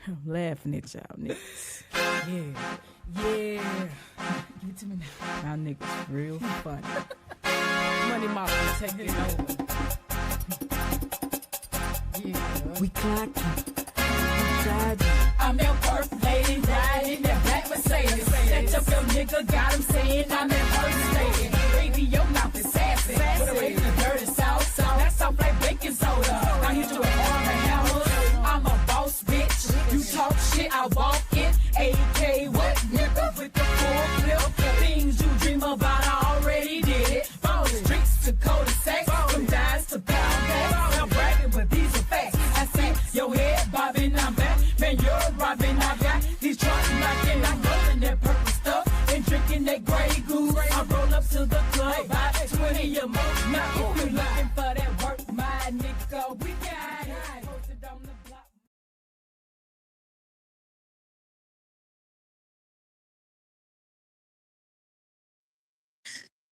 I'm laughing at y'all niggas. Yeah. Give it to me now. Y'all niggas real funny. Money Mafia taking over. Yeah. We clocking. I'm your first lady riding that black Mercedes. Set up your nigga, got him saying I'm that first lady. Baby, your mouth is sassy. Put a raise in the dirty south. That soft like baking soda. I hit you with arm and hammer. I'm a boss, bitch. You talk shit, I walk it. AK, what nigga with the full clip? Things you dream about, I already did it. From the streets to cul-de-sac, from dimes to pound bags. I'm bragging, but these are facts. I see your head bobbing, I'm back. Man, you're robbing, I got these trucks knocking. I'm rolling that purple stuff and drinking that Grey Goose. I roll up to the club, buy 20 or more. Now, if you looking for that work, my nigga, we got it. Posted on the block.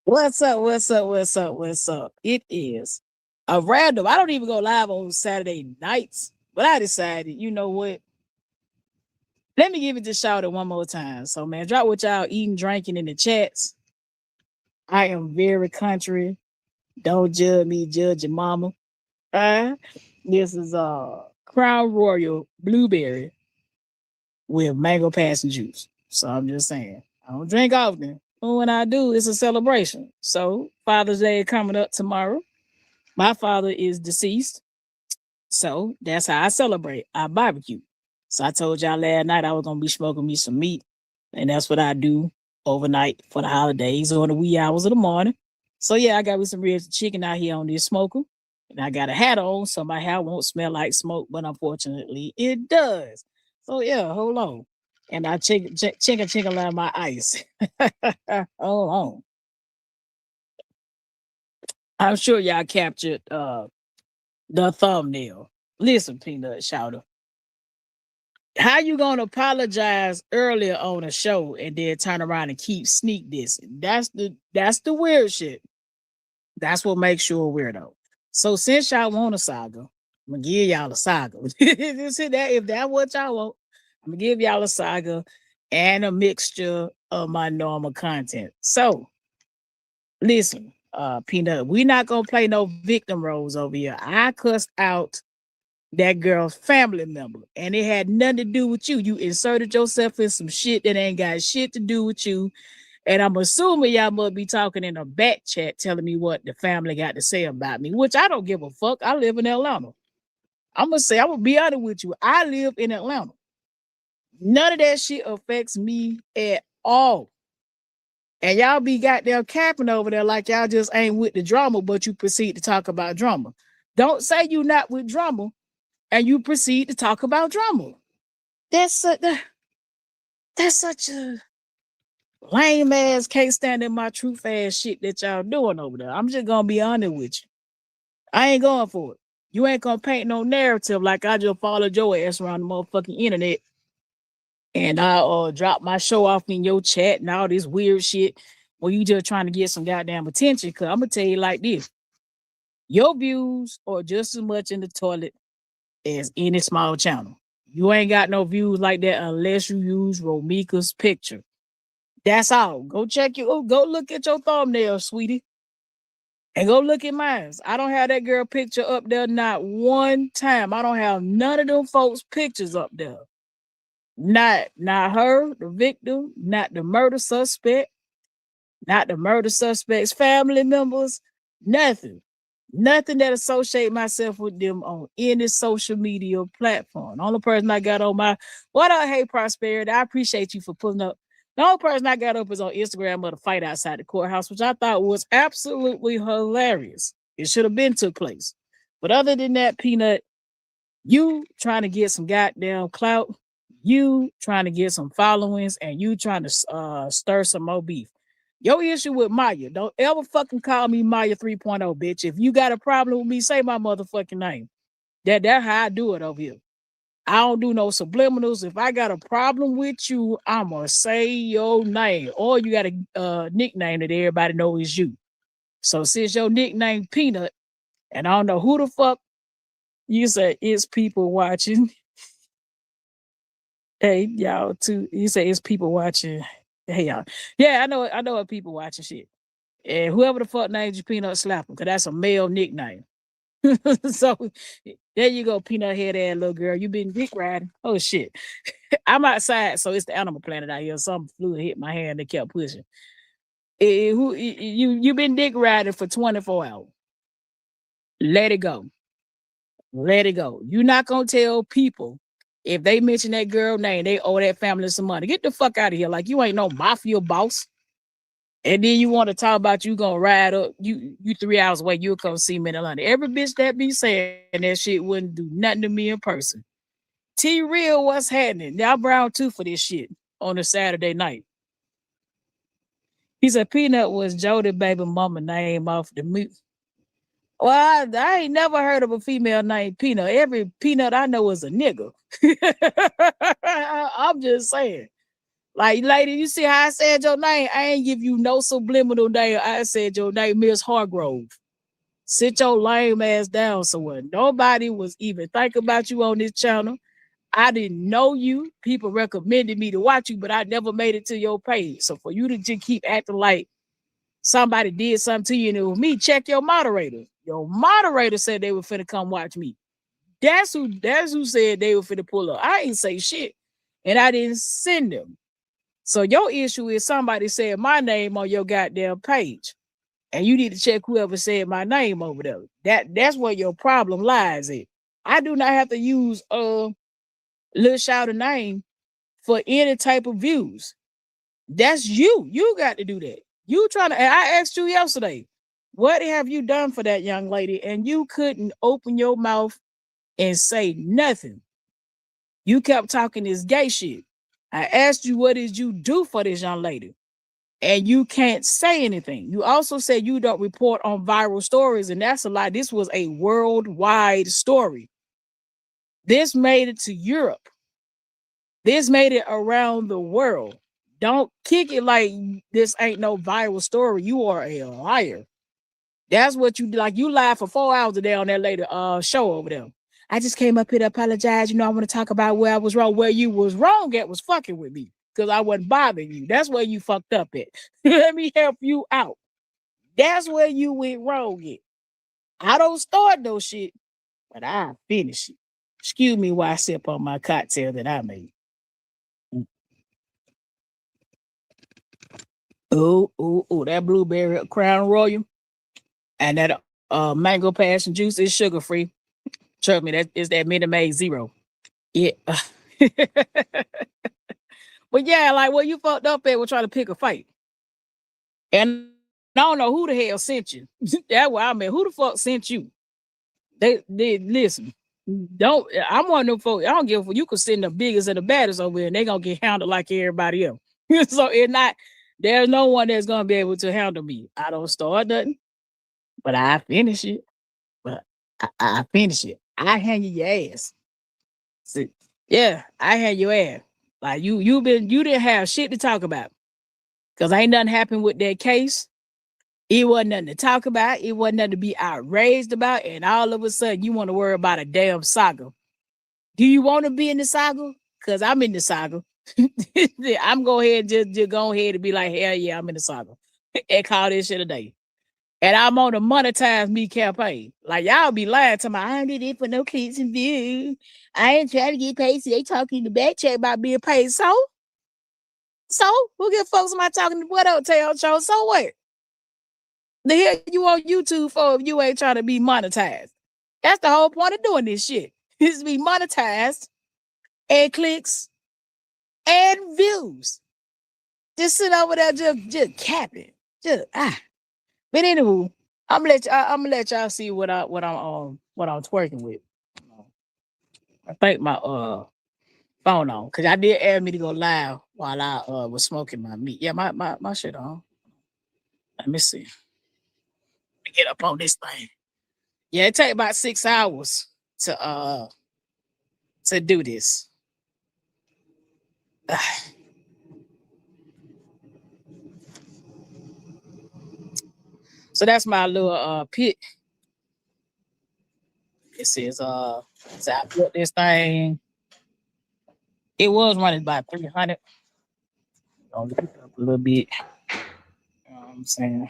What's up? It is a random. I don't even go live on Saturday nights, but I decided, you know what? Let me give it this shout out one more time. So, man, drop what y'all eating, drinking in the chats. I am very country. Don't judge me, judge your mama. This is Crown Royal Blueberry with mango passion juice. So I'm just saying, I don't drink often. But when I do, it's a celebration. So Father's Day is coming up tomorrow. My father is deceased. So that's how I celebrate. I barbecue. So I told y'all last night I was gonna be smoking me some meat. And that's what I do overnight for the holidays or the wee hours of the morning. So yeah, I got me some ribs of chicken out here on this smoker. And I got a hat on, so my hair won't smell like smoke, but unfortunately it does. So yeah, hold on. And I chicken like my ice. Hold on. I'm sure y'all captured the thumbnail. Listen, Peanut Shouter. How you gonna apologize earlier on a show and then turn around and keep sneak dissing? That's the weird shit. That's what makes you a weirdo. So since y'all want a saga, I'm gonna give y'all a saga. If that's what y'all want, I'm gonna give y'all a saga and a mixture of my normal content. So listen, Peanut, we're not gonna play no victim roles over here. I cussed out that girl's family member, and it had nothing to do with you. You inserted yourself in some shit that ain't got shit to do with you. And I'm assuming y'all must be talking in a back chat telling me what the family got to say about me, which I don't give a fuck. I live in Atlanta. I'm gonna be honest with you. I live in Atlanta. None of that shit affects me at all. And y'all be goddamn capping over there like y'all just ain't with the drama, but you proceed to talk about drama. Don't say you not with drama and you proceed to talk about drama. That's such a lame ass, can't stand in my truth ass shit that y'all doing over there. I'm just gonna be honest with you. I ain't going for it. You ain't gonna paint no narrative like I just followed your ass around the motherfucking internet and I drop my show off in your chat and all this weird shit when you just trying to get some goddamn attention. Cause I'm gonna tell you like this. Your views are just as much in the toilet as any small channel. You ain't got no views like that unless you use Romika's picture. That's all. Go look at your thumbnail, sweetie. And go look at mine. I don't have that girl picture up there not one time. I don't have none of them folks' pictures up there. Not her, the victim, not the murder suspect, not the murder suspect's family members, nothing. Nothing that associate myself with them on any social media platform. The only person I got on my what up, hey Prosperity. I appreciate you for pulling up. The only person I got up is on Instagram of the fight outside the courthouse, which I thought was absolutely hilarious. It should have been took place. But other than that, Peanut, you trying to get some goddamn clout, you trying to get some followings, and you trying to stir some more beef. Your issue with Maya, don't ever fucking call me Maya 3.0, bitch. If you got a problem with me, say my motherfucking name. That's how I do it over here. I don't do no subliminals. If I got a problem with you, I'm going to say your name. Or you got a nickname that everybody knows is you. So since your nickname Peanut, and I don't know who the fuck you say it's people watching, Hey, y'all, too. You say it's people watching. Hey, y'all. Yeah, I know what people watching shit. And whoever the fuck named you Peanut Slapper, because that's a male nickname. So there you go, peanut head ass little girl. You been dick riding. Oh shit. I'm outside, so it's the animal planet out here. Some fluid hit my hand and kept pushing. You been dick riding for 24 hours. Let it go. Let it go. You're not gonna tell people if they mention that girl name, they owe that family some money. Get the fuck out of here. Like you ain't no mafia boss. And then you want to talk about you gonna ride up you 3 hours away, you'll come see me in Atlanta. Every bitch that be saying that shit wouldn't do nothing to me in person. T real, what's happening? Y'all brown too for this shit on a Saturday night. He said Peanut was Jody baby mama name off the movie. Well, I ain't never heard of a female named Peanut. Every peanut I know is a nigga. I'm just saying. Like, lady, you see how I said your name? I ain't give you no subliminal name. I said your name is Hargrove. Sit your lame ass down somewhere. Nobody was even thinking about you on this channel. I didn't know you. People recommended me to watch you, but I never made it to your page. So for you to just keep acting like somebody did something to you and it was me, check your moderator. Your moderator said they were finna come watch me. That's who said they were finna pull up. I ain't say shit. And I didn't send them. So your issue is somebody said my name on your goddamn page. And you need to check whoever said my name over there. That's where your problem lies in. I do not have to use little shout a name for any type of views. That's you. You got to do that. You trying to, and I asked you yesterday, what have you done for that young lady? And you couldn't open your mouth and say nothing. You kept talking this gay shit. I asked you, what did you do for this young lady? And you can't say anything. You also said you don't report on viral stories, and that's a lie. This was a worldwide story. This made it to Europe. This made it around the world. Don't kick it like this ain't no viral story. You are a liar. That's what you like. You lied for 4 hours a day on that lady show over there. I just came up here to apologize. You know, I want to talk about where I was wrong. Where you was wrong at was fucking with me because I wasn't bothering you. That's where you fucked up at. Let me help you out. That's where you went wrong at. I don't start no shit, but I finish it. Excuse me while I sip on my cocktail that I made. Oh, that blueberry Crown Royal and that mango passion juice is sugar free. Trust me, that is that Minute Maid Zero. Yeah. But yeah, like what you fucked up at was trying to pick a fight. And I don't know who the hell sent you. That's why I mean, who the fuck sent you? They listen. Don't I'm one of them folks. I don't give a fuck. You could send the biggest and the baddest over here, and they gonna get handled like everybody else. So it's not there's no one that's gonna be able to handle me. I don't start nothing, but I finish it. But I finish it. I hang your ass. See, yeah, I hang your ass. Like you didn't have shit to talk about. Cause ain't nothing happened with that case. It wasn't nothing to talk about. It wasn't nothing to be outraged about. And all of a sudden, you want to worry about a damn saga. Do you want to be in the saga? Because I'm in the saga. I'm going ahead and just go ahead and be like, hell yeah, I'm in the saga. And call this shit a day. And I'm on the monetize me campaign. Like y'all be lying to me. I ain't did it for no clicks and views. I ain't trying to get paid. So they talking in the back chat about being paid. So who give folks am I talking to? What up, Tail Show? So what? The hell you on YouTube for if you ain't trying to be monetized? That's the whole point of doing this shit. Is to be monetized and clicks and views. Just sit over there just capping. Just But anywho, I'm gonna let y'all see what I'm twerking with. I think my phone on because I did ask me to go live while I was smoking my meat. Yeah, my shit on. Let me see. Let me get up on this thing. Yeah, it take about 6 hours to do this. So that's my little pit. This is so I built this thing. It was running about 300. I'll lift it up a little bit. You know what I'm saying?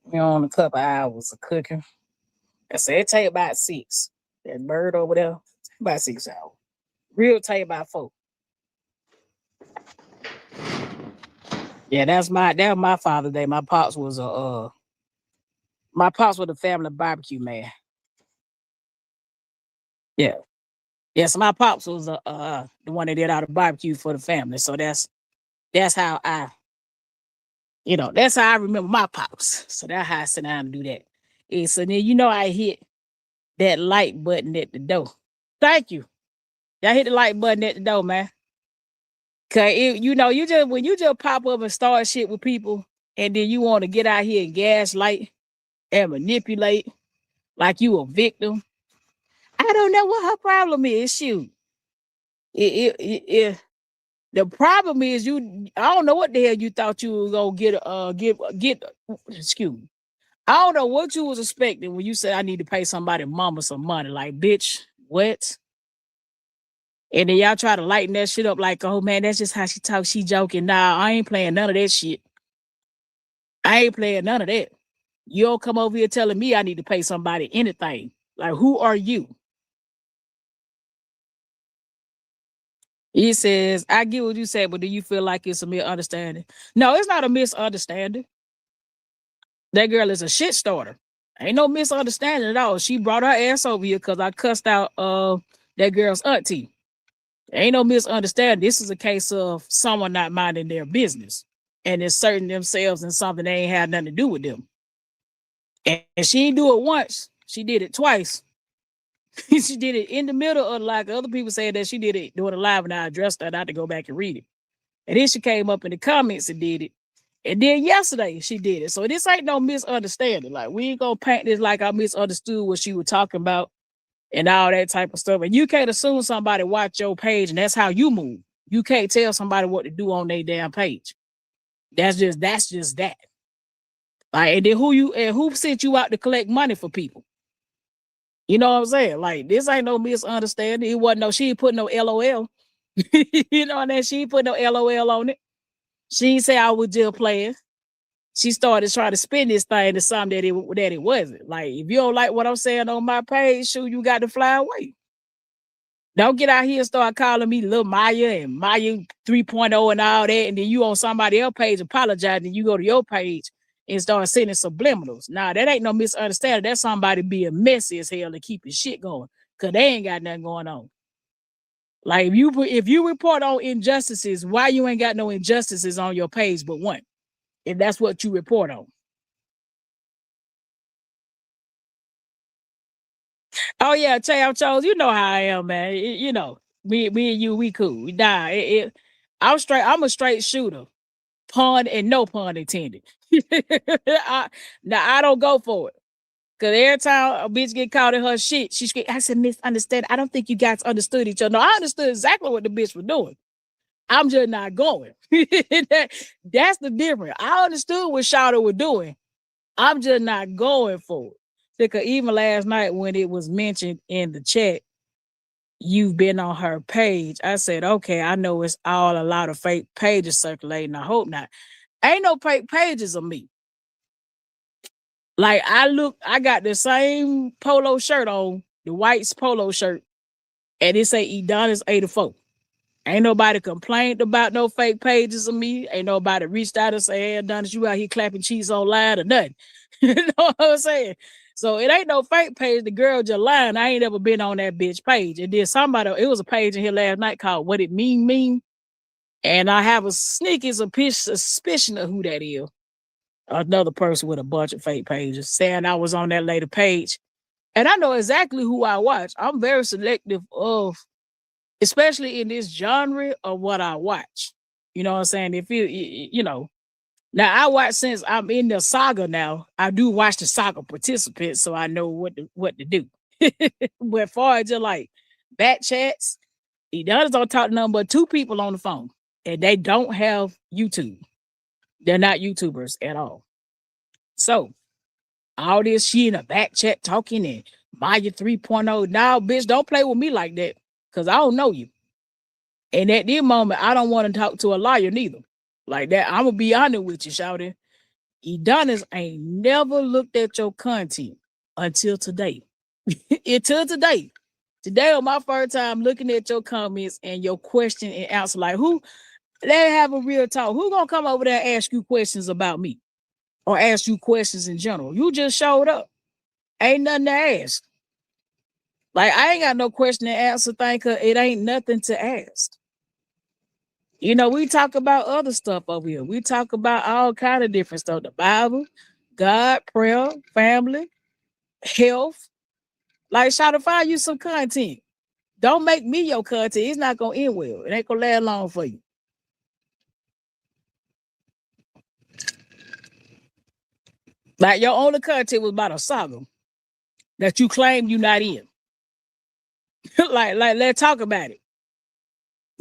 We on a couple hours of cooking. I said it take about 6. That bird over there, about 6 hours. Real take about 4. Yeah, that was my Father's Day. My pops was a family barbecue man. Yeah. Yes, my pops was the one that did all the barbecue for the family. So that's how that's how I remember my pops. So that's how I sit down and do that. And so then I hit that like button at the door. Thank you. I hit the like button at the door, man. Cause you just when you just pop up and start shit with people, and then you want to get out here and gaslight and manipulate like you a victim. I don't know what her problem is. Shoot, it the problem is I don't know what the hell you thought you was gonna get. Excuse me. I don't know what you was expecting when you said I need to pay somebody mama some money. Like, bitch, what? And then y'all try to lighten that shit up like, oh man, that's just how she talks. She joking. Nah, I ain't playing none of that shit. I ain't playing none of that. You don't come over here telling me I need to pay somebody anything. Like, who are you? He says, I get what you said, but do you feel like it's a misunderstanding? No, it's not a misunderstanding. That girl is a shit starter. Ain't no misunderstanding at all. She brought her ass over here because I cussed out that girl's auntie. Ain't no misunderstanding. This is a case of someone not minding their business and inserting themselves in something they ain't had nothing to do with them. And she didn't do it once. She did it twice. She did it in the middle of, like other people said that she did it doing it live, and I addressed that. I had to go back and read it. And then she came up in the comments and did it. And then yesterday she did it. So this ain't no misunderstanding. Like, we ain't gonna paint this like I misunderstood what she was talking about and all that type of stuff. And you can't assume somebody watch your page and that's how you move. You can't tell somebody what to do on their damn page. That's just that. Like, and then who sent you out to collect money for people? You know what I'm saying? Like, this ain't no misunderstanding. It wasn't she ain't put no LOL. You know what I mean? She ain't put no LOL on it. She ain't say I was just playing. She started trying to spin this thing to something that it wasn't. Like, if you don't like what I'm saying on my page, sure, you got to fly away. Don't get out here and start calling me Lil Maya and Maya 3.0 and all that. And then you on somebody else's page apologizing. And you go to your page and start sending subliminals. Nah, that ain't no misunderstanding. That's somebody being messy as hell and keeping shit going. Because they ain't got nothing going on. Like, if you report on injustices, why you ain't got no injustices on your page but one? If that's what you report on. Oh yeah, Tay, Chose, you know how I am, man. Me and you, we cool. Nah, I'm a straight shooter. Pun and no pun intended. I don't go for it. Cause every time a bitch get caught in her shit, I said, misunderstand. I don't think you guys understood each other. No, I understood exactly what the bitch was doing. I'm just not going. That's the difference. I understood what Shawty was doing. I'm just not going for it. Because even last night when it was mentioned in the chat, you've been on her page. I said, okay, I know it's all a lot of fake pages circulating. I hope not. Ain't no fake pages of me. Like, I got the same polo shirt on, the white polo shirt, and it say Edonis 84. Ain't nobody complained about no fake pages of me. Ain't nobody reached out and say, hey, Adonis, you out here clapping cheese online or nothing. You know what I'm saying? So it ain't no fake page. The girl just lying. I ain't ever been on that bitch page. And then it was a page in here last night called What It Mean. And I have a sneaky suspicion of who that is. Another person with a bunch of fake pages saying I was on that later page. And I know exactly who I watch. I'm very selective of, especially in this genre of what I watch. You know what I'm saying? If now I watch since I'm in the saga now. I do watch the saga participants, so I know what to do. But far as just like back chats, he does don't talk to nothing but 2 people on the phone, and they don't have YouTube. They're not YouTubers at all. So all this she in a back chat talking and Maya 3.0. Now, bitch, don't play with me like that, because I don't know you. And at this moment, I don't want to talk to a lawyer neither. Like that, I'm gonna be honest with you, shouting. Edonis ain't never looked at your content until today. Until today. Today was my first time looking at your comments and your question and answer. Like, who, let have a real talk. Who gonna come over there and ask you questions about me? Or ask you questions in general? You just showed up. Ain't nothing to ask. Like, I ain't got no question to answer thing, cause it ain't nothing to ask. You know, we talk about other stuff over here. We talk about all kind of different stuff. The Bible, God, prayer, family, health. Like, try to find you some content. Don't make me your content. It's not gonna end well. It ain't gonna last long for you. Like, your only content was about a saga that you claim you're not in. like, let's talk about it.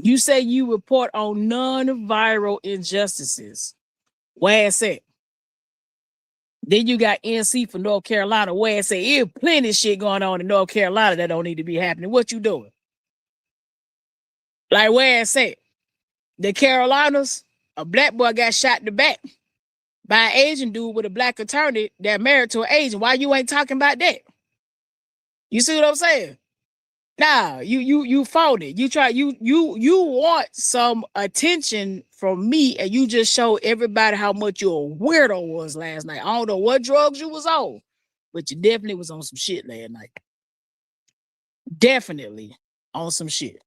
You say you report on non-viral injustices. Where it's at? Then you got NC for North Carolina, where it say there's plenty of shit going on in North Carolina that don't need to be happening. What you doing? Like, where it's at? The Carolinas, a black boy got shot in the back by an Asian dude with a black attorney that married to an Asian. Why you ain't talking about that? You see what I'm saying? Nah, you fought it. You try you want some attention from me, and you just show everybody how much you a weirdo was last night. I don't know what drugs you was on, but you definitely was on some shit last night. Definitely on some shit.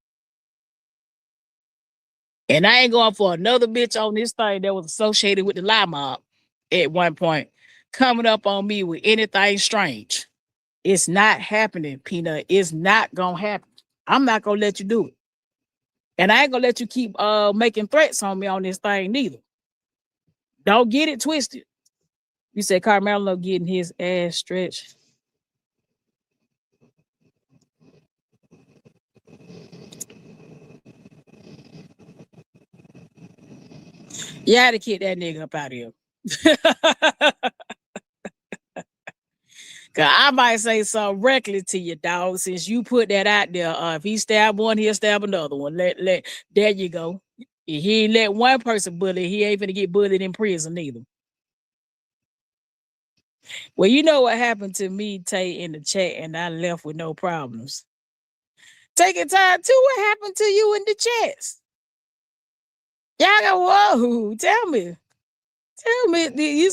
And I ain't going for another bitch on this thing that was associated with the lie mob at one point coming up on me with anything strange. It's not happening, Peanut. It's not gonna happen. I'm not gonna let you do it. And I ain't gonna let you keep making threats on me on this thing neither. Don't get it twisted. You said Carmelo getting his ass stretched. You had to kick that nigga up out of here. Cause I might say something reckless to you, dog, since you put that out there. If he stab one, he'll stab another one. There you go. If he ain't let one person bully, he ain't gonna get bullied in prison either. Well, you know what happened to me, Tay, in the chat, and I left with no problems. Taking time too. What happened to you in the chats? Y'all got whoa. Tell me. You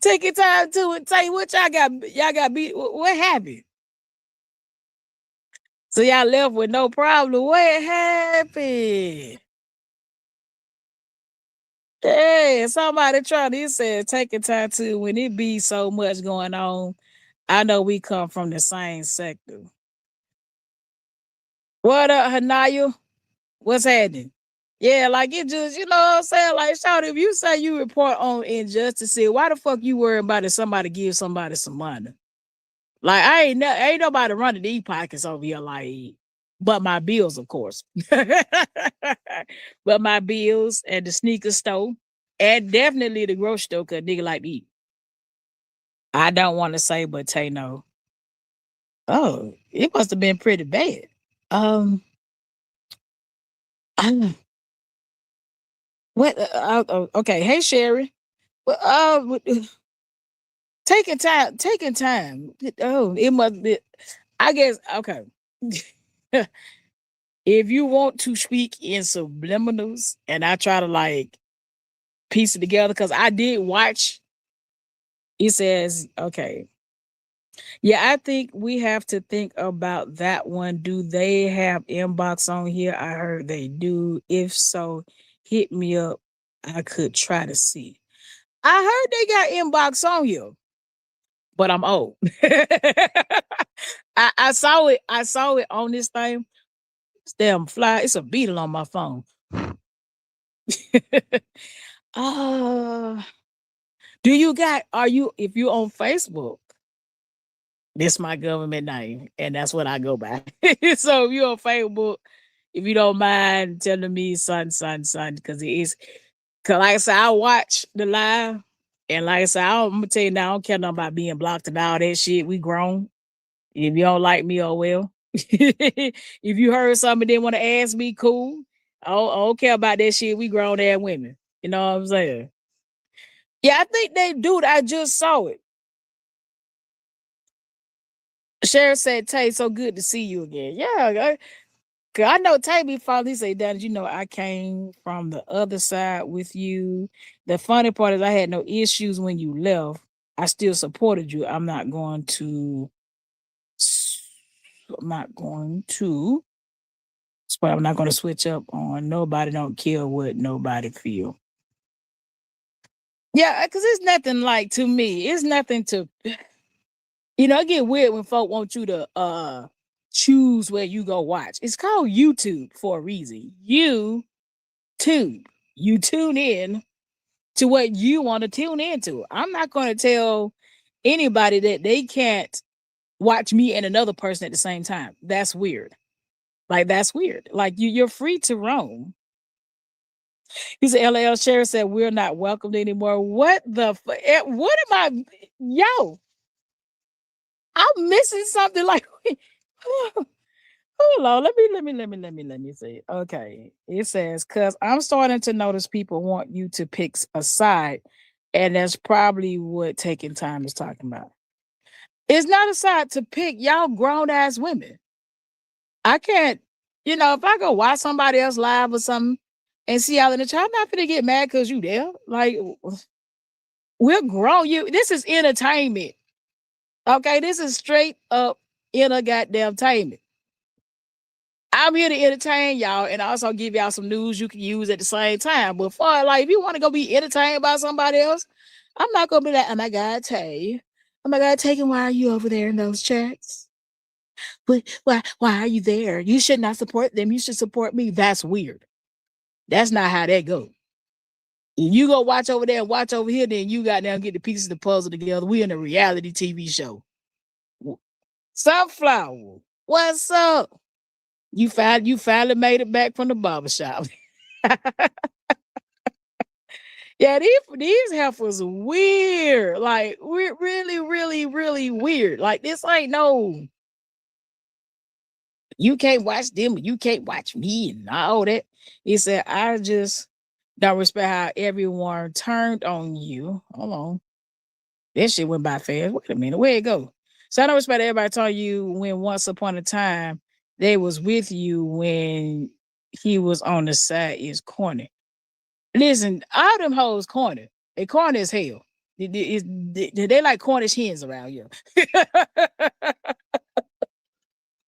taking time to it. Tay, what y'all got beat. What happened? So y'all left with no problem. What happened? Hey, somebody trying to say taking time to when it be so much going on. I know we come from the same sector. What up, Hanaya? What's happening? Yeah, like it just, you know what I'm saying? Like, shout, if you say you report on injustices, why the fuck you worry about if somebody gives somebody some money? Like, ain't nobody running these pockets over here, like, but my bills, of course. But my bills and the sneaker store. And definitely the grocery store, cause nigga like to eat. I don't want to say, but Tay no. Oh, it must have been pretty bad. What? Okay. Hey, Sherry. Well, taking time. Oh, it must be. I guess. Okay. If you want to speak in subliminals, and I try to like piece it together, because I did watch. It says, okay. Yeah, I think we have to think about that one. Do they have inbox on here? I heard they do. If so, hit me up. I could try to see. I heard they got inbox on here, but I'm old. I saw it. I saw it on this thing. This damn fly. It's a beetle on my phone. Do you got? Are you? If you on Facebook? This my government name, and that's what I go by. So if you're on Facebook, if you don't mind telling me, son, because it is, because like I said, I watch the live, and like I said, I'm gonna tell you now, I don't care nothing about being blocked and all that shit. We grown. If you don't like me, oh well. If you heard something and didn't want to ask me, cool. I don't care about that shit. We grown ass women. You know what I'm saying? Yeah, I think they do. I just saw it. Sharon said, Tay, so good to see you again. Yeah, I know Tay be following. He said, Daddy, you know, I came from the other side with you. The funny part is I had no issues when you left. I still supported you. I'm not going to switch up on nobody. Don't care what nobody feel. Yeah, because it's nothing like, to me, it's nothing to, it get weird when folk want you to choose where you go watch. It's called YouTube for a reason. YouTube. You tune in to what you want to tune into. I'm not going to tell anybody that they can't watch me and another person at the same time. That's weird. Like, that's weird. Like, you're free to roam. He said, LL Sheriff said, we're not welcomed anymore. What the what am I? Yo, I'm missing something. Like, hold on. Let me see. Okay. It says, cause I'm starting to notice people want you to pick a side. And that's probably what taking time is talking about. It's not a side to pick. Y'all grown ass women. I can't, if I go watch somebody else live or something and see y'all in the chat, I'm not gonna get mad because you there. Like, we're grown. This is entertainment. Okay, this is straight up goddamn-tainment. I'm here to entertain y'all and also give y'all some news you can use at the same time. But if you want to go be entertained by somebody else, I'm not gonna be like, oh my God, Tay. Oh my God, Tay, why are you over there in those chats? But why are you there? You should not support them. You should support me. That's weird. That's not how that goes. If you go watch over there and watch over here, then you got down get the pieces of the puzzle together. We in a reality TV show. Sunflower, what's up? You finally made it back from the barbershop. Yeah, these heifers weird. Like, we're really, really, really weird. Like, this ain't no, you can't watch them, you can't watch me and all that. He said, I just don't respect how everyone turned on you. Hold on. That shit went by fast. Wait a minute, where'd it go? So I don't respect everybody telling you when once upon a time they was with you when he was on the side is corny. Listen, all them hoes corny. They corny as hell. They like Cornish hens around here.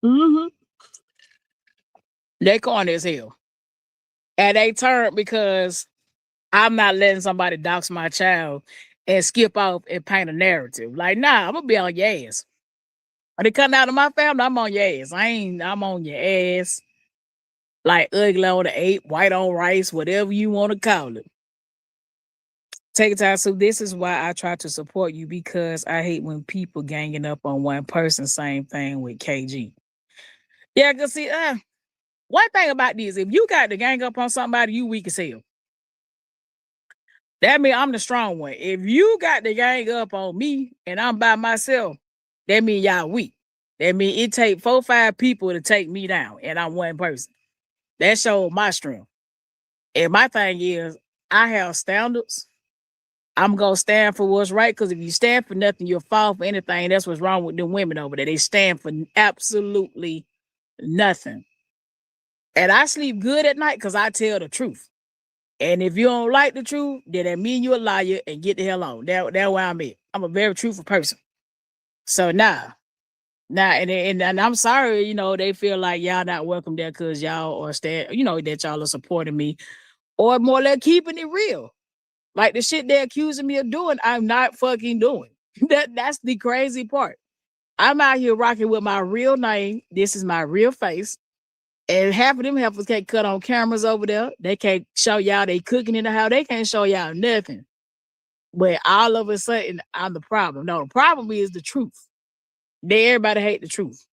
Mm-hmm. They corny as hell. And they turn because I'm not letting somebody dox my child and skip off and paint a narrative. Like, nah, I'm gonna be on your ass. When they come out of my family, I'm on your ass. I'm on your ass. Like ugly on the 8, white on rice, whatever you want to call it. Take time. So this is why I try to support you, because I hate when people ganging up on one person. Same thing with KG. Yeah, cause see, one thing about this, if you got to gang up on somebody, you weak as hell. That means I'm the strong one. If you got to gang up on me and I'm by myself, that means y'all weak. That means it take 4 or 5 people to take me down, and I'm one person. That shows my strength. And my thing is, I have standards. I'm gonna stand for what's right, because if you stand for nothing, you'll fall for anything. That's what's wrong with the women over there. They stand for absolutely nothing. And I sleep good at night because I tell the truth. And if you don't like the truth, then that mean you a liar and get the hell on. That's where I'm at. I'm a very truthful person. So and I'm sorry, they feel like y'all not welcome there because y'all are that y'all are supporting me, or more like keeping it real. Like the shit they're accusing me of doing, I'm not fucking doing. That's the crazy part. I'm out here rocking with my real name. This is my real face. And half of them heifers can't cut on cameras over there. They can't show y'all they cooking in the house. They can't show y'all nothing. But all of a sudden, I'm the problem. No, the problem is the truth. Everybody hate the truth.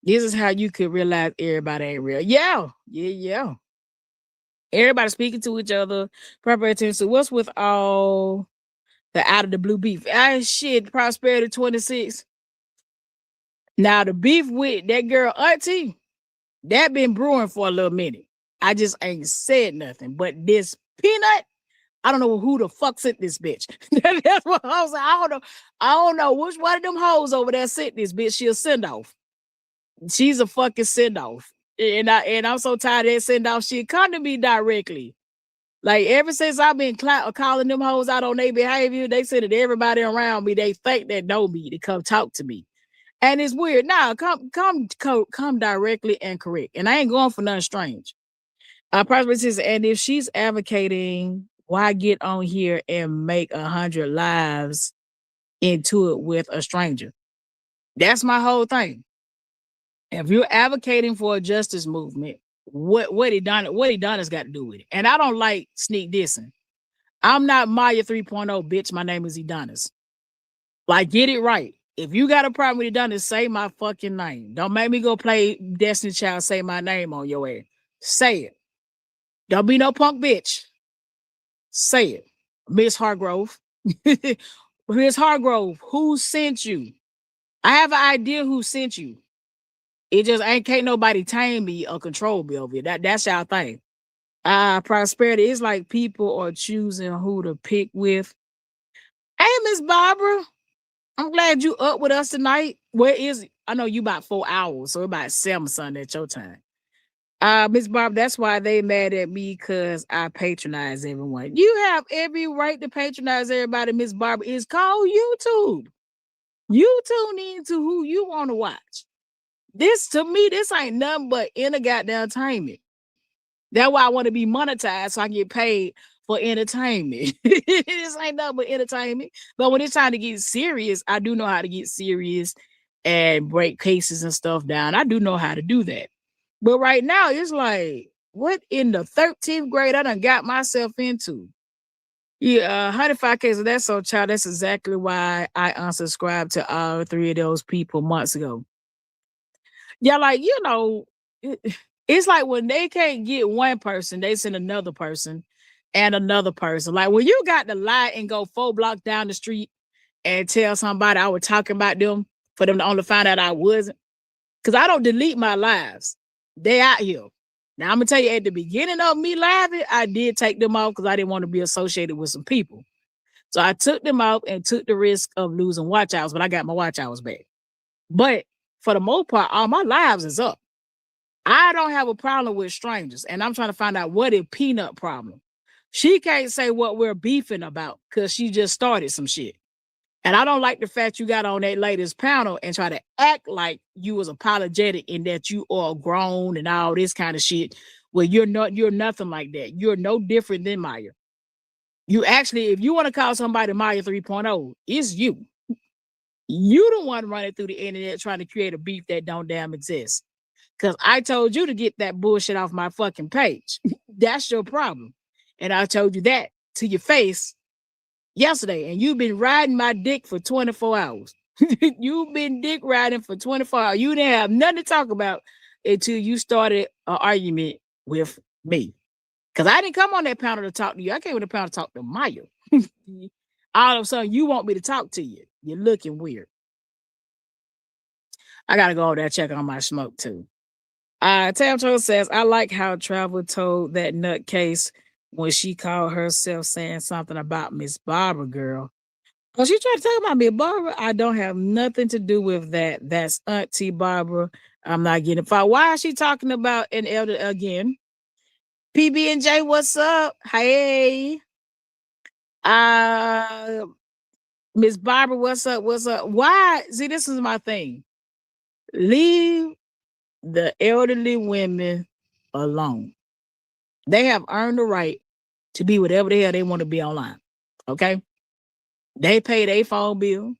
This is how you could realize everybody ain't real. Yeah. Everybody speaking to each other. Proper attention. So what's with all the out of the blue beef? Shit, Prosperity 26. Now the beef with that girl auntie, that been brewing for a little minute. I just ain't said nothing. But this peanut, I don't know who the fuck sent this bitch. That's what I was like. I don't know which one of them hoes over there sent this bitch. She'll send off. She's a fucking send off. And I'm so tired of that send off shit. Come to me directly. Like ever since I've been calling them hoes out on their behavior, they said that everybody around me, they think they know me to come talk to me. And it's weird. Nah, come directly and correct. And I ain't going for nothing strange. Prosperity says, and if she's advocating, why get on here and make 100 lives into it with a stranger? That's my whole thing. If you're advocating for a justice movement, what he done has got to do with it. And I don't like sneak dissing. I'm not Maya 3.0, bitch. My name is Adonis. Like, get it right. If you got a problem with Adonis, say my fucking name. Don't make me go play Destiny Child, say my name on your ass. Say it. Don't be no punk bitch. Say it. Miss Hargrove. Miss Hargrove, who sent you? I have an idea who sent you. It just can't nobody tame me or control me over here. That's y'all thing. Prosperity is like people are choosing who to pick with. Hey, Miss Barbara, I'm glad you up with us tonight. Where is it? I know you about 4 hours, so about 7 Sunday at your time. Miss Barbara, that's why they mad at me because I patronize everyone. You have every right to patronize everybody, Miss Barbara. It's called YouTube. You tune in to who you want to watch. This, to me, this ain't nothing but entertainment. That's why I want to be monetized so I can get paid for entertainment. This ain't nothing but entertainment. But when it's time to get serious, I do know how to get serious and break cases and stuff down. I do know how to do that. But right now, it's like, what in the 13th grade I done got myself into? Yeah, 105 cases. That's so child. That's exactly why I unsubscribed to all 3 of those people months ago. Yeah, like, it's like when they can't get one person, they send another person and another person. Like when you got to lie and go 4 blocks down the street and tell somebody I was talking about them for them to only find out I wasn't. Because I don't delete my lives. They out here. Now, I'm going to tell you, at the beginning of me living, I did take them off because I didn't want to be associated with some people. So I took them out and took the risk of losing watch hours, but I got my watch hours back. But for the most part, all my lives is up. I don't have a problem with strangers, and I'm trying to find out what is Peanut problem. She can't say what we're beefing about because she just started some shit. And I don't like the fact you got on that latest panel and try to act like you was apologetic in that you are grown and all this kind of shit. Well, you're nothing like that. You're no different than Maya. You actually, if you want to call somebody Maya 3.0, it's you. You the one running through the internet trying to create a beef that don't damn exist. Because I told you to get that bullshit off my fucking page. That's your problem. And I told you that to your face yesterday. And you've been riding my dick for 24 hours. You've been dick riding for 24 hours. You didn't have nothing to talk about until you started an argument with me. Because I didn't come on that panel to talk to you. I came on the panel to talk to Maya. All of a sudden, you want me to talk to you. You're looking weird. I got to go over there check on my smoke, too. Tamtro says, I like how Travel told that nutcase when she called herself saying something about Miss Barbara, girl. Oh, she tried to talk about Miss Barbara. I don't have nothing to do with that. That's Auntie Barbara. I'm not getting fired. Why is she talking about an elder again? PB&J, what's up? Hey. Miss Barbara, what's up? What's up? Why? See, this is my thing. Leave the elderly women alone. They have earned the right to be whatever the hell they want to be online. Okay? They pay their phone bill.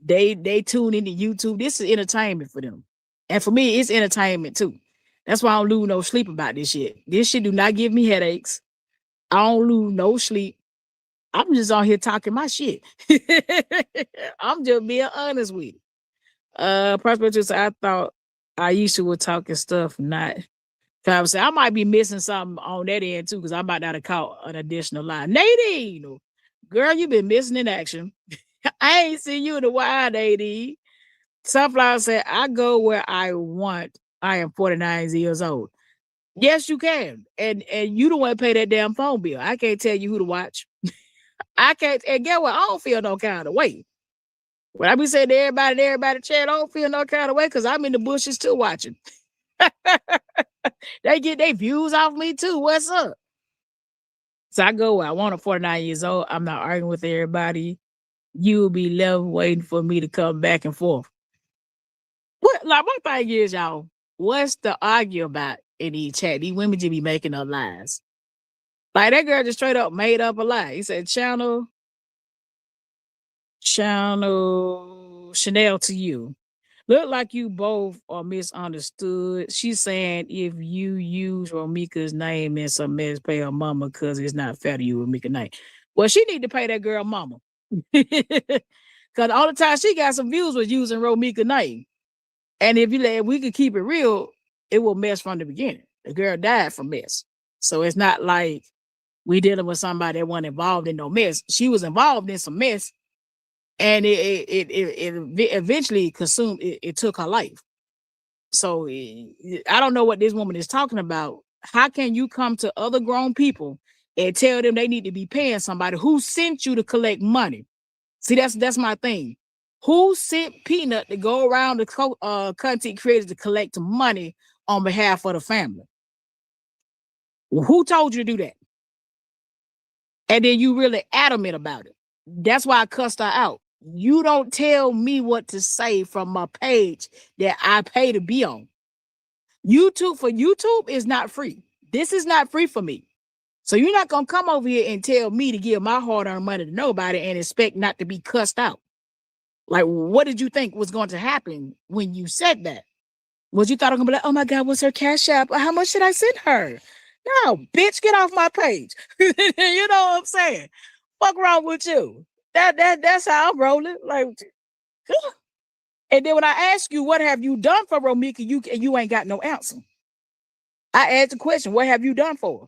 They tune into YouTube. This is entertainment for them. And for me, it's entertainment too. That's why I don't lose no sleep about this shit. This shit do not give me headaches. I don't lose no sleep. I'm just on here talking my shit. I'm just being honest with it. Prospectors, I thought I used to was talking stuff, not conversation. I might be missing something on that end too, because I might not have caught an additional line. Nadine, girl, you been missing in action. I ain't seen you in a while, Nadine. Sunflower said, I go where I want. I am 49 years old. Yes, you can. And you don't want to pay that damn phone bill. I can't tell you who to watch. I can't. And get what? I don't feel no kind of way. When I be saying to everybody chat, I don't feel no kind of way because I'm in the bushes too watching. They get their views off me too. What's up? So I go, I want 49 years old. I'm not arguing with everybody. You will be left waiting for me to come back and forth. What, like, my thing is, y'all, what's the argue about in these chat? These women just be making up lies. Like, that girl just straight up made up a lie. He said, Channel Chanel to you. Look like you both are misunderstood. She's saying if you use Romika's name in some mess, pay her mama because it's not fair to you, Romika name. Well, she need to pay that girl mama. Because all the time she got some views was using Romika name. And if we could keep it real, it will mess from the beginning. The girl died from mess. So it's not like we dealing with somebody that wasn't involved in no mess. She was involved in some mess. And it eventually consumed, it took her life. So I don't know what this woman is talking about. How can you come to other grown people and tell them they need to be paying somebody who sent you to collect money? See, that's my thing. Who sent Peanut to go around the content creators to collect money on behalf of the family? Who told you to do that? And then you really adamant about it. That's why I cussed her out. You don't tell me what to say from my page that I pay to be on. YouTube is not free. This is not free for me. So you're not going to come over here and tell me to give my hard-earned money to nobody and expect not to be cussed out. Like, what did you think was going to happen when you said that? Was you thought I'm going to be like, oh my God, what's her cash app? How much should I send her? No, bitch, get off my page. You know what I'm saying? Fuck wrong with you? That's how I'm rolling. Like, and then when I ask you, what have you done for Romika, you ain't got no answer. I asked the question, what have you done for her?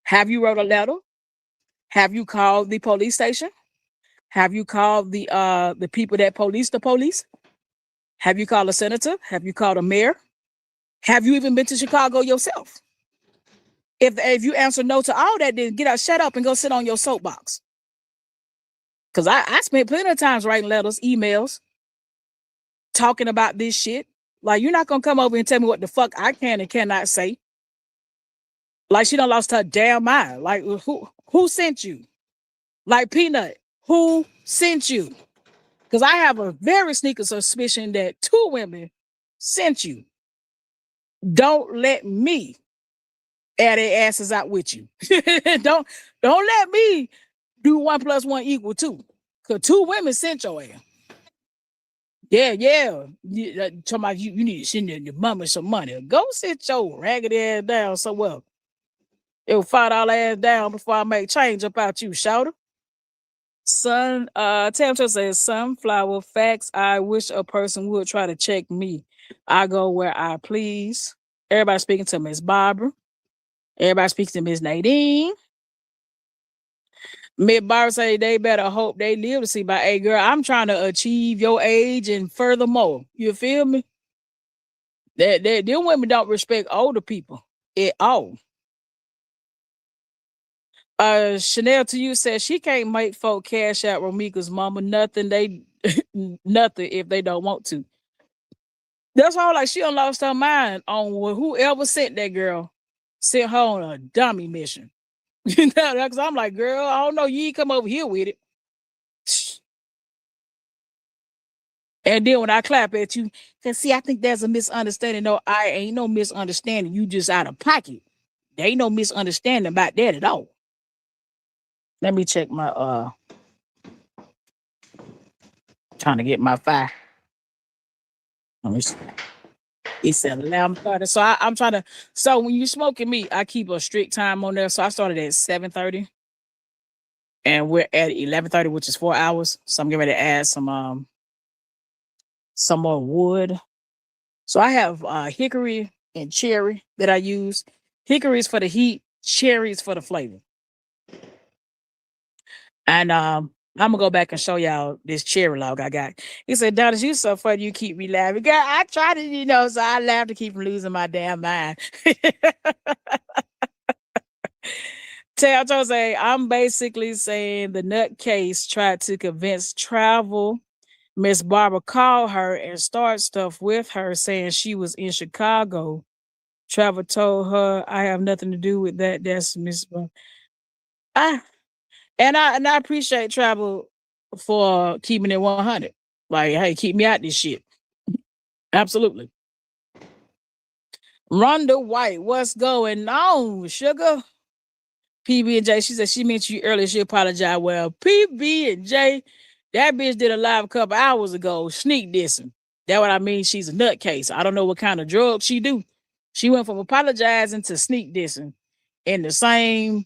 Have you wrote a letter? Have you called the police station? Have you called the people that police the police? Have you called a senator? Have you called a mayor? Have you even been to Chicago yourself? If you answer no to all that, then get out, shut up, and go sit on your soapbox. Because I spent plenty of times writing letters, emails, talking about this shit. Like, you're not going to come over and tell me what the fuck I can and cannot say. Like, she done lost her damn mind. Like, who sent you? Like, Peanut, who sent you? Because I have a very sneaky suspicion that 2 women sent you. Don't let me add their asses out with you. Don't let me do 1 + 1 = 2. Because 2 women sent your ass. Yeah. Talking about you need to send your mama some money. Go sit your raggedy ass down somewhere. It will $5 ass down before I make change about you, shouter. Tamtra says, sunflower facts. I wish a person would try to check me. I go where I please. Everybody speaking to Miss Barbara. Everybody speaks to Miss Nadine. Miss Barbara say they better hope they live to see by. Hey, girl, I'm trying to achieve your age and furthermore. You feel me? Them women don't respect older people at all. Chanel to you says she can't make folk cash out Romika's mama nothing. Nothing if they don't want to. That's all. Like, she done lost her mind on whoever sent that girl, sent her on a dummy mission. You know, because I'm like, girl, I don't know, you ain't come over here with it. And then when I clap at you, because see, I think there's a misunderstanding. No, I ain't no misunderstanding. You just out of pocket. There ain't no misunderstanding about that at all. Let me check my trying to get my fire. Let me see. It's 11:30. So I'm trying to. So when you smoking meat, I keep a strict time on there. So I started at 7:30, and we're at 11:30, which is 4 hours. So I'm getting ready to add some more wood. So I have hickory and cherry that I use. Hickory is for the heat, cherry is for the flavor. And I'm gonna go back and show y'all this cherry log I got. He said, Donis, you so funny, you keep me laughing. Girl, I try to, so I laugh to keep from losing my damn mind. Tell say, I'm basically saying the nutcase tried to convince travel. Miss Barbara called her and started stuff with her, saying she was in Chicago. Travel told her, I have nothing to do with that. That's Miss Barbara. I appreciate Travel for keeping it 100. Like, hey, keep me out this shit. Absolutely. Rhonda White, what's going on, sugar? PB and J, she said she mentioned you earlier. She apologized. Well, PB and J, that bitch did a live a couple hours ago, sneak dissing. That's what I mean. She's a nutcase. I don't know what kind of drugs she do. She went from apologizing to sneak dissing in the same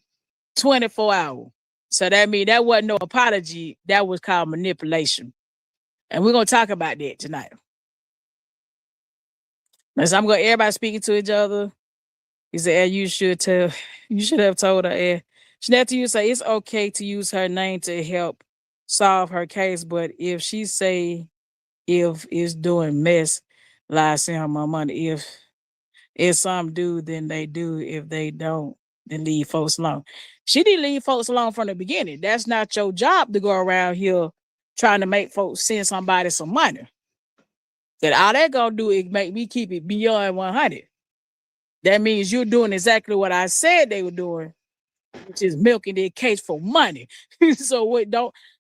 24 hours. So that means that wasn't no apology. That was called manipulation. And we're gonna talk about that tonight. So I'm going everybody speaking to each other. He said, you should have told her. Shanetta, you say it's okay to use her name to help solve her case, but if she say if it's doing mess, lie, send her my money. If some do, then they do. If they don't, then leave folks alone. She didn't leave folks alone from the beginning. That's not your job to go around here trying to make folks send somebody some money. That all that gonna do is make me keep it beyond 100. That means you're doing exactly what I said they were doing, which is milking their case for money. So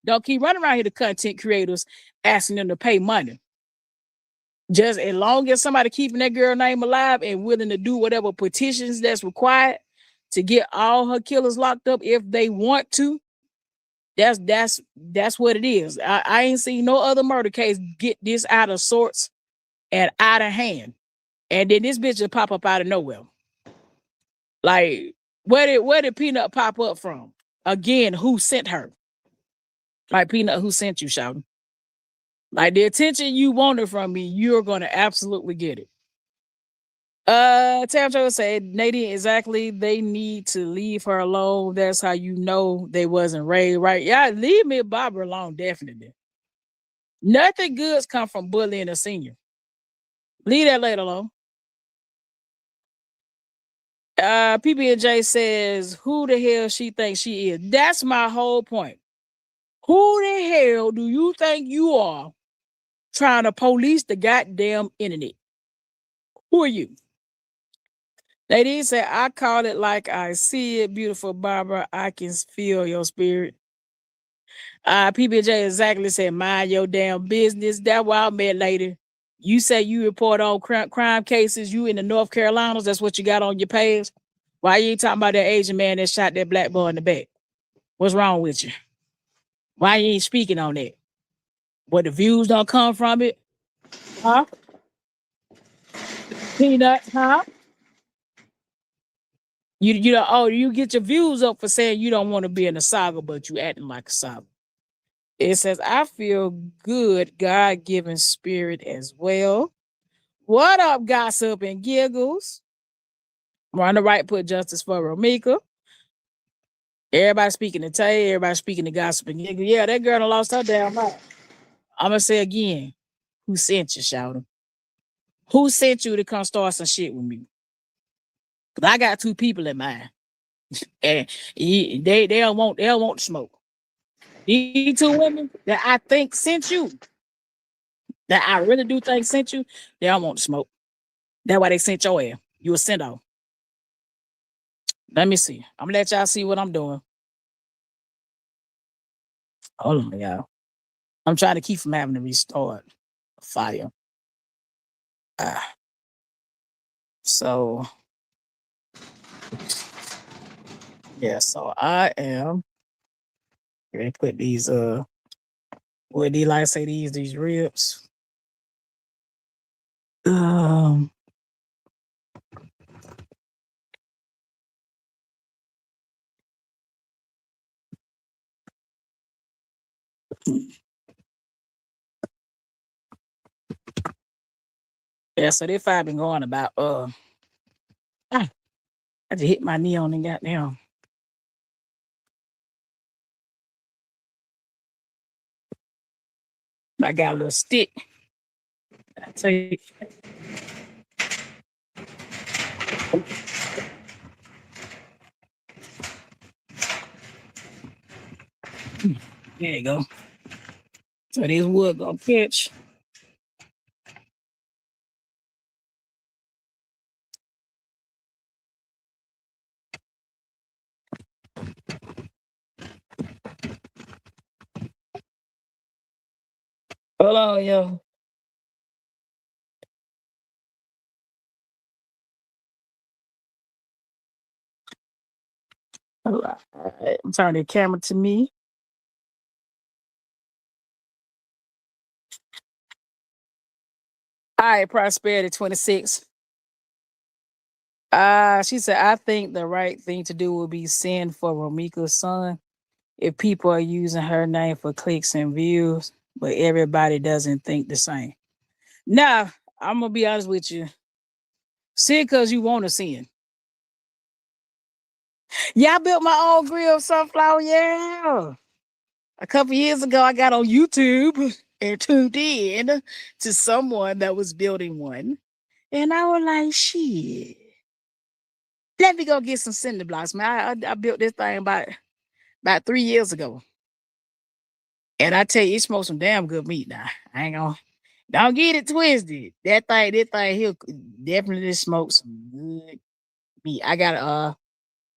don't keep running around here to content creators asking them to pay money. Just as long as somebody keeping that girl name alive and willing to do whatever petitions that's required to get all her killers locked up if they want to, that's what it is. I ain't seen no other murder case get this out of sorts and out of hand. And then this bitch just pop up out of nowhere. Like, where did Peanut pop up from? Again, who sent her? Like, Peanut, who sent you, Shoutin? Like, the attention you wanted from me, you're gonna absolutely get it. Tamjo said, Nadine, exactly, they need to leave her alone. That's how you know they wasn't raised right. Yeah, leave me Barbara alone, definitely. Nothing good's come from bullying a senior. Leave that lady alone. PB&J says, who the hell she thinks she is? That's my whole point. Who the hell do you think you are trying to police the goddamn internet? Who are you? Lady said, I call it like I see it, beautiful Barbara. I can feel your spirit. PBJ exactly said, mind your damn business. That's why I met lady. You say you report on crime cases. You in the North Carolinas. That's what you got on your page. Why you ain't talking about that Asian man that shot that black boy in the back? What's wrong with you? Why you ain't speaking on that? What, the views don't come from it? Huh? Peanut, huh? You get your views up for saying you don't want to be in a saga, but you acting like a saga. It says, I feel good, God-given spirit as well. What up, gossip and giggles? On the right, put justice for Romika. Everybody speaking to Tay, everybody speaking to gossip and giggles. Yeah, that girl done lost her damn mind. I'm going to say again, who sent you, Shouter? Who sent you to come start some shit with me? Because I got two people in mind. And they don't want to smoke. These two women that I think sent you, that I really do think sent you, they don't want to smoke. That's why they sent your ass. You a send off. Let me see. I'm gonna let y'all see what I'm doing. Hold on, y'all. I'm trying to keep from having to restart fire. So yeah, so I am gonna put these what do you like to say these ribs? Yeah, so this fire been going about I just hit my knee on and goddamn. I got a little stick. I tell you, there you go. So this wood gonna catch. Hold on, yo. All right. I'm turning the camera to me. All right, Prosperity 26. She said, I think the right thing to do would be send for Romika's son if people are using her name for clicks and views, but everybody doesn't think the same. Now, I'm gonna be honest with you. Sin because you want to sin. Yeah, I built my own grill sunflower. Yeah. A couple years ago, I got on YouTube and tuned in to someone that was building one. And I was like, shit. Let me go get some cinder blocks, man. I built this thing about 3 years ago. And I tell you, it smokes some damn good meat now. I ain't gonna don't get it twisted. This thing here definitely smokes some good meat. I got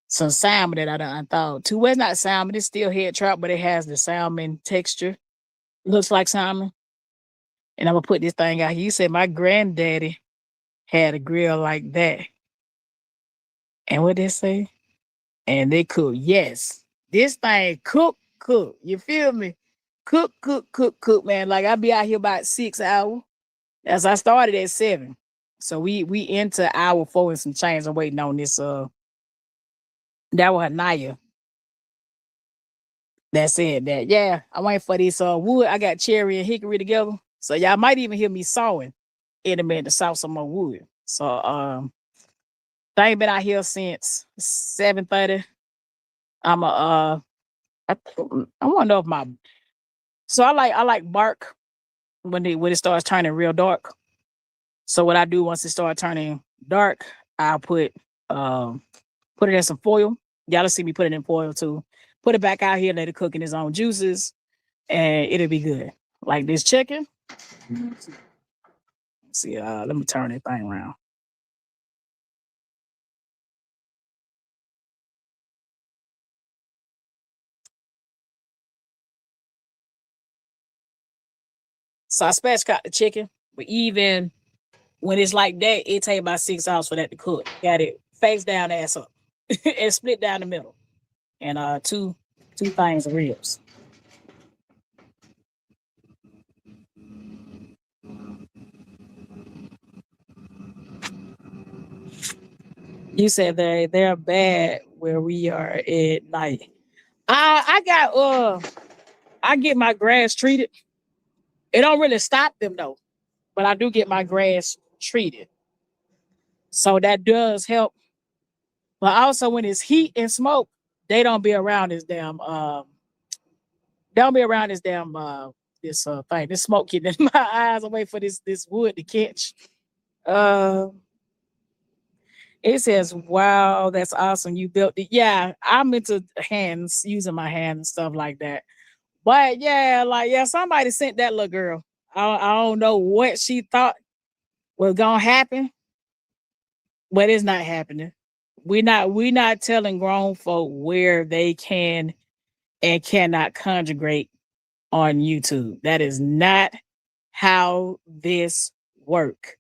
some salmon that I done thawed too. Well, it's not salmon, it's still head trout, but it has the salmon texture. Looks like salmon. And I'm gonna put this thing out here. You said my granddaddy had a grill like that. And what they say? And they cook. Yes. This thing cook. You feel me? Cook, man. Like I be out here about 6 hours. As I started at 7. So we into hour 4 and some change. I'm waiting on this that was Naya that said that. Yeah, I'm waiting for this wood. I got cherry and hickory together. So y'all might even hear me sawing in a minute to saw some more wood. So I ain't been out here since 7:30. I'm a I want to know if my so I like bark when it starts turning real dark. So what I do once it starts turning dark, I'll put it in some foil. Y'all see me put it in foil too. Put it back out here, let it cook in its own juices, and it'll be good. Like this chicken. Let's see, let me turn that thing around. So I spatchcocked the chicken, but even when it's like that, it take about 6 hours for that to cook. Got it face down, ass up, and split down the middle, and two things of ribs. You said they're bad where we are at night. I get my grass treated. It don't really stop them though, but I do get my grass treated. So that does help. But also when it's heat and smoke, they don't be around this damn this thing. This smoke getting in my eyes. I wait for this wood to catch. Uh it says, wow, that's awesome. You built it. Yeah, I'm into hands, using my hands and stuff like that. But yeah, like yeah, somebody sent that little girl. I don't know what she thought was gonna happen, but it's not happening. We not telling grown folk where they can and cannot conjugate on YouTube. That is not how this work.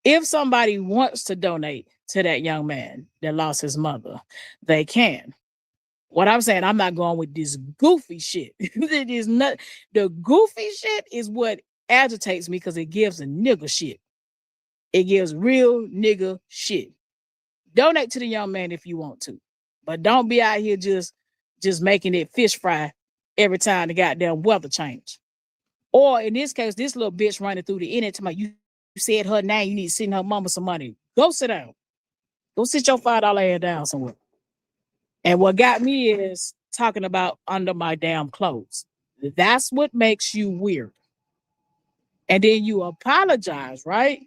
If somebody wants to donate to that young man that lost his mother, they can. What I'm saying, I'm not going with this goofy shit. It is not the goofy shit is what agitates me because it gives a nigga shit. It gives real nigga shit. Donate to the young man if you want to, but don't be out here just making it fish fry every time the goddamn weather change. Or in this case, this little bitch running through the internet to my you said her name, you need to send her mama some money. Go sit down. Go sit your $5 ass down somewhere. And what got me is talking about under my damn clothes. That's what makes you weird. and then you apologize, right?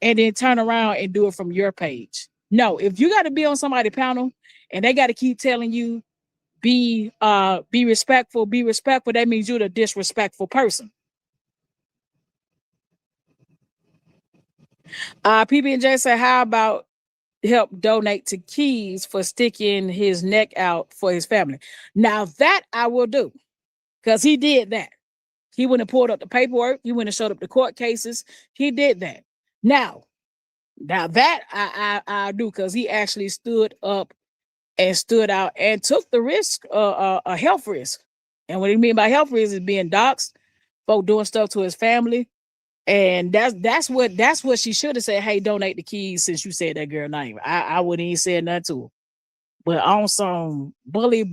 And then turn around and do it from your page. No, if you got to be on somebody's panel and they got to keep telling you be respectful, that means you're the disrespectful person. PB&J said, how about help donate to Keys for sticking his neck out for his family? Now that I will do, because he did that. He went and pulled up the paperwork. He went and showed up the court cases. He did that. Now that I do, because he actually stood up and stood out and took the risk, a health risk. And what he mean by health risk is being doxxed, folk doing stuff to his family. And that's what she should have said. Hey, donate the Keys, since you said that girl name. I wouldn't even say nothing to her. But on some bully,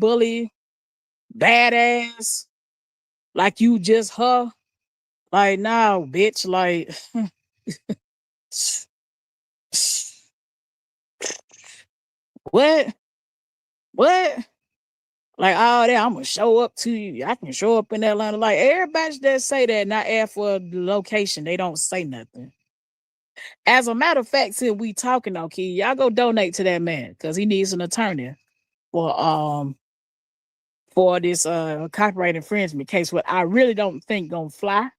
badass, like you just her, like now, bitch, like what? Like, oh, that I'm gonna show up to you. I can show up in Atlanta. Like everybody that say that, not ask for the location, they don't say nothing. As a matter of fact, since we talking, okay, y'all go donate to that man because he needs an attorney for this copyright infringement case. What I really don't think gonna fly.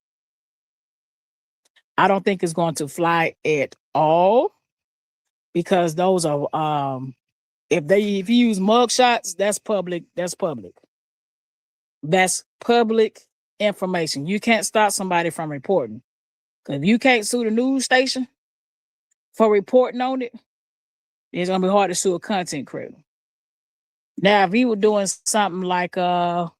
I don't think it's going to fly at all, because those are if you use mug shots, that's public. That's public information. You can't stop somebody from reporting. Because if you can't sue the news station for reporting on it, it's gonna be hard to sue a content creator. Now, if he were doing something like that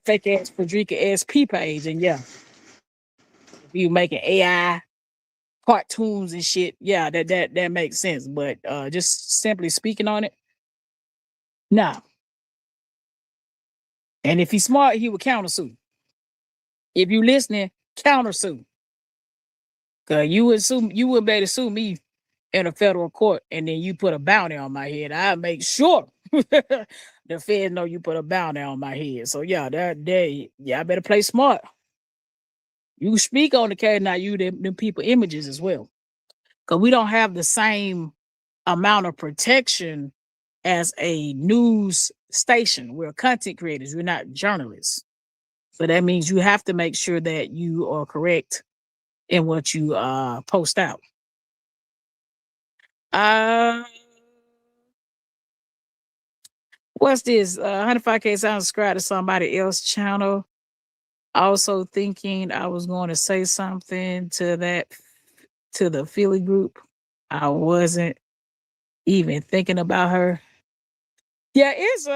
fake ass Frederica SP page, and yeah, if you making AI cartoons and shit, yeah, that makes sense. But just simply speaking on it, nah. And if he's smart, he would countersue. If you listening, countersue. Cause you wouldn't be able to sue me in a federal court, and then you put a bounty on my head. I make sure the feds know you put a bounty on my head. So yeah, I better play smart. You speak on the case, now you them people images as well. Cause we don't have the same amount of protection as a news station. We're content creators, we're not journalists. So that means you have to make sure that you are correct in what you post out. What's this? 105K sounds subscribed to somebody else's channel. Also thinking I was going to say something to the Philly group. I wasn't even thinking about her. Yeah, it's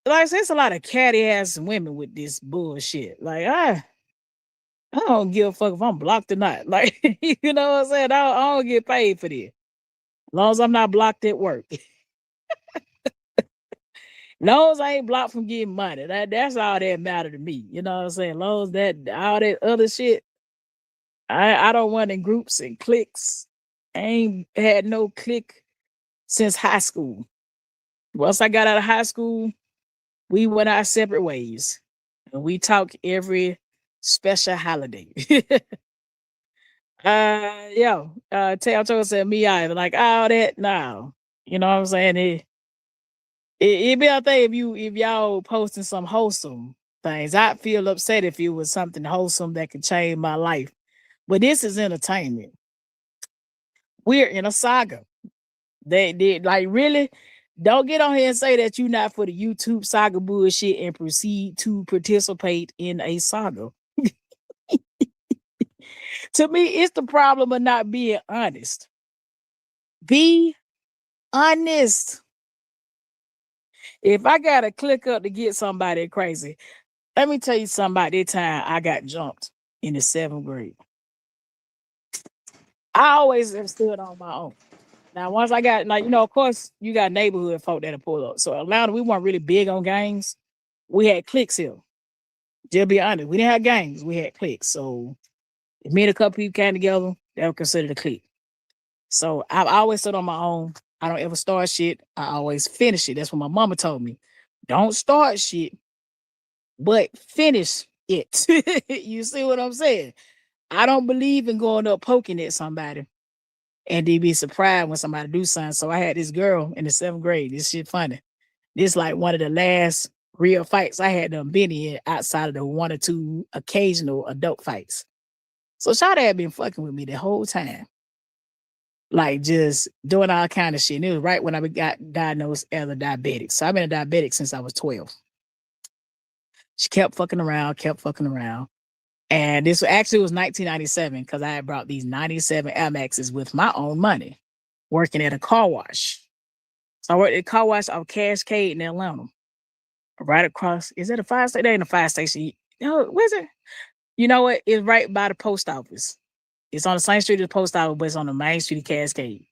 like I said, it's a lot of catty ass women with this bullshit. Like I don't give a fuck if I'm blocked or not. Like, you know what I'm saying? I don't get paid for this. As long as I'm not blocked at work. Long as I ain't blocked from getting money. That's all that matter to me. You know what I'm saying? Long as that all that other shit, I don't run in groups and cliques. I ain't had no clique since high school. Once I got out of high school, we went our separate ways. And we talk every special holiday. Tail said me either. Like all that, no. You know what I'm saying? It'd be a thing if y'all posting some wholesome things. I'd feel upset if it was something wholesome that could change my life. But this is entertainment. We're in a saga. They did like really don't get on here and say that you're not for the YouTube saga bullshit and proceed to participate in a saga. To me, it's the problem of not being honest. Be honest. If I gotta click up to get somebody crazy, let me tell you something about that time I got jumped in the 7th grade. I always have stood on my own. Now, once I got, like, of course, you got neighborhood folk that'll pull up. So Atlanta, we weren't really big on gangs. We had cliques here. Just be honest, we didn't have gangs. We had cliques. So if me and a couple people came together, they were considered a clique. So I've always stood on my own. I don't ever start shit. I always finish it. That's what my mama told me. Don't start shit, but finish it. You see what I'm saying? I don't believe in going up poking at somebody and they be surprised when somebody do something. So I had this girl in the 7th grade. This shit funny. This like one of the last real fights I had done been in outside of the one or two occasional adult fights. So Shawty had been fucking with me the whole time. Like just doing all kind of shit. And it was right when I got diagnosed as a diabetic. So I've been a diabetic since I was 12. She kept fucking around, kept fucking around. And this actually was 1997 because I had brought these 97 Air Maxes with my own money, working at a car wash. So I worked at a car wash off Cascade in Atlanta. Right across, is it a fire station? There ain't a fire station. No, where's it? You know what? It's right by the post office. It's on the same street as the post office, but it's on the main street of Cascade.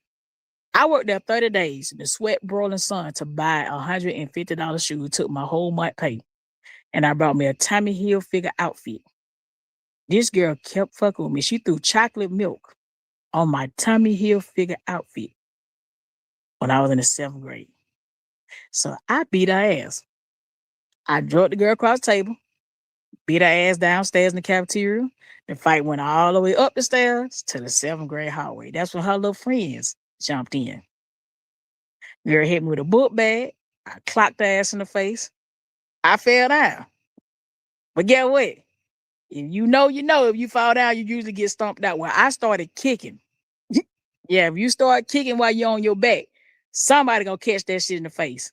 I worked there 30 days in the sweat broiling sun to buy $150 shoe. Took my whole month pay. And I brought me a Tommy Hilfiger outfit. This girl kept fucking with me. She threw chocolate milk on my Tommy Hilfiger outfit when I was in the 7th grade. So I beat her ass. I drug the girl across the table, beat her ass downstairs in the cafeteria. The fight went all the way up the stairs to the 7th grade hallway. That's when her little friends jumped in. Girl hit me with a book bag. I clocked her ass in the face. I fell down. But get what? If you know, you know. If you fall down, you usually get stomped out. Well, I started kicking. Yeah, if you start kicking while you're on your back, somebody gonna catch that shit in the face.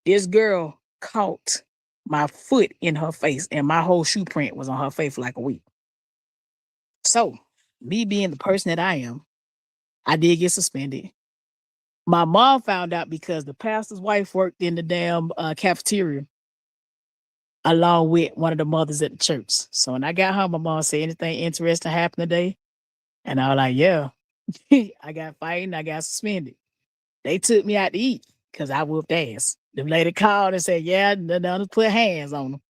This girl caught my foot in her face, and my whole shoe print was on her face for like a week. So, me being the person that I am, I did get suspended. My mom found out because the pastor's wife worked in the damn cafeteria along with one of the mothers at the church. So when I got home, my mom said, anything interesting happened today? And I was like, yeah. I got fighting, I got suspended. They took me out to eat because I whooped ass. The lady called and said, yeah, none put hands on them.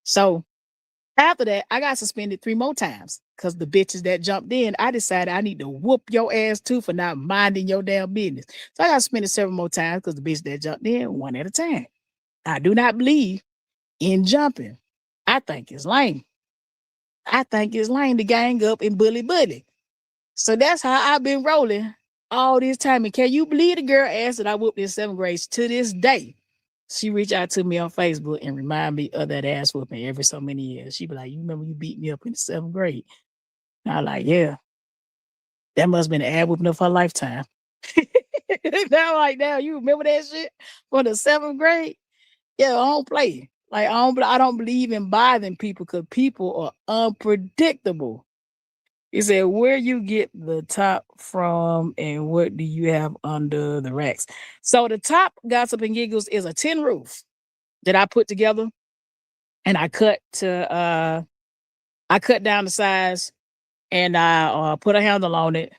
So after that, I got suspended 3 more times because the bitches that jumped in, I decided I need to whoop your ass too for not minding your damn business. So I got suspended several more times because the bitches that jumped in, one at a time. I do not believe in jumping. I think it's lame. I think it's lame to gang up and bully. So that's how I've been rolling all this time. And can you believe the girl asked that I whooped in 7th grade to this day? She reached out to me on Facebook and remind me of that ass whooping every so many years. She be like, you remember you beat me up in the 7th grade? And I like, yeah. That must have been the ass whooping of her lifetime. Now, like, now you remember that shit from the 7th grade? Yeah, I don't play. Like, I don't believe in bothering people because people are unpredictable. He said, where you get the top from and what do you have under the racks? So the top, Gossip and Giggles, is a tin roof that I put together and I cut down the size and I put a handle on it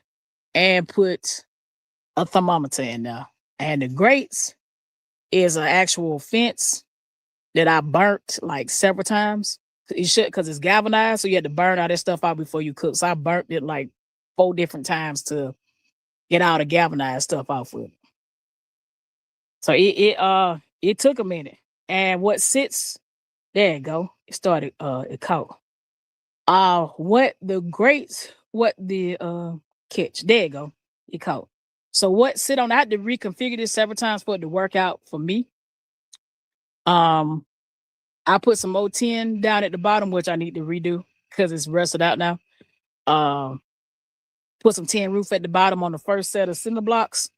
and put a thermometer in there. And the grates is an actual fence that I burnt like several times. It should, because it's galvanized, so you had to burn all that stuff out before you cook. So I burnt it like 4 different times to get all the galvanized stuff off of it. So it took a minute. And what sits, there you go. It started it caught. What the catch. There you go. It caught. So what sit on, I had to reconfigure this several times for it to work out for me. I put some more tin down at the bottom, which I need to redo because it's rusted out now. Put some tin roof at the bottom on the first set of cinder blocks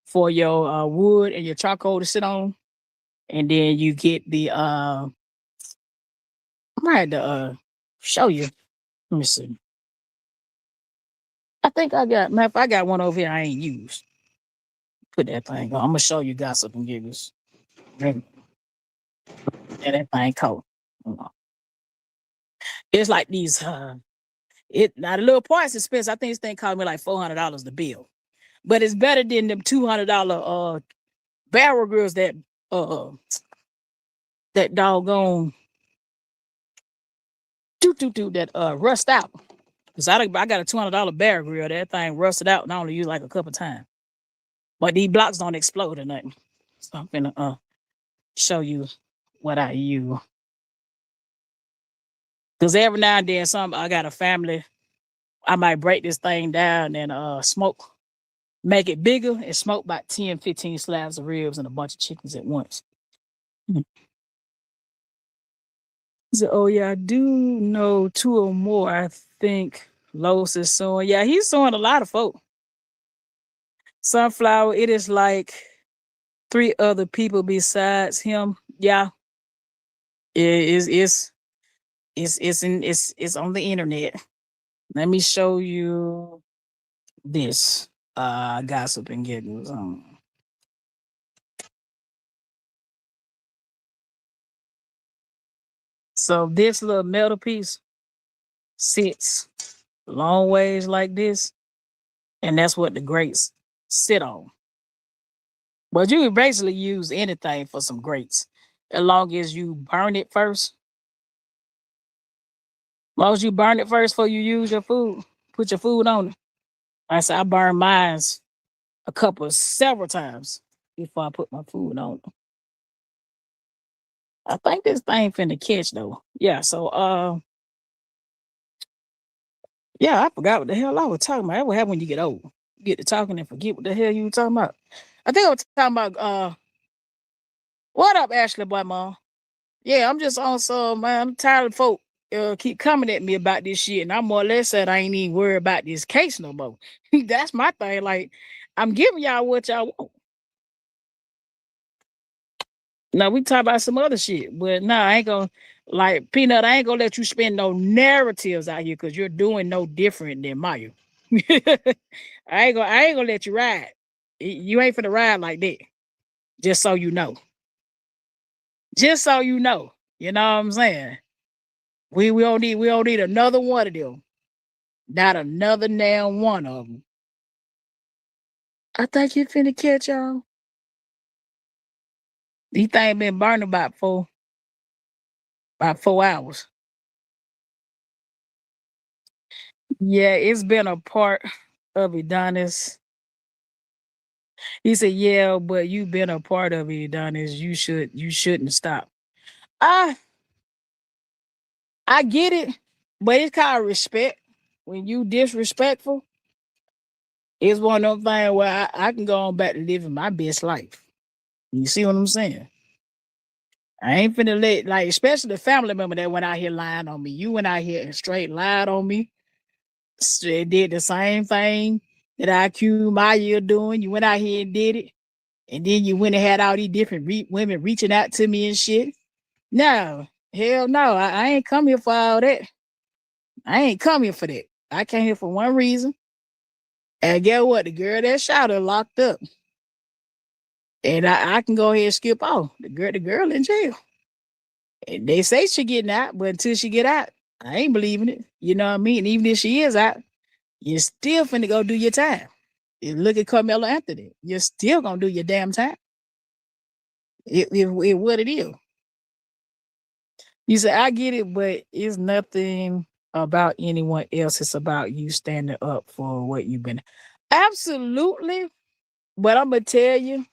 for your wood and your charcoal to sit on. And then you get the I might have to show you. Let me see. I think I got one over here I ain't used. Put that thing on. I'm gonna show you Gossip and Giggles. And that thing cold. It's like these now the little parts expensive. I think this thing cost me like $400 to build. But it's better than them $200 barrel grills that that doggone that rust out. Cause I got a $200 barrel grill. That thing rusted out and I only use like a couple times. But these blocks don't explode or nothing. So I'm gonna show you what I use. Cause every now and then some I got a family, I might break this thing down and smoke, make it bigger and smoke about 10, 15 slabs of ribs and a bunch of chickens at once. Mm. So, oh yeah, I do know two or more. I think Los is suing. Yeah, he's suing a lot of folk. Sunflower, it is like three other people besides him. Yeah, it is it's on the internet. Let me show you this. Gossip and giggles. So this little metal piece sits long ways like this, and that's what the grates sit on. But you can basically use anything for some grates, as long as you burn it first. As long as you burn it first before you use your food, put your food on it. I said I burn mine several times before I put my food on it. I think this thing finna catch though. Yeah, so yeah, I forgot what the hell I was talking about. That what happen when you get old. You get to talking and forget what the hell you were talking about. I think I was talking about what up, Ashley boy mom? Yeah, I'm just on some man. I'm tired of folk keep coming at me about this shit, and I'm more or less said I ain't even worried about this case no more. That's my thing. Like, I'm giving y'all what y'all want. Now we talk about some other shit, but nah, I ain't gonna like Peanut. I ain't gonna let you spend no narratives out here because you're doing no different than Maya. I ain't gonna let you ride. You ain't finna ride like that. Just so you know. Just so you know. You know what I'm saying? We don't need another one of them. Not another damn one of them. I think you finna catch y'all. These things been burning about 4 hours. Yeah, it's been a part of Adonis. He said, "Yeah, but you've been a part of it, Adonis. You shouldn't stop." I I get it, but it's kind of respect. When you disrespectful, it's one of them things where I can go on back to living my best life. You see what I'm saying? I ain't finna let like, especially the family member that went out here lying on me. You went out here and straight lied on me. Did the same thing that I accused Maya of doing. You went out here and did it. And then you went and had all these different women reaching out to me and shit. No, hell no. I ain't come here for all that. I ain't come here for that. I came here for one reason. And get what? The girl that shot her locked up. And I can go ahead and skip off. The girl in jail. And they say she getting out, but until she get out, I ain't believing it. You know what I mean? And even if she is out, you're still finna go do your time. You look at Carmelo Anthony. You're still gonna do your damn time. It what it is. You say, I get it, but it's nothing about anyone else. It's about you standing up for what you've been. Absolutely. But I'm gonna tell you,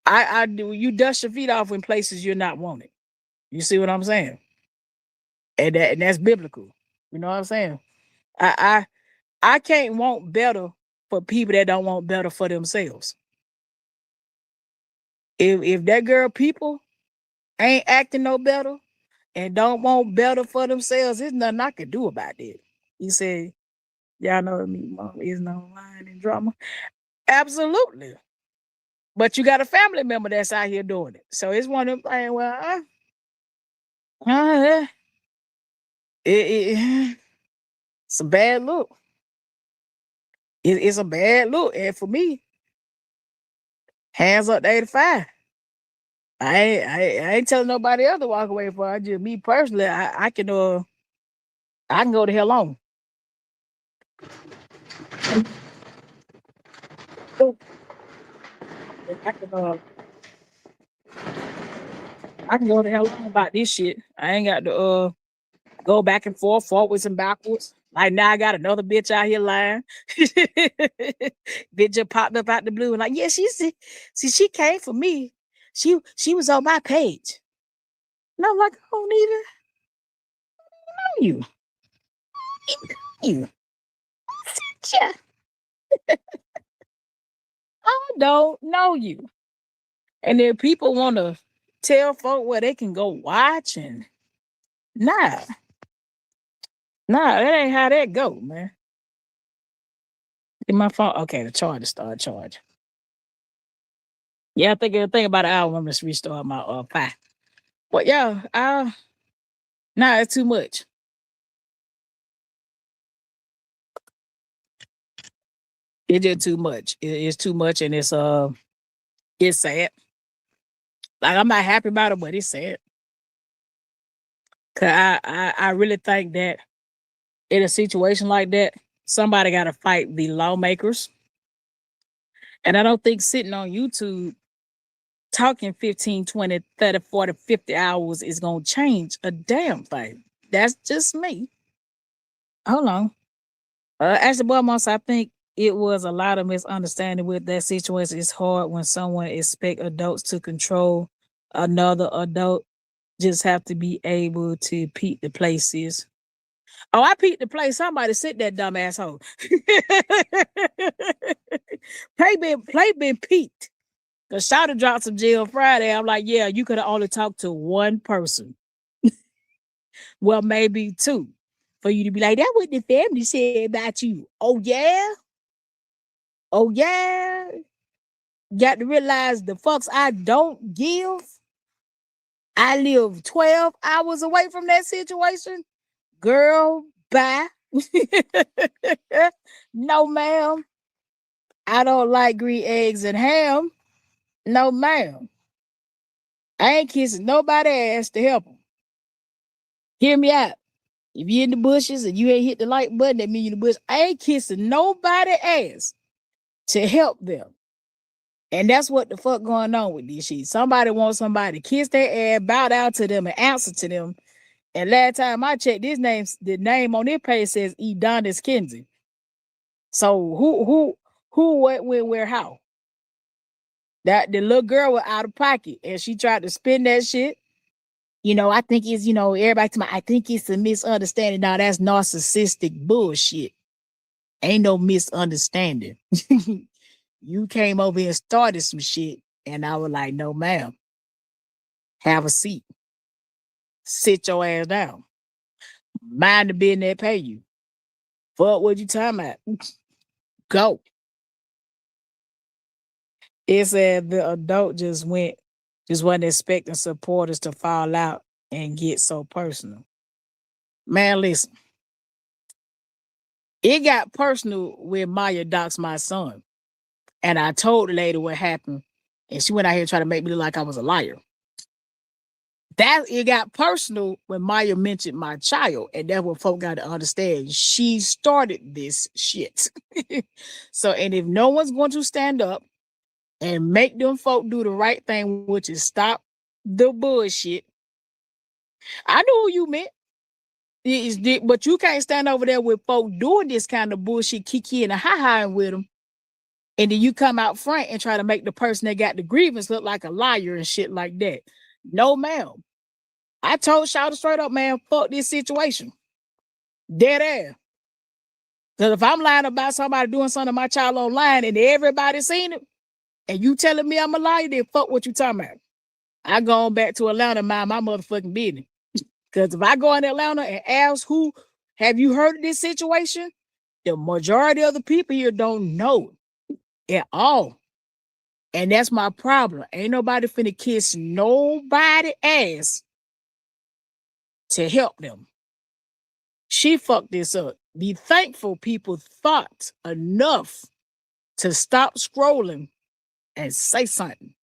I do you dust your feet off in places you're not wanted. You see what I'm saying? And that's biblical. You know what I'm saying? I I can't want better for people that don't want better for themselves. If that girl people ain't acting no better and don't want better for themselves, there's nothing I can do about that. You say, y'all know me, mom is no lying and drama. Absolutely. But you got a family member that's out here doing it. So it's one of them things, well, uh, it's a bad look. It's a bad look. And for me, hands up to 85. I ain't telling nobody else to walk away for. I just me personally, I can go the hell on. I can I can go the hell on about this shit. I ain't got to go back and forth, forwards and backwards. Like now I got another bitch out here lying. Bitch just popped up out the blue and like, yeah, see, she came for me. She was on my page. And I'm like, I don't even know you. You. Yeah, I don't know you. And then people want to tell folk where they can go watch and nah, that ain't how that go, man. In my phone, okay, the charger started charging. Yeah, I think it'll think about an hour. I'm just restart my pie. But yeah, nah, it's too much. It's just too much. It's too much, and it's sad. Like I'm not happy about it, but it's sad. Cause I really think that in a situation like that, somebody got to fight the lawmakers. And I don't think sitting on YouTube talking 15, 20, 30, 40, 50 hours is going to change a damn thing. That's just me. Hold on. Actually, boy, Moss, I think it was a lot of misunderstanding with that situation. It's hard when someone expect adults to control another adult. Just have to be able to peep the places. Oh, I peeped the place. Somebody sit that dumb asshole. Play been peaked. Cause Shawty dropped some jail Friday. I'm like, yeah, you could have only talked to one person. Well, maybe two. For you to be like, that what the family said about you. Oh yeah? Oh yeah. Got to realize the fucks I don't give. I live 12 hours away from that situation. Girl, bye. No, ma'am. I don't like green eggs and ham. No, ma'am. I ain't kissing nobody ass to help them. Hear me out. If you're in the bushes and you ain't hit the like button, that mean you in the bush. I ain't kissing nobody ass to help them. And that's what the fuck going on with this shit. Somebody wants somebody to kiss their ass, bow down to them, and answer to them. And last time I checked, the name on this page says Edonis Kinsey. So what, when, where, how? That the little girl was out of pocket and she tried to spin that shit. I think it's, everybody to my, I think it's a misunderstanding. Now that's narcissistic bullshit. Ain't no misunderstanding. You came over here and started some shit. And I was like, no, ma'am. Have a seat. Sit your ass down. Mind the business that pay you. Fuck what you talking about. Go. It said the adult just wasn't expecting supporters to fall out and get so personal. Man, listen. It got personal when Maya doxed my son. And I told the lady what happened. And she went out here trying to make me look like I was a liar. It got personal when Maya mentioned my child. And that's what folk got to understand. She started this shit. So, and if no one's going to stand up and make them folk do the right thing, which is stop the bullshit. I know who you meant. But you can't stand over there with folk doing this kind of bullshit, kiki and a ha-ha with them. And then you come out front and try to make the person that got the grievance look like a liar and shit like that. No, ma'am. I told Shawty straight up, man, fuck this situation. Dead ass. Because if I'm lying about somebody doing something to my child online and everybody seen it, and you telling me I'm a liar, then fuck what you talking about. I go on back to Atlanta and mind my motherfucking business. Because if I go in Atlanta and ask who, have you heard of this situation? The majority of the people here don't know at all. And that's my problem. Ain't nobody finna kiss nobody ass to help them. She fucked this up. Be thankful people thought enough to stop scrolling and say something.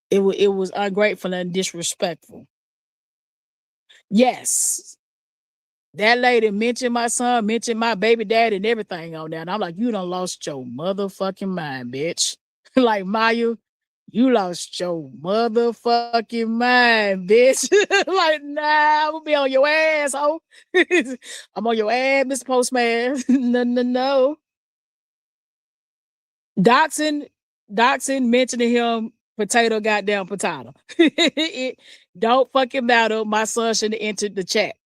It was ungrateful and disrespectful. Yes. That lady mentioned my son, mentioned my baby dad and everything on there. And I'm like, you done lost your motherfucking mind, bitch. Like, Maya, you lost your motherfucking mind, bitch. Like, nah, I'm gonna be on your ass, ho. I'm on your ass, Mr. Postman. No. Doxing mentioning him, potato. Don't fucking matter. My son should have entered the chat.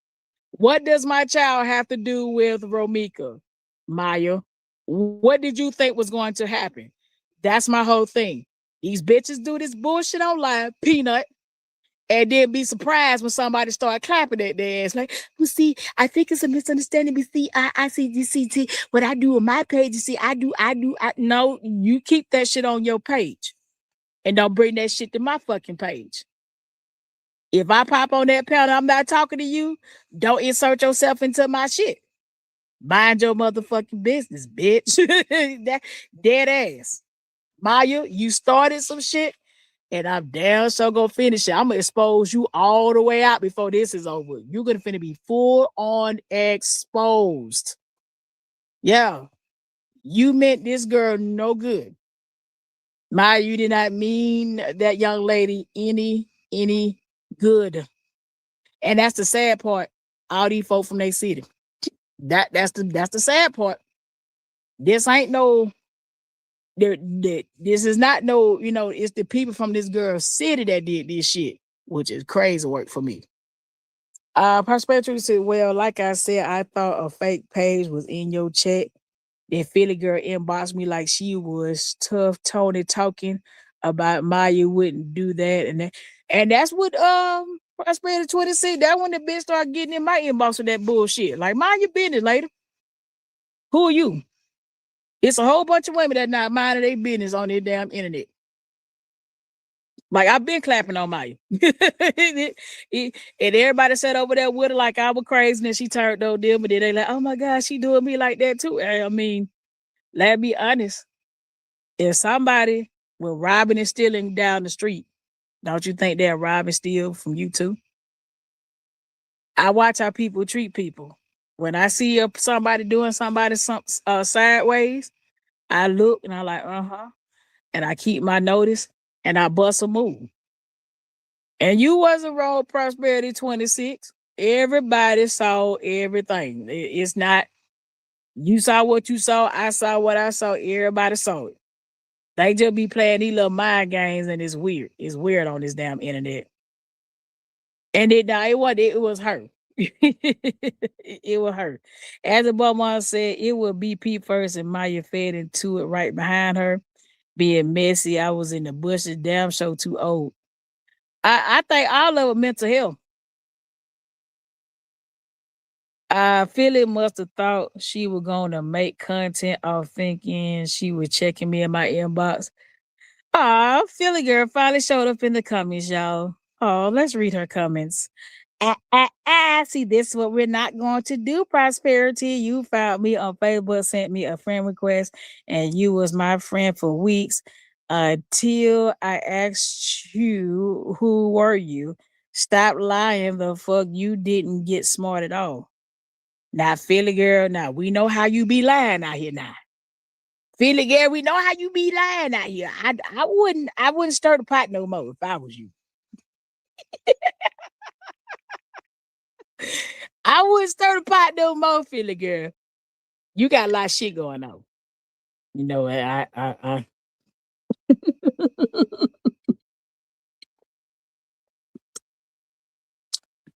What does my child have to do with Romika? Maya, what did you think was going to happen? That's my whole thing. These bitches do this bullshit online, peanut, and then be surprised when somebody start clapping at their ass. Like, well, see, I think it's a misunderstanding. But see, I see, you see, what I do on my page. You see, no, you keep that shit on your page, and don't bring that shit to my fucking page. If I pop on that panel, I'm not talking to you. Don't insert yourself into my shit. Mind your motherfucking business, bitch. That dead ass. Maya, you started some shit, and I'm damn sure gonna finish it. I'm gonna expose you all the way out before this is over. You're gonna finna be full on exposed. Yeah, you meant this girl no good. Maya, you did not mean that young lady any good. And that's the sad part. All these folk from their city. That's the sad part. This ain't no this is not no, it's the people from this girl's city that did this shit, which is crazy work for me. Prosperity said, well, like I said, I thought a fake page was in your chat. That Philly girl inboxed me like she was tough Tony talking about Maya wouldn't do that and that. And that's what Prosperity 26, that when the bitch started getting in my inbox with that bullshit. Like, mind your business later. Who are you? It's a whole bunch of women that not minding their business on their damn internet. Like, I've been clapping on Maya. And everybody sat over there with her like I was crazy and she turned on them, but then they like, oh my God, she doing me like that too. I mean, let's be honest. If somebody was robbing and stealing down the street, don't you think they're robbing steal from you too? I watch how people treat people. When I see somebody doing somebody sideways, I look and I'm like, and I keep my notice and I bust a move. And you wasn't wrong, Prosperity 26. Everybody saw everything. It's not, you saw what you saw, I saw what I saw, everybody saw it. They just be playing these little mind games and it's weird. It's weird on this damn internet. And it was her. It was her. As the Bummer said, it would be Pete first and Maya fed into it right behind her. Being messy, I was in the bushes, damn show too old. I think all of it mental health. Philly must have thought she was gonna make content off thinking she was checking me in my inbox. Philly girl finally showed up in the comments, y'all. Oh, let's read her comments. See, this is what we're not going to do, Prosperity. You found me on Facebook, sent me a friend request, and you was my friend for weeks until I asked you, who were you? Stop lying, the fuck, you didn't get smart at all. Now, Philly girl, now we know how you be lying out here now. Philly girl, we know how you be lying out here. I wouldn't stir the pot no more if I was you. I wouldn't stir the pot no more, Philly girl. You got a lot of shit going on. You know, I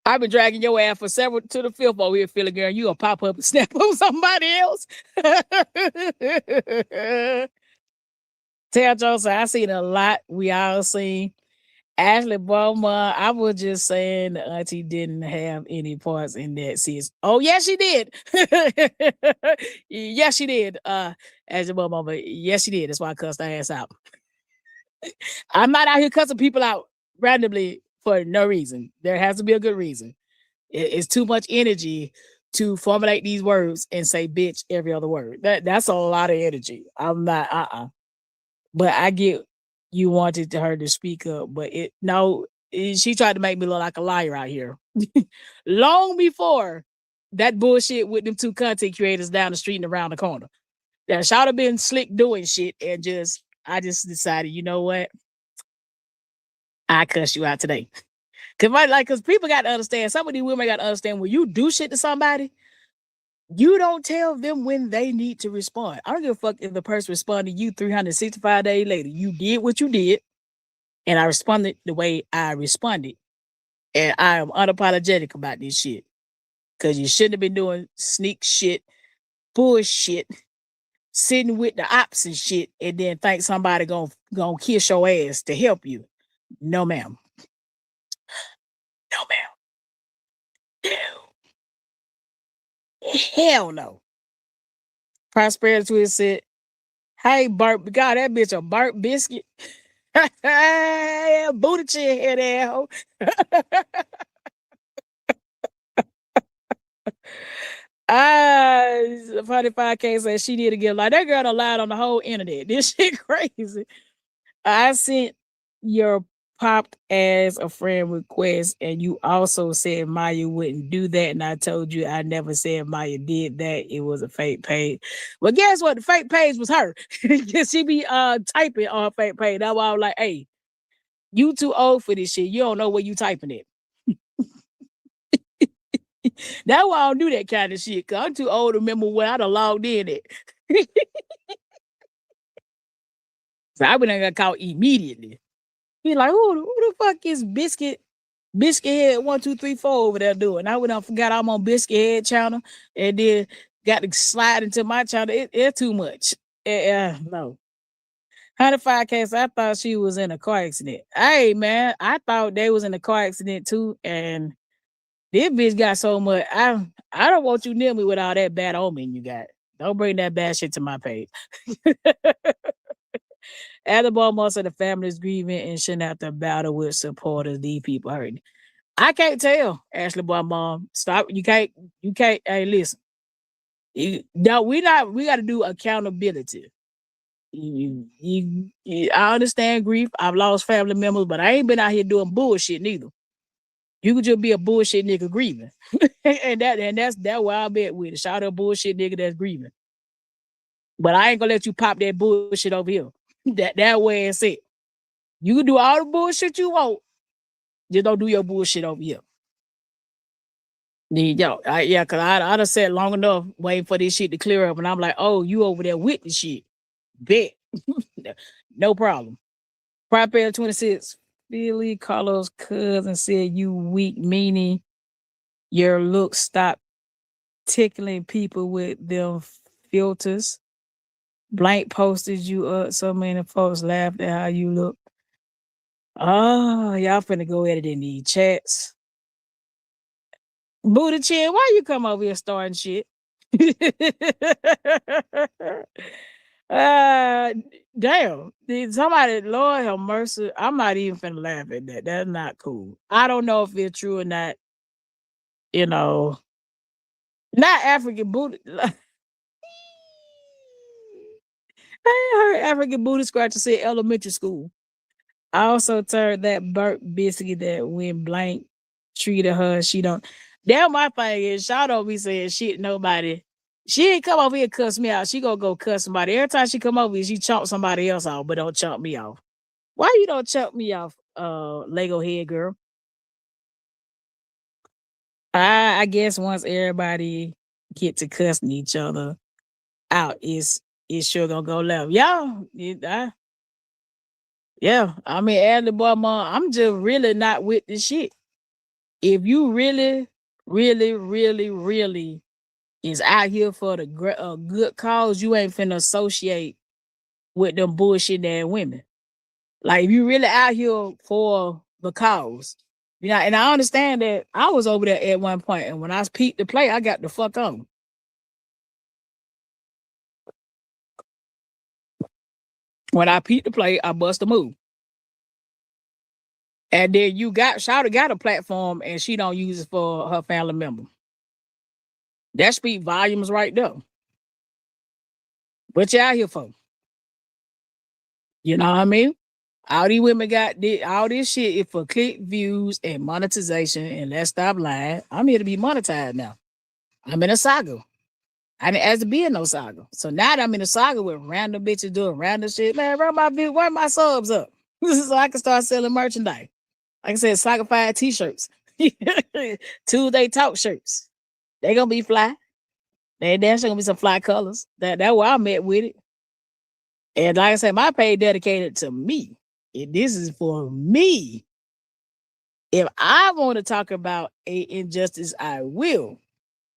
I've been dragging your ass for several to the fifth over here, Philly girl. You gonna pop up and snap on somebody else? Tell Joseph, I seen a lot. We all seen. Ashley Bowman, I was just saying the auntie didn't have any parts in that, sis. Oh, yes, she did. Yes, she did. Ashley Bowman, but yes, she did. That's why I cussed her ass out. I'm not out here cussing people out randomly for no reason. There has to be a good reason. It's too much energy to formulate these words and say bitch every other word. That's a lot of energy. I'm not, But I get you wanted her to speak up, but she tried to make me look like a liar out here. Long before that bullshit with them two content creators down the street and around the corner. That should have been slick doing shit and I just decided, you know what? I cuss you out today. Cause people got to understand, some of these women got to understand when you do shit to somebody, you don't tell them when they need to respond. I don't give a fuck if the person responded to you 365 days later. You did what you did, and I responded the way I responded. And I am unapologetic about this shit. Cause you shouldn't have been doing sneak shit, bullshit, sitting with the ops and shit, and then think somebody gonna kiss your ass to help you. No, ma'am. No, ma'am. No. Hell no. Prosperity Twist said, hey, Bart, God, that bitch a Bart biscuit. Booty chin head asshole. 45K said she need to get like that girl done lied on the whole internet. This shit crazy. I sent your popped as a friend request, and you also said Maya wouldn't do that, and I told you I never said Maya did that. It was a fake page. Well, guess what? The fake page was her. She be typing on a fake page. That's why I was like, hey, you too old for this shit. You don't know where you typing it. That's why I don't do that kind of shit. Cause I'm too old to remember when I done logged in it. So I would have got caught immediately. Be like, who the fuck is Biscuit Head 1234 over there doing? I would have forgot I'm on Biscuit Head channel and then got to slide into my channel. It's too much. No. 105K, so I thought she was in a car accident. Hey man, I thought they was in a car accident too, and this bitch got so much. I don't want you near me with all that bad omen you got. Don't bring that bad shit to my page. Alabama said the family is grieving and shouldn't have to battle with supporters. These people hurting. I can't tell, Ashley boy mom. Stop. You can't. Hey, listen. We got to do accountability. I understand grief. I've lost family members, but I ain't been out here doing bullshit neither. You could just be a bullshit nigga grieving. and that's where I'll be with it. Shout out bullshit nigga that's grieving. But I ain't gonna let you pop that bullshit over here. that way it's it. You can do all the bullshit you want. Just don't do your bullshit over here. Cause I done sat long enough waiting for this shit to clear up, and I'm like, oh, you over there with the shit. Bet. No problem. Pride 26. Billy Carlos' cousin said you weak, meaning your looks stop tickling people with them filters. Blank posted you up. So many folks laughed at how you look. Oh, y'all finna go at it in these chats. Booty chin, why you come over here starting shit? Damn. Somebody, Lord have mercy. I'm not even finna laugh at that. That's not cool. I don't know if it's true or not. You know, not African booty. I heard African booty scratcher say elementary school. I also told that Burt Biscuit that when Blank treated her, she don't. That my thing is, y'all don't be saying shit nobody. She ain't come over here cuss me out. She gonna go cuss somebody. Every time she come over here, she chomp somebody else off, but don't chomp me off. Why you don't chomp me off, Lego head girl? I guess once everybody get to cussing each other out, it's sure gonna go left. Y'all, yeah. I mean, Adley boy, mom, I'm just really not with this shit. If you really, really, really, really is out here for the good cause, you ain't finna associate with them bullshit ass women. Like, if you really out here for the cause, and I understand that I was over there at one point, and when I peeped the play, I got the fuck on. When I peeped the play, I bust a move. And then Shawty got a platform and she don't use it for her family member. That speak volumes right there. What you out here for? You know what I mean? All these women got all this shit is for click views and monetization. And let's stop lying. I'm here to be monetized now. I'm in a saga. I didn't ask to be in no saga. So now that I'm in a saga with random bitches doing random shit, man, run my subs up. So I can start selling merchandise. Like I said, Saga5 t-shirts. Tuesday talk shirts. They gonna be fly. There's gonna be some fly colors. That's where I'm at with it. And like I said, my page dedicated to me. And this is for me. If I want to talk about a injustice, I will.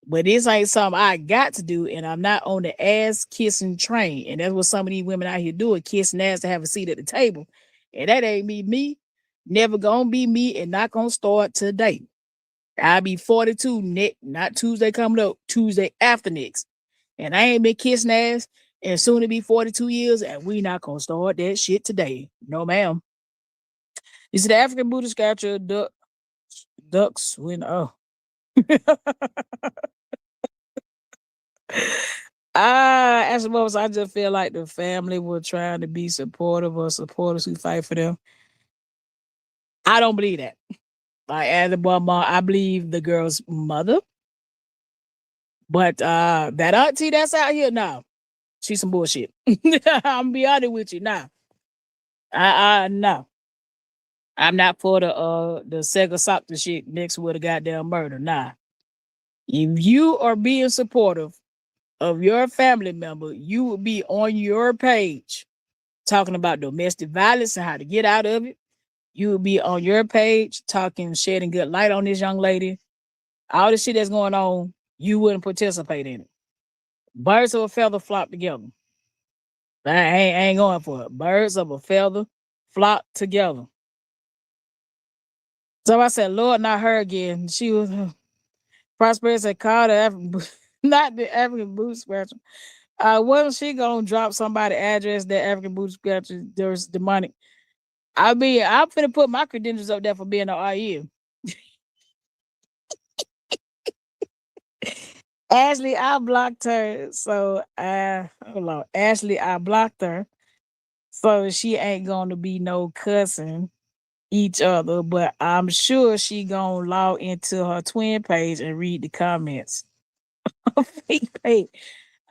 But this ain't something I got to do, and I'm not on the ass kissing train. And that's what some of these women out here do, kissing ass to have a seat at the table. And that ain't me. Never gonna be me, and not gonna start today. I'll be 42 next, not Tuesday coming up, Tuesday after next. And I ain't been kissing ass, and soon to be 42 years, and we not gonna start that shit today. No, ma'am. You see the African Buddha sculpture, ducks when as a mother, I just feel like the family were trying to be supportive or supporters who fight for them. I don't believe that. Like as a mom, I believe the girl's mother. But that auntie that's out here now, she's some bullshit. I'm gonna be honest with you now. No. I'm not for the Sega Soccer shit mixed with a goddamn murder. Nah. If you are being supportive of your family member, you will be on your page talking about domestic violence and how to get out of it. You will be on your page talking, shedding good light on this young lady. All the shit that's going on, you wouldn't participate in it. Birds of a feather flock together. I ain't going for it. Birds of a feather flock together. So I said, Lord, not her again. She was Prosperity said, call the African, not the African boot scratcher. Wasn't she gonna drop somebody address that African boot scratcher there's demonic? I mean, I'm finna put my credentials up there for being an IU. Ashley, I blocked her. So hold on. Ashley, I blocked her. So she ain't gonna be no cussing each other, but I'm sure she gonna log into her twin page and read the comments. Fake page.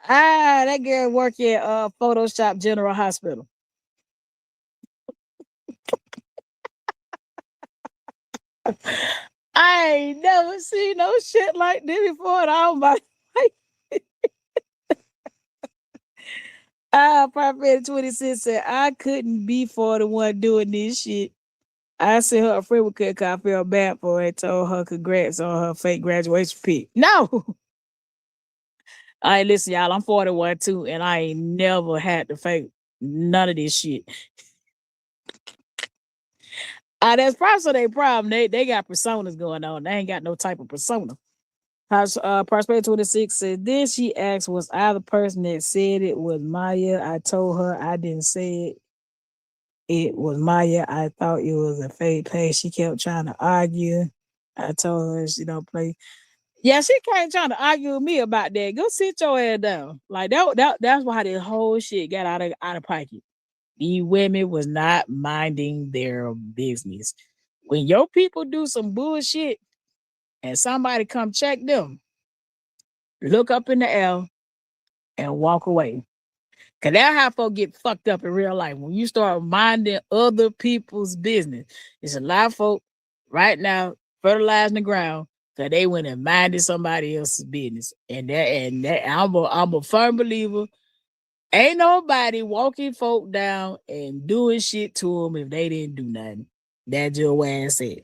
That girl work at Photoshop General Hospital. I ain't never seen no shit like this before in all my life. Prophet 26 said, I couldn't be for the one doing this shit. I sent her a friend with cut I felt bad for her and told her congrats on her fake graduation pic. No. I ain't listen, y'all. I'm 41 too, and I ain't never had to fake none of this shit. That's probably their problem. They got personas going on. They ain't got no type of persona. Prosperity 26 said, then she asked, was I the person that said it was Maya? I told her I didn't say it. It was Maya. I thought it was a fake page. She kept trying to argue. I told her she don't play. Yeah, she came trying to argue with me about that. Go sit your ass down. Like that's why this whole shit got out of pocket. These women was not minding their business. When your people do some bullshit and somebody come check them, look up in the air and walk away. Cause that's how folks get fucked up in real life. When you start minding other people's business. It's a lot of folk right now fertilizing the ground because they went and minded somebody else's business. And that I'm a firm believer. Ain't nobody walking folk down and doing shit to them if they didn't do nothing. That's your ass said.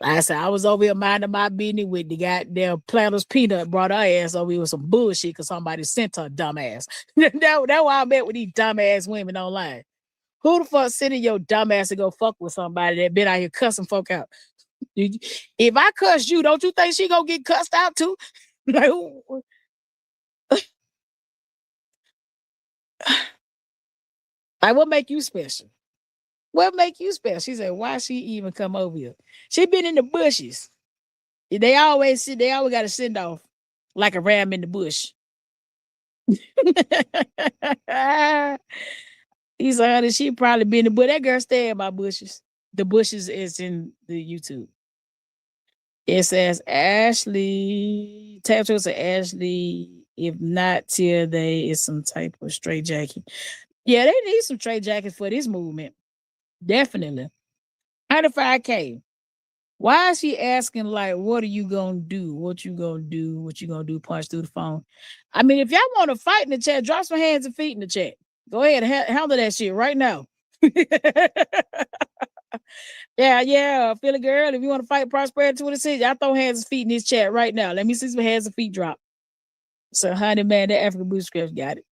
Like I said, I was over here minding my business with the goddamn Planters Peanut brought her ass over here with some bullshit because somebody sent her dumbass. That's why I met with these dumbass women online. Who the fuck sending your dumbass to go fuck with somebody that been out here cussing folk out? If I cuss you, don't you think she gonna get cussed out too? Like, what make you special? What make you special? She said, why she even come over here? She been in the bushes. They always got to send off like a ram in the bush. He said, she probably been in the bush. That girl stay in my bushes. The bushes is in the YouTube. It says Ashley. Tap to say Ashley. If not till they is some type of straight jacket. Yeah, they need some straight jackets for this movement. Definitely. 95K. Why is she asking, like, what are you gonna do? What you gonna do? What you gonna do? Punch through the phone. I mean, if y'all want to fight in the chat, drop some hands and feet in the chat. Go ahead, handle that shit right now. Yeah. Philly girl, if you want to fight Prosperity 26, y'all throw hands and feet in this chat right now. Let me see some hands and feet drop. So, honey, man, that African bootstraps got it.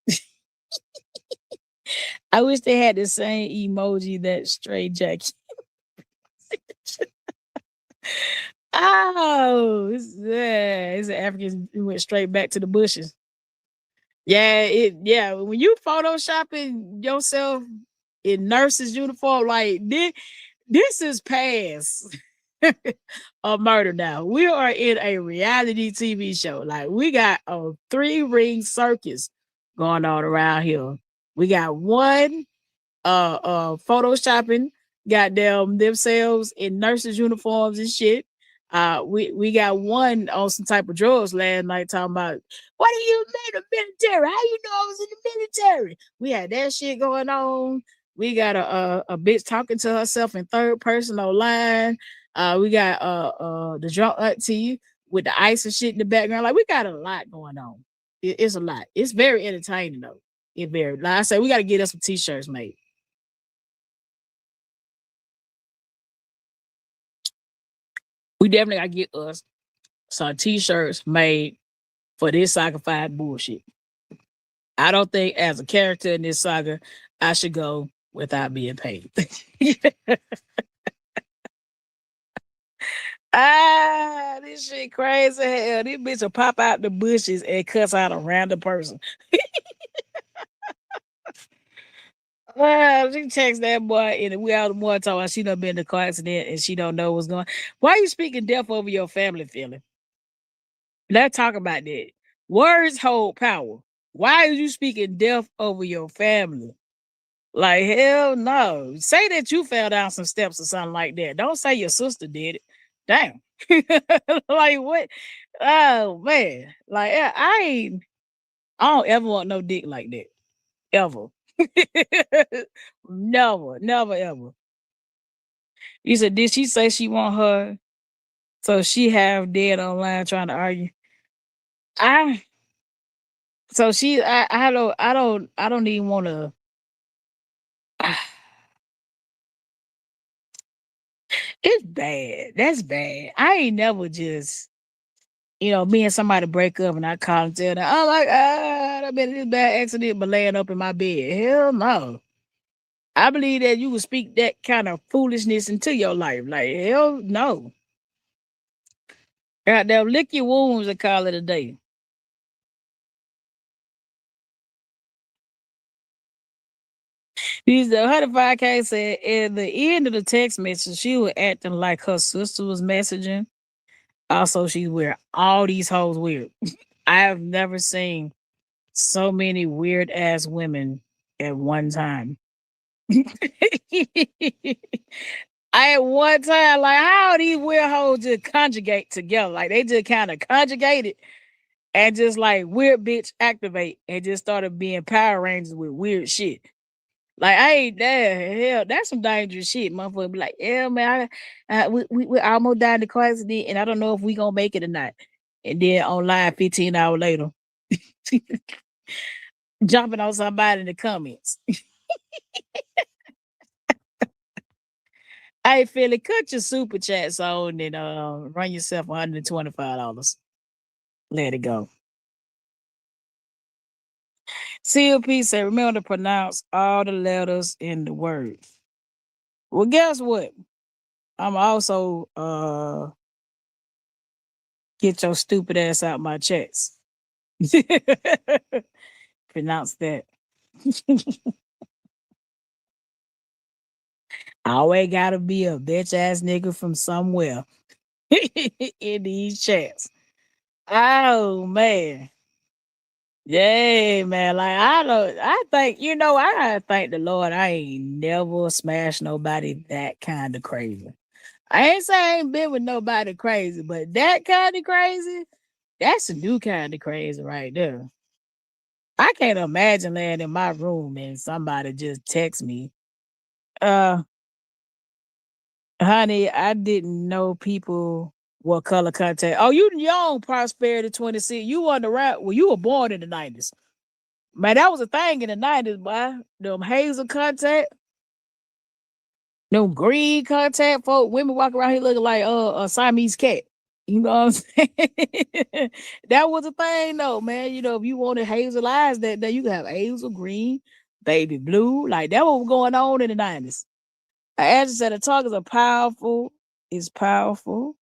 I wish they had the same emoji that Stray Jacket. Oh, it's an African who went straight back to the bushes. Yeah, when you photoshopping yourself in nurse's uniform, like this is past a murder now. We are in a reality TV show. Like we got a 3-ring circus going on around here. We got one photoshopping goddamn themselves in nurses uniforms and shit. We got one on some type of drugs last night talking about what do you mean the military? How you know I was in the military? We had that shit going on. We got a bitch talking to herself in third person online. We got the drunk auntie with the ice and shit in the background. Like we got a lot going on. It's a lot. It's very entertaining though. Like I said, we got to get us some t-shirts made. We definitely got to get us some t-shirts made for this saga 5 bullshit. I don't think as a character in this saga, I should go without being paid. This shit crazy hell. This bitch will pop out the bushes and cuss out a random person. Well, she texts that boy and we all the more talking about she done been in a car accident and she don't know what's going on. Why are you speaking death over your family feeling? Let's talk about that. Words hold power. Why are you speaking death over your family? Like, hell no. Say that you fell down some steps or something like that. Don't say your sister did it. Damn. Like, what? Oh, man. Like, I don't ever want no dick like that. Ever. Never, ever. You said, did she say she want her? So she have dead online trying to argue. I so she I don't even want to. It's bad. That's bad. I ain't never just, me and somebody break up and I call and tell them, oh my God, I've been in this bad accident, but laying up in my bed. Hell no. I believe that you would speak that kind of foolishness into your life. Like, hell no. Goddamn, lick your wounds and call it a day. These the 105K said at the end of the text message, she was acting like her sister was messaging. Also, she's weird. All these hoes weird. I have never seen so many weird ass women at one time. I at one time, like, how these weird hoes just conjugate together? Like they just kind of conjugated and just like weird bitch activate and just started being Power Rangers with weird shit. Like I ain't there. Hell, that's some dangerous shit. Motherfucker be like, yeah, man, we almost died in the car accident, and I don't know if we gonna make it or not. And then online 15 hours later, jumping on somebody in the comments. Hey, Philly, cut your super chats on and run yourself $125. Let it go. CLP said, remember to pronounce all the letters in the word. Well, guess what? I'm also get your stupid ass out my chats. Pronounce that. Always gotta be a bitch ass nigga from somewhere in these chats. Oh man. Yeah, man. Like I think, I gotta thank the Lord. I ain't never smashed nobody that kind of crazy. I ain't saying I ain't been with nobody crazy, but that kind of crazy, that's a new kind of crazy right there. I can't imagine laying in my room and somebody just text me, uh, honey, I didn't know people were color contact. Oh, you young Prosperity 26. You on the right. Well, you were born in the 90s. Man, that was a thing in the 90s, boy. Them hazel contact. No green contact folk. Women walk around here looking like a Siamese cat. You know what I'm saying? That was a thing though, man. You know, if you wanted hazel eyes, that you could have hazel, green, baby blue. Like that what was going on in the 90s. As I said, the talkers are powerful. It's powerful.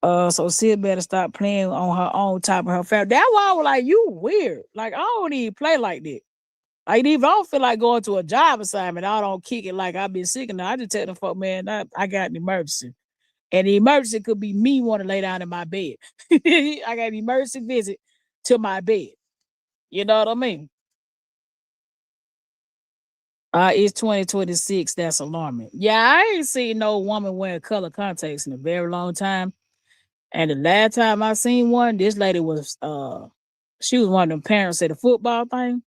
So Sid better stop playing on her own top of her family. That's why I was like, you weird. Like, I don't even play like that. Like, even I don't feel like going to a job assignment, I don't kick it like I've been sick enough. I just tell the fuck, man, I got an emergency. And the emergency could be me wanting to lay down in my bed. I got an emergency visit to my bed. You know what I mean? It's 2026. That's alarming. Yeah, I ain't seen no woman wearing color contacts in a very long time. And the last time I seen one, this lady was she was one of them parents at the football thing.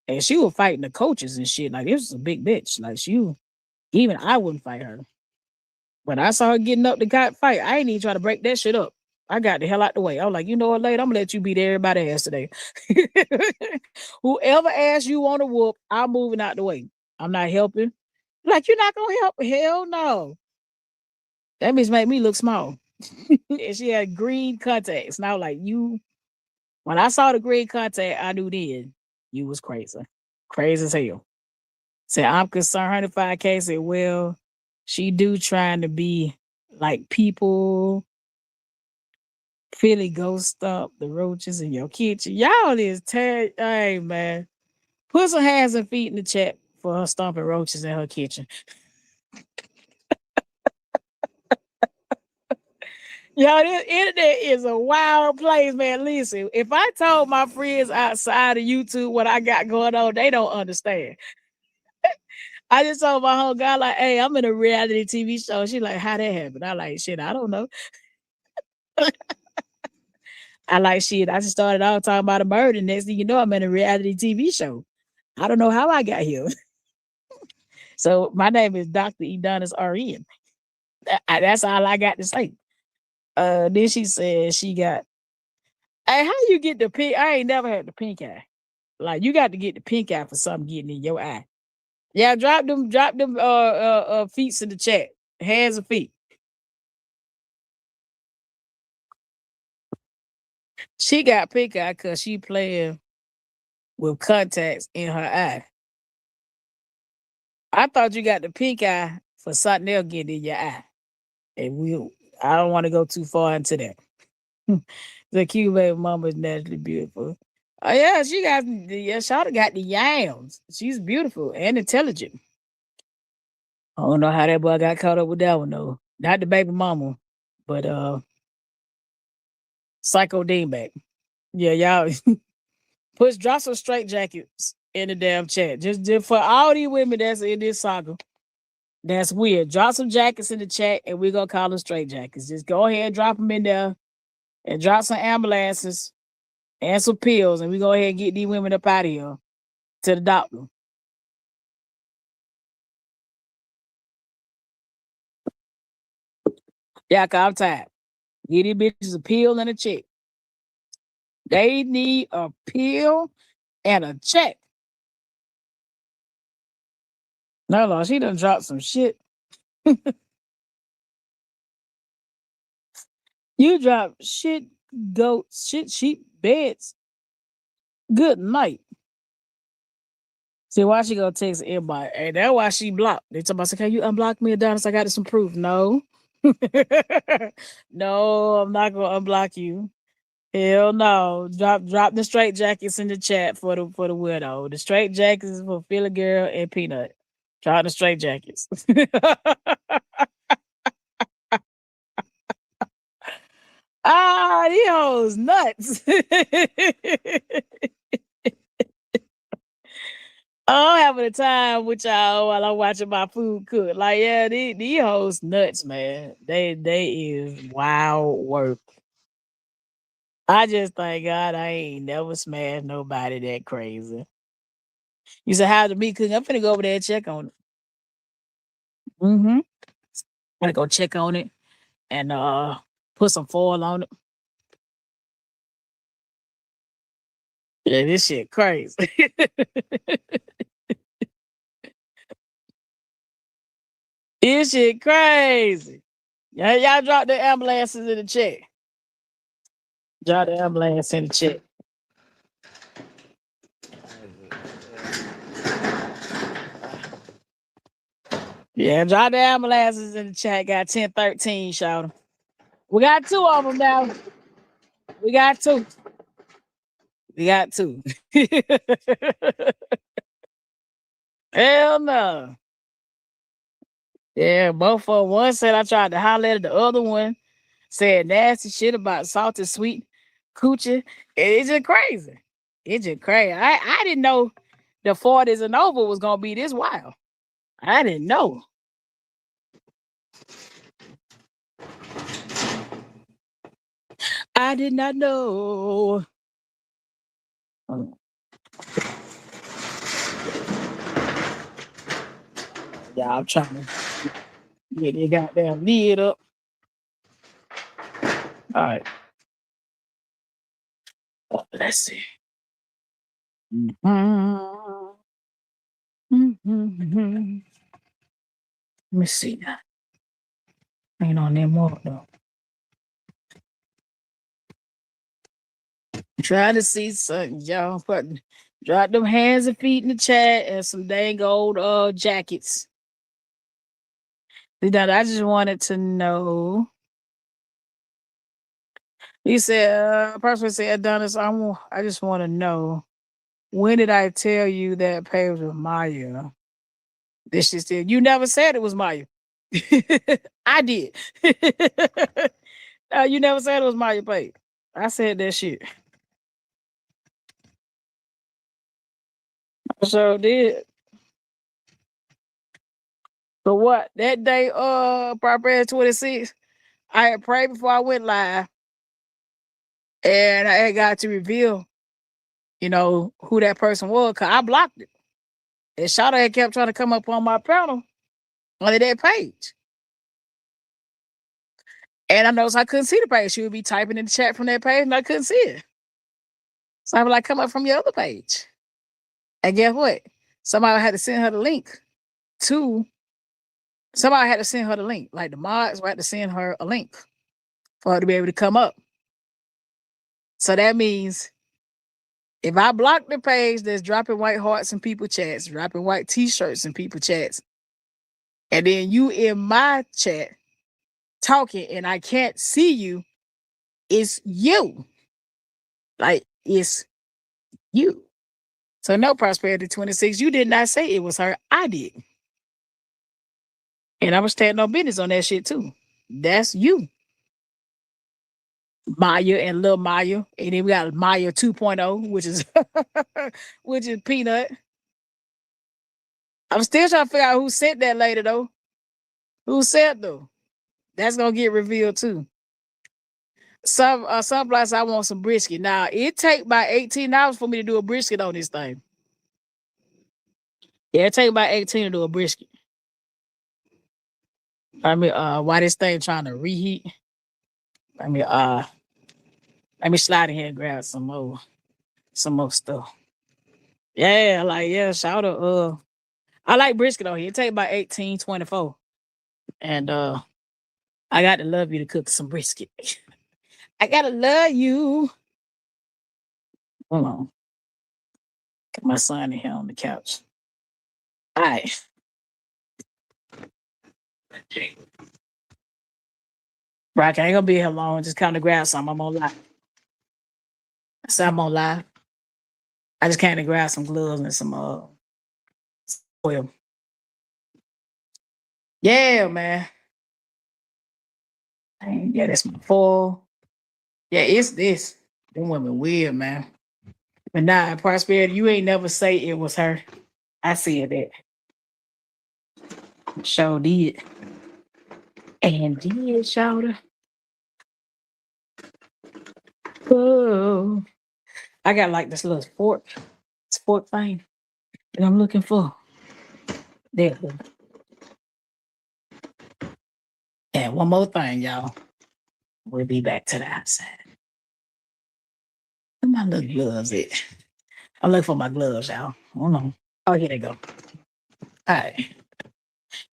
And she was fighting the coaches and shit. Like this was a big bitch. Like even I wouldn't fight her. When I saw her getting up to fight, I ain't even try to break that shit up. I got the hell out the way. I was like, you know what, lady, I'm gonna let you beat everybody ass today. Whoever ass you want to whoop, I'm moving out the way. I'm not helping. Like, you're not gonna help. Hell no. That bitch made me look small. And she had green contacts. And I was like, when I saw the green contact, I knew then you was crazy. Crazy as hell. Said, I'm concerned, 105K said, well, she do trying to be like people. Philly ghost stomp the roaches in your kitchen. Y'all is hey man. Put some hands and feet in the chat for her stomping roaches in her kitchen. Y'all, this internet is a wild place, man. Listen, if I told my friends outside of YouTube what I got going on, they don't understand. I just told my whole guy, like, hey, I'm in a reality TV show. She like, how that happened? I like, shit, I don't know. I like, shit, I just started out talking about a bird, and next thing you know, I'm in a reality TV show. I don't know how I got here. So my name is Dr. Edonis RN. That's all I got to say. Then she said she got, hey, how you get the pink? I ain't never had the pink eye. Like, you got to get the pink eye for something getting in your eye. Yeah, drop them feet in the chat. Hands and feet. She got pink eye because she playing with contacts in her eye. I thought you got the pink eye for something else getting in your eye. And I don't want to go too far into that. The cute baby mama is naturally beautiful. Oh yeah, Shawty got the yams. She's beautiful and intelligent. I don't know how that boy got caught up with that one though. Not the baby mama, but Psycho Dean back. Yeah, y'all drop some straight jackets in the damn chat. Just for all these women that's in this saga. That's weird. Drop some jackets in the chat and we're gonna call them straight jackets. Just go ahead and drop them in there and drop some ambulances and some pills, and we go ahead and get these women up out of here to the doctor. Yeah, cause I'm tired. Get these bitches a pill and a check. They need a pill and a check. No, she done dropped some shit. You drop shit, goats, shit, sheep, beds. Good night. See, why she gonna text everybody? And that's why she blocked. They talk about, can you unblock me, Adonis? I got some proof. No. No, I'm not gonna unblock you. Hell no. Drop the straight jackets in the chat for the widow. The straight jackets is for Philly Girl and Peanut. Drop the straight jackets. These hoes nuts. I'm having a time with y'all while I'm watching my food cook. Like, yeah, these hoes nuts, man. They is wild work. I just thank God I ain't never smashed nobody that crazy. You said, how the meat cook? I'm finna go over there and check on it. Mm-hmm. I'm gonna go check on it and put some foil on it. Yeah, this shit crazy. This shit crazy. Yeah, y'all drop the ambulances in the chat. Drop the ambulance in the chat. Yeah, drop the ambulances in the chat. Got 1013, shout. We got 2 of them now. We got 2. We got 2. Hell no. Yeah, both of them. One said I tried to holler at the other one, said nasty shit about salty sweet coochie. It's just crazy. It's just crazy. I didn't know the 40s and over was gonna be this wild. I didn't know. I did not know. Yeah, I'm trying to get the goddamn lid up. All right. Let's see. Mm-hmm. Mm-hmm. Let me see that. Ain't on there more though. Try to see something, y'all. Drop them hands and feet in the chat and some dang old jackets. I just wanted to know. He said, a person said, Adonis, I just want to know, when did I tell you that page was Maya? This shit said, you never said it was Maya. I did. You never said it was Maya page. I said that shit. I sure did. So what? That day, Proper 26, I had prayed before I went live. And I had got to reveal, who that person was, because I blocked it. And Shada had kept trying to come up on my panel under that page. And I noticed I couldn't see the page. She would be typing in the chat from that page and I couldn't see it. So I was like, come up from your other page. And guess what? Somebody had to send her the link somebody had to send her the link. Like the mods had to send her a link for her to be able to come up. So that means if I block the page that's dropping white hearts in people chats, dropping white t-shirts in people chats, and then you in my chat talking and I can't see you, it's you. Like, it's you. So no, Prosperity 26, you did not say it was her. I did. And I was standing on business on that shit too. That's you. Maya and Lil Maya. And then we got Maya 2.0, which is Peanut. I'm still trying to figure out who sent that later though. Who said though? That's gonna get revealed too. Some places I want some brisket. Now it take about 18 hours for me to do a brisket on this thing. Yeah, it take about 18 to do a brisket. I mean, why this thing trying to reheat? Let me slide in here and grab some more stuff. Yeah, shout out. I like brisket on here. It take about 18-24. And I got to love you to cook some brisket. I gotta love you. Hold on. Got my son in here on the couch. All right. Rock, I ain't gonna be here long. Just come to grab something. I'm on live. So I'm on live. I just came to grab some gloves and some oil. Yeah, man. Yeah, that's my foil. Yeah, it's this. Them women weird, man. But nah, Prosperity, you ain't never say it was her. I said that. Sure did. And did, shoulder. Oh, I got like this little sport thing that I'm looking for. There. And one more thing, y'all. We'll be back to the outside. Where my little gloves at? I'm looking for my gloves, y'all. Hold on. Oh, here they go. All right.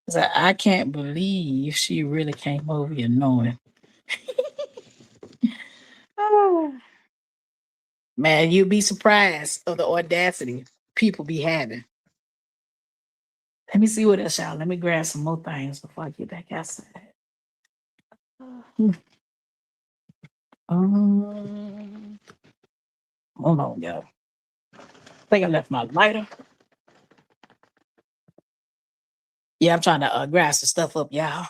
So I can't believe she really came over here knowing. Oh, man, you'd be surprised of the audacity people be having. Let me see what else, y'all. Let me grab some more things before I get back outside. Um, hold on, y'all. I think I left my lighter. Yeah, I'm trying to grab some stuff up, y'all.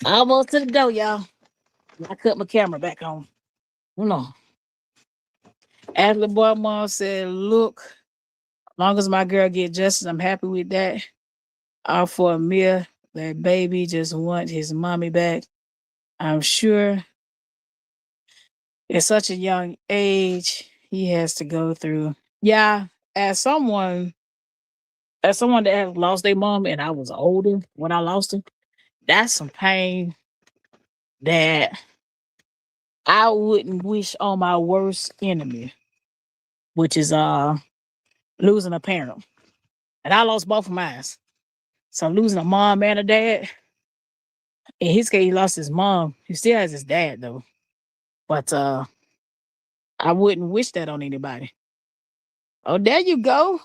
Almost to the door, y'all. I cut my camera back on. Hold on. Ashley boy mom said, look, as long as my girl get justice, I'm happy with that. All for a meal. That baby just want his mommy back. I'm sure at such a young age he has to go through. Yeah, as someone that has lost their mom and I was older when I lost her, that's some pain that I wouldn't wish on my worst enemy, which is losing a parent. And I lost both of mine. So losing a mom and a dad. In his case, he lost his mom. He still has his dad though. But I wouldn't wish that on anybody. Oh, there you go.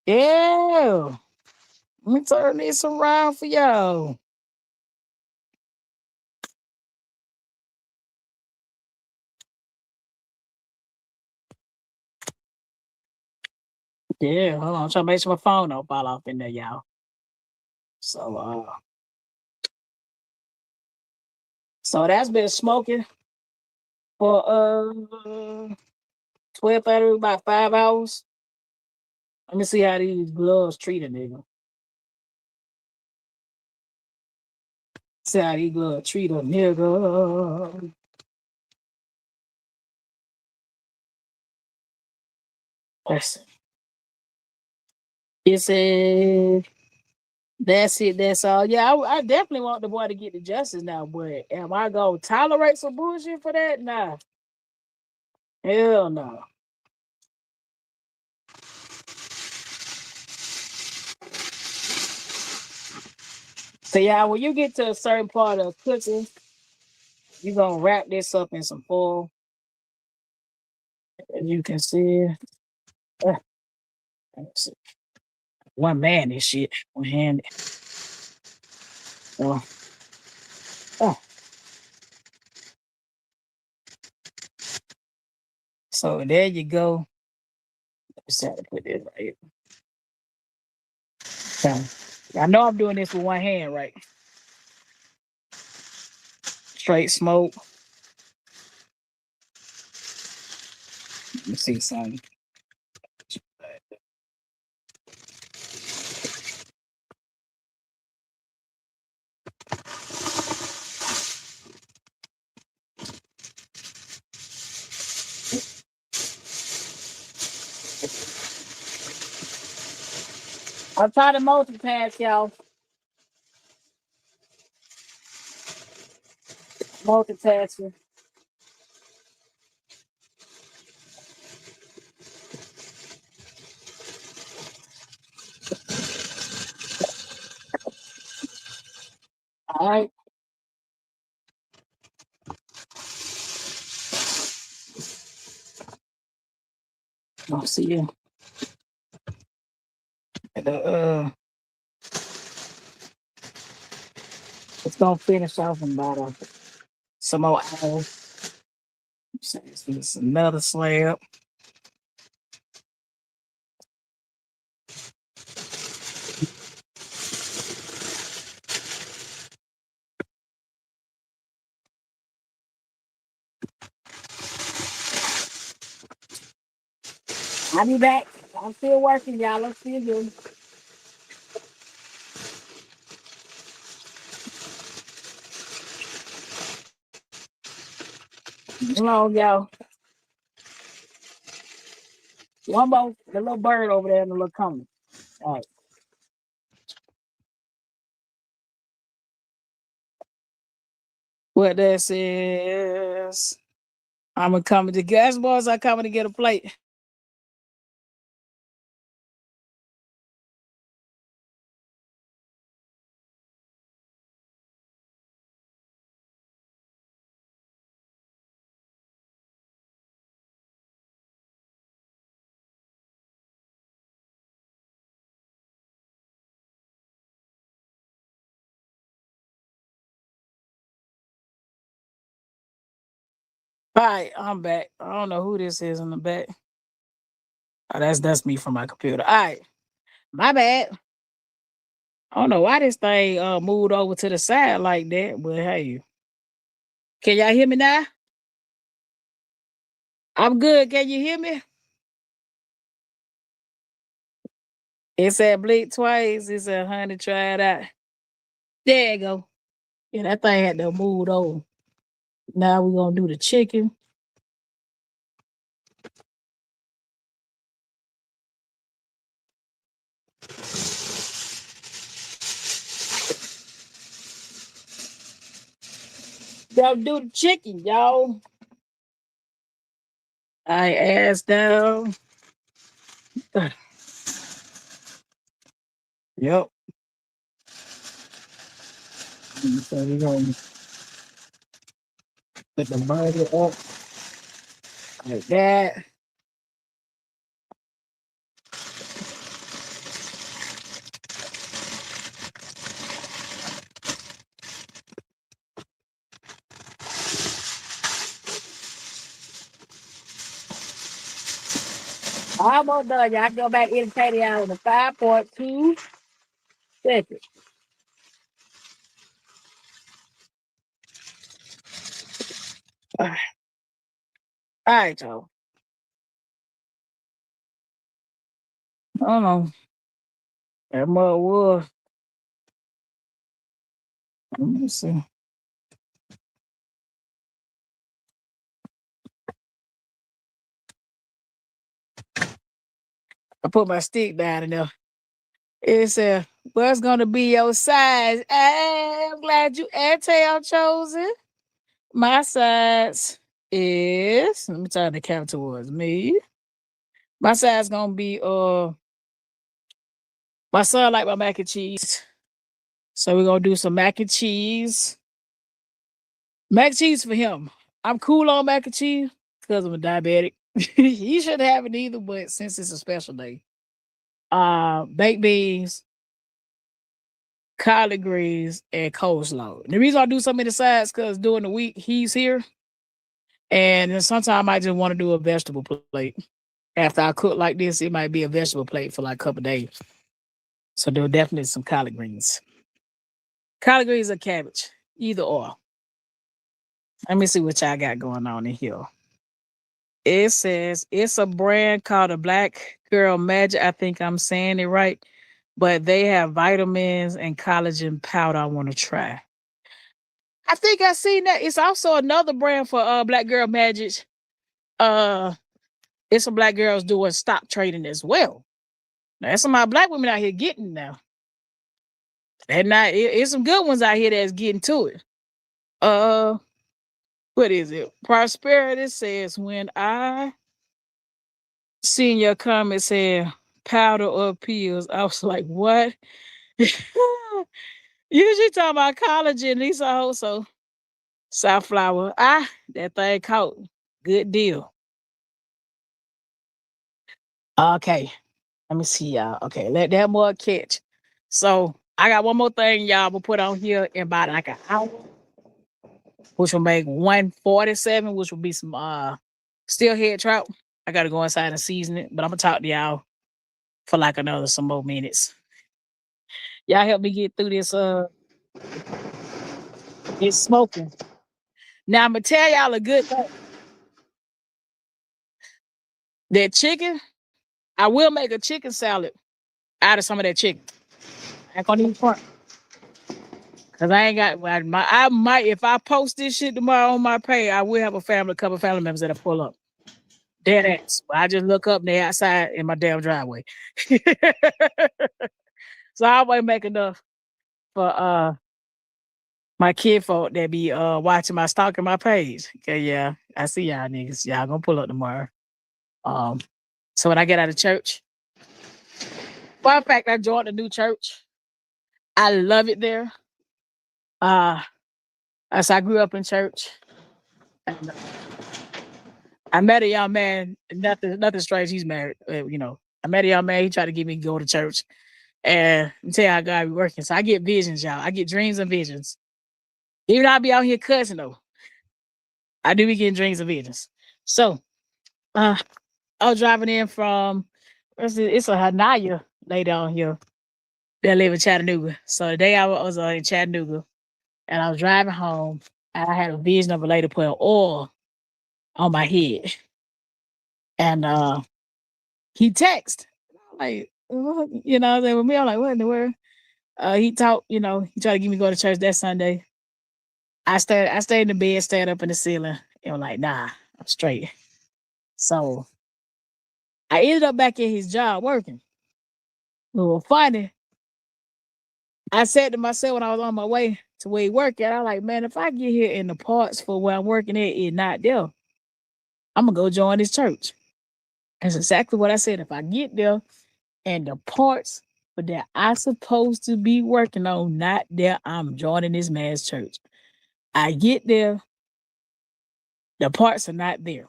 Yeah. Let me turn this around for y'all. Yeah, hold on. I'm trying to make sure my phone don't fall off in there, y'all. So that's been smoking for 12 hours, about 5 hours. Let me see how these gloves treat a nigga. See how these gloves treat a nigga. Let's see. It said that's it, that's all. Yeah, I definitely want the boy to get the justice now, but am I gonna tolerate some bullshit for that? Nah. Hell no. So yeah, when you get to a certain part of cooking, you're gonna wrap this up in some foil. As you can see. Uh, let's see. One man this shit. One hand. Oh, oh. So there you go. Let's try to put this right here. Okay. I know I'm doing this with one hand, right? Straight smoke. Let me see something. I'm trying to multitask, y'all. Multitasking. All right. I'll see you. It's gonna finish off in about some more hours. So it's another slab. I'll be back. I'm still working, y'all. I'm still good. Hello, y'all. One more, the little bird over there in the little comment. All right. What that says, I'm coming to gas boys. I coming to get a plate. All right, I'm back. I don't know who this is in the back. Oh, that's me from my computer. All right, my bad. I don't know why this thing moved over to the side like that, but hey, can y'all hear me now? I'm good. Can you hear me? It said blink twice. It said honey, try it out. There you go. Yeah, that thing had to move over. Now we're gonna do the chicken. Gotta do the chicken, y'all. I ass down. Yep. So we're gonna put the burger up like that. Almost done. Y'all go back in and take it out in the 5.2 seconds. All right, y'all. I don't know. That mug was. Let me see. I put my stick down in there. It said, what's gonna be your size? Hey, I'm glad you Airtel chosen. My size is, let me turn the camera towards me. My size gonna be my son like my mac and cheese. So we're gonna do some mac and cheese. Mac and cheese for him. I'm cool on mac and cheese because I'm a diabetic. He shouldn't have it either, but since it's a special day. Baked beans, collard greens, and coleslaw. And the reason I do so many sides because during the week he's here. And then sometimes I just want to do a vegetable plate. After I cook like this, it might be a vegetable plate for like a couple days. So there definitely some collard greens. Collard greens or cabbage, either or. Let me see what y'all got going on in here. It says it's a brand called a Black Girl Magic. I think I'm saying it right. But they have vitamins and collagen powder I want to try. I think I seen that. It's also another brand for Black Girl Magic. Uh it's some black girls doing stock trading as well. Now, that's some of my black women out here getting now. And now it's some good ones out here that's getting to it. Uh what is it? Prosperity says when I seen your comment saying powder or pills, I was like, what? Usually talking about collagen, Lisa also. Safflower. That thing caught. Good deal. Okay. Let me see y'all. Okay, let that mug catch. So I got one more thing y'all will put on here in about like an hour, which will make 147, which will be some steelhead trout. I gotta go inside and season it, but I'm gonna talk to y'all for like another some more minutes. Y'all help me get through this it's smoking. Now I'm gonna tell y'all a good thing. That chicken, I will make a chicken salad out of some of that chicken. I ain't gonna even front. Cause I ain't got I might if I post this shit tomorrow on my page, I will have a couple family members that'll pull up. Dead ass. I just look up and they outside in my damn driveway. So I always make enough for my kid folk that be watching my stalking my page. Okay, yeah. I see y'all niggas. Y'all gonna pull up tomorrow. Um so when I get out of church, well, in fact, I joined a new church. I love it there. Uh as I grew up in church. And, I met a young man, nothing strange. He's married, I met a young man. He tried to get me to go to church, and let me tell you how God be working. So I get visions, y'all. I get dreams and visions. Even I be out here cussing though. I do be getting dreams and visions. So uh I was driving in from it's a Hanaya lady down here that live in Chattanooga. So the day I was in Chattanooga and I was driving home, and I had a vision of a lady putting oil on my head. And he texted. Like, what? You know, they with me. I'm like, what in the world? He talked, he tried to get me to go to church that Sunday. I stayed in the bed, stayed up in the ceiling, and was like, nah, I'm straight. So I ended up back at his job working. Well, funny, I said to myself when I was on my way to where he worked at, I was like, man, if I get here and the parts for where I'm working at is not there, I'm gonna go join this church. That's exactly what I said. If I get there and the parts that I supposed to be working on not there, I'm joining this man's church. I get there, the parts are not there.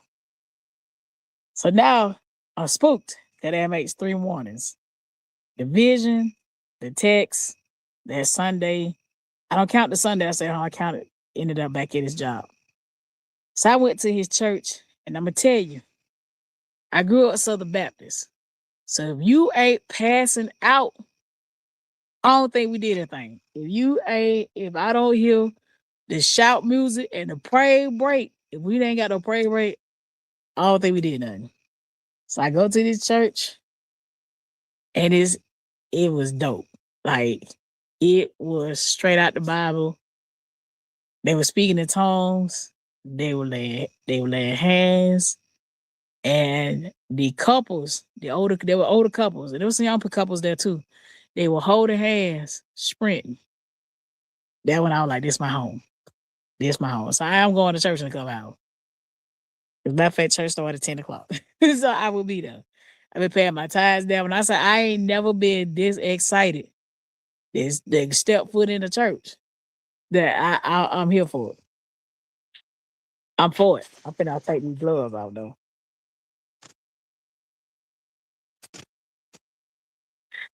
So now I'm spooked that that makes 3 warnings. The vision, the text, that Sunday. I don't count the Sunday. I said, I counted, ended up back at his job. So I went to his church, and I'm going to tell you, I grew up Southern Baptist. So if you ain't passing out, I don't think we did anything. If I don't hear the shout music and the prayer break, if we ain't got no prayer break, I don't think we did nothing. So I go to this church, and it was dope. Like, it was straight out the Bible. They were speaking in tongues. They were laying hands, and the couples, there were older couples, and there was some younger couples there too. They were holding hands, sprinting. That when I was like, "This my home. This my home." So I am going to church in a couple hours. As a matter of fact, church started at 10 o'clock, so I will be there. I've been paying my tithes down. When I say I ain't never been this excited, this the step foot in the church, that I'm here for it. I'm for it. I think I'll take these gloves out though.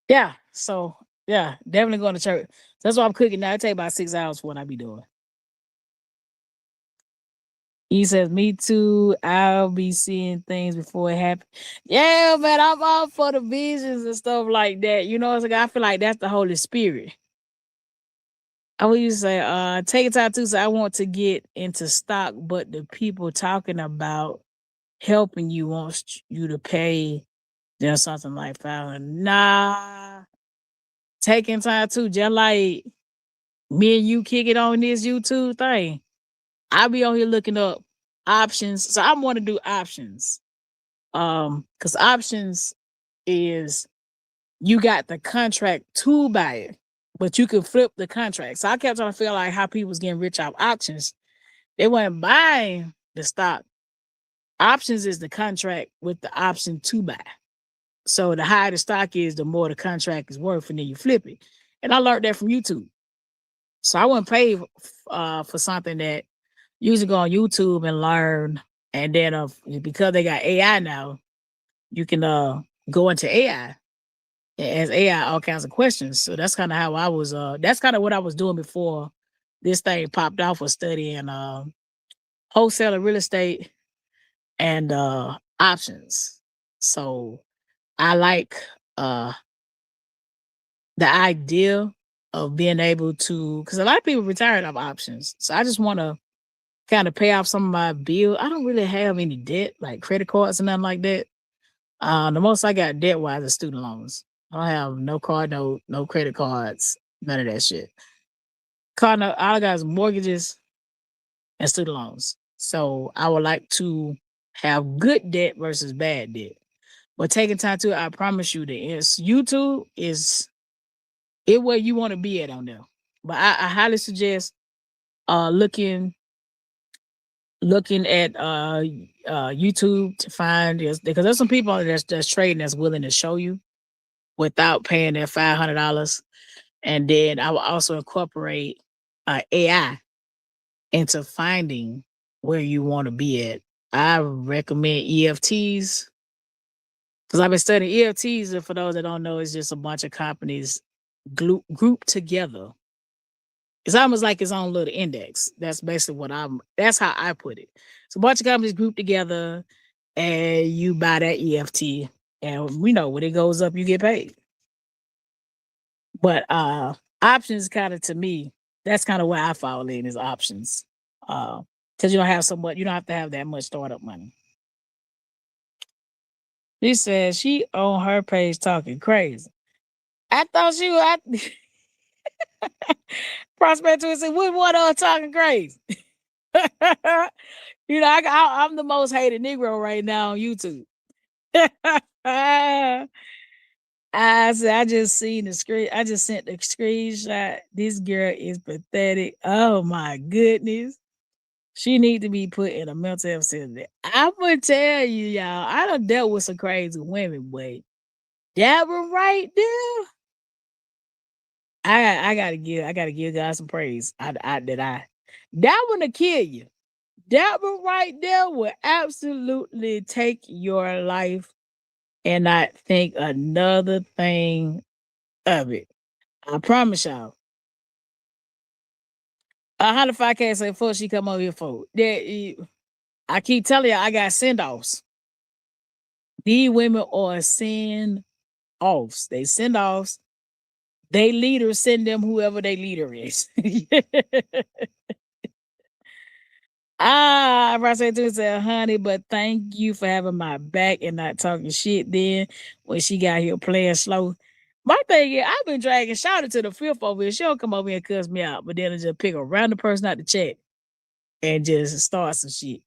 Yeah. So yeah, definitely going to church. That's why I'm cooking now. It take about 6 hours for what I be doing. He says, "Me too. I'll be seeing things before it happens." Yeah, man, I'm all for the visions and stuff like that. It's like I feel like that's the Holy Spirit. I would used to say, take it time too. So I want to get into stock, but the people talking about helping you wants you to pay them something like 500. Nah, taking time too. Just like me and you kick it on this YouTube thing. I be on here looking up options. So I want to do options. Because options is you got the contract to buy it, but you can flip the contract. So I kept trying to feel like how people was getting rich off options. They weren't buying the stock. Options is the contract with the option to buy. So the higher the stock is, the more the contract is worth, and then you flip it. And I learned that from YouTube. So I wouldn't pay for something that you usually go on YouTube and learn. And then because they got AI now, you can go into AI and ask AI all kinds of questions. So that's kind of how I was. That's kind of what I was doing before this thing popped off, was studying wholesale real estate and options. So I like the idea of being able to, because a lot of people retired off options. So I just want to kind of pay off some of my bill. I don't really have any debt, like credit cards and nothing like that. The most I got debt wise is student loans. I don't have no card, no credit cards, none of that shit. All I got is mortgages and student loans. So I would like to have good debt versus bad debt. But taking time to, I promise you that YouTube is it where you want to be at on there. But I highly suggest looking at YouTube to find this, because there's some people that's trading that's willing to show you without paying their $500. And then I will also incorporate AI into finding where you want to be at. I recommend EFTs because I've been studying EFTs. And for those that don't know, it's just a bunch of companies grouped together It's almost like its own little index. That's basically that's how I put it. So a bunch of companies group together and you buy that EFT. And we know when it goes up, you get paid. But options kind of to me, that's kind of where I fall in is options. Because you don't have so much, you don't have to have that much startup money. She says she on her page talking crazy. I thought she was Prospect Twin said, "What one talking crazy?" You know, I'm the most hated Negro right now on YouTube. I just seen the screen. I just sent the screenshot. This girl is pathetic. Oh my goodness. She need to be put in a mental health center. I'm gonna tell you, y'all. I done dealt with some crazy women, but that one right there. I gotta give God some praise. That one to kill you. That one right there will absolutely take your life and not think another thing of it. I promise y'all. 105K say fuck she come over here for. I keep telling you, I got send-offs. These women are send-offs. They send-offs. They leaders send them whoever their leader is. Roxanne said, honey, but thank you for having my back and not talking shit then when she got here playing slow. My thing is, I've been dragging Shawty to the fifth over here. She'll come over here and cuss me out, but then I just pick a random person out the chat and just start some shit.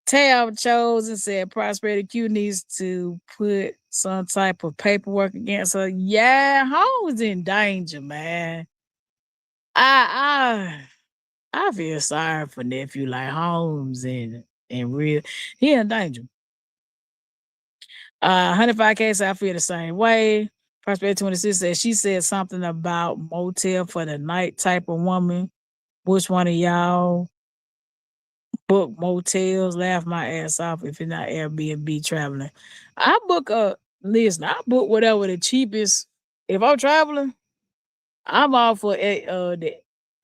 Tab chose and said Prosperity Q needs to put some type of paperwork against her. Yeah, Holmes in danger, man. I feel sorry for nephew like Holmes and real. He in danger. 105K said I feel the same way. Prosperity 26 said she said something about motel for the night type of woman. Which one of y'all book motels? Laugh my ass off if it's not Airbnb traveling. I book listen, I book whatever the cheapest. If I'm traveling, I'm all for the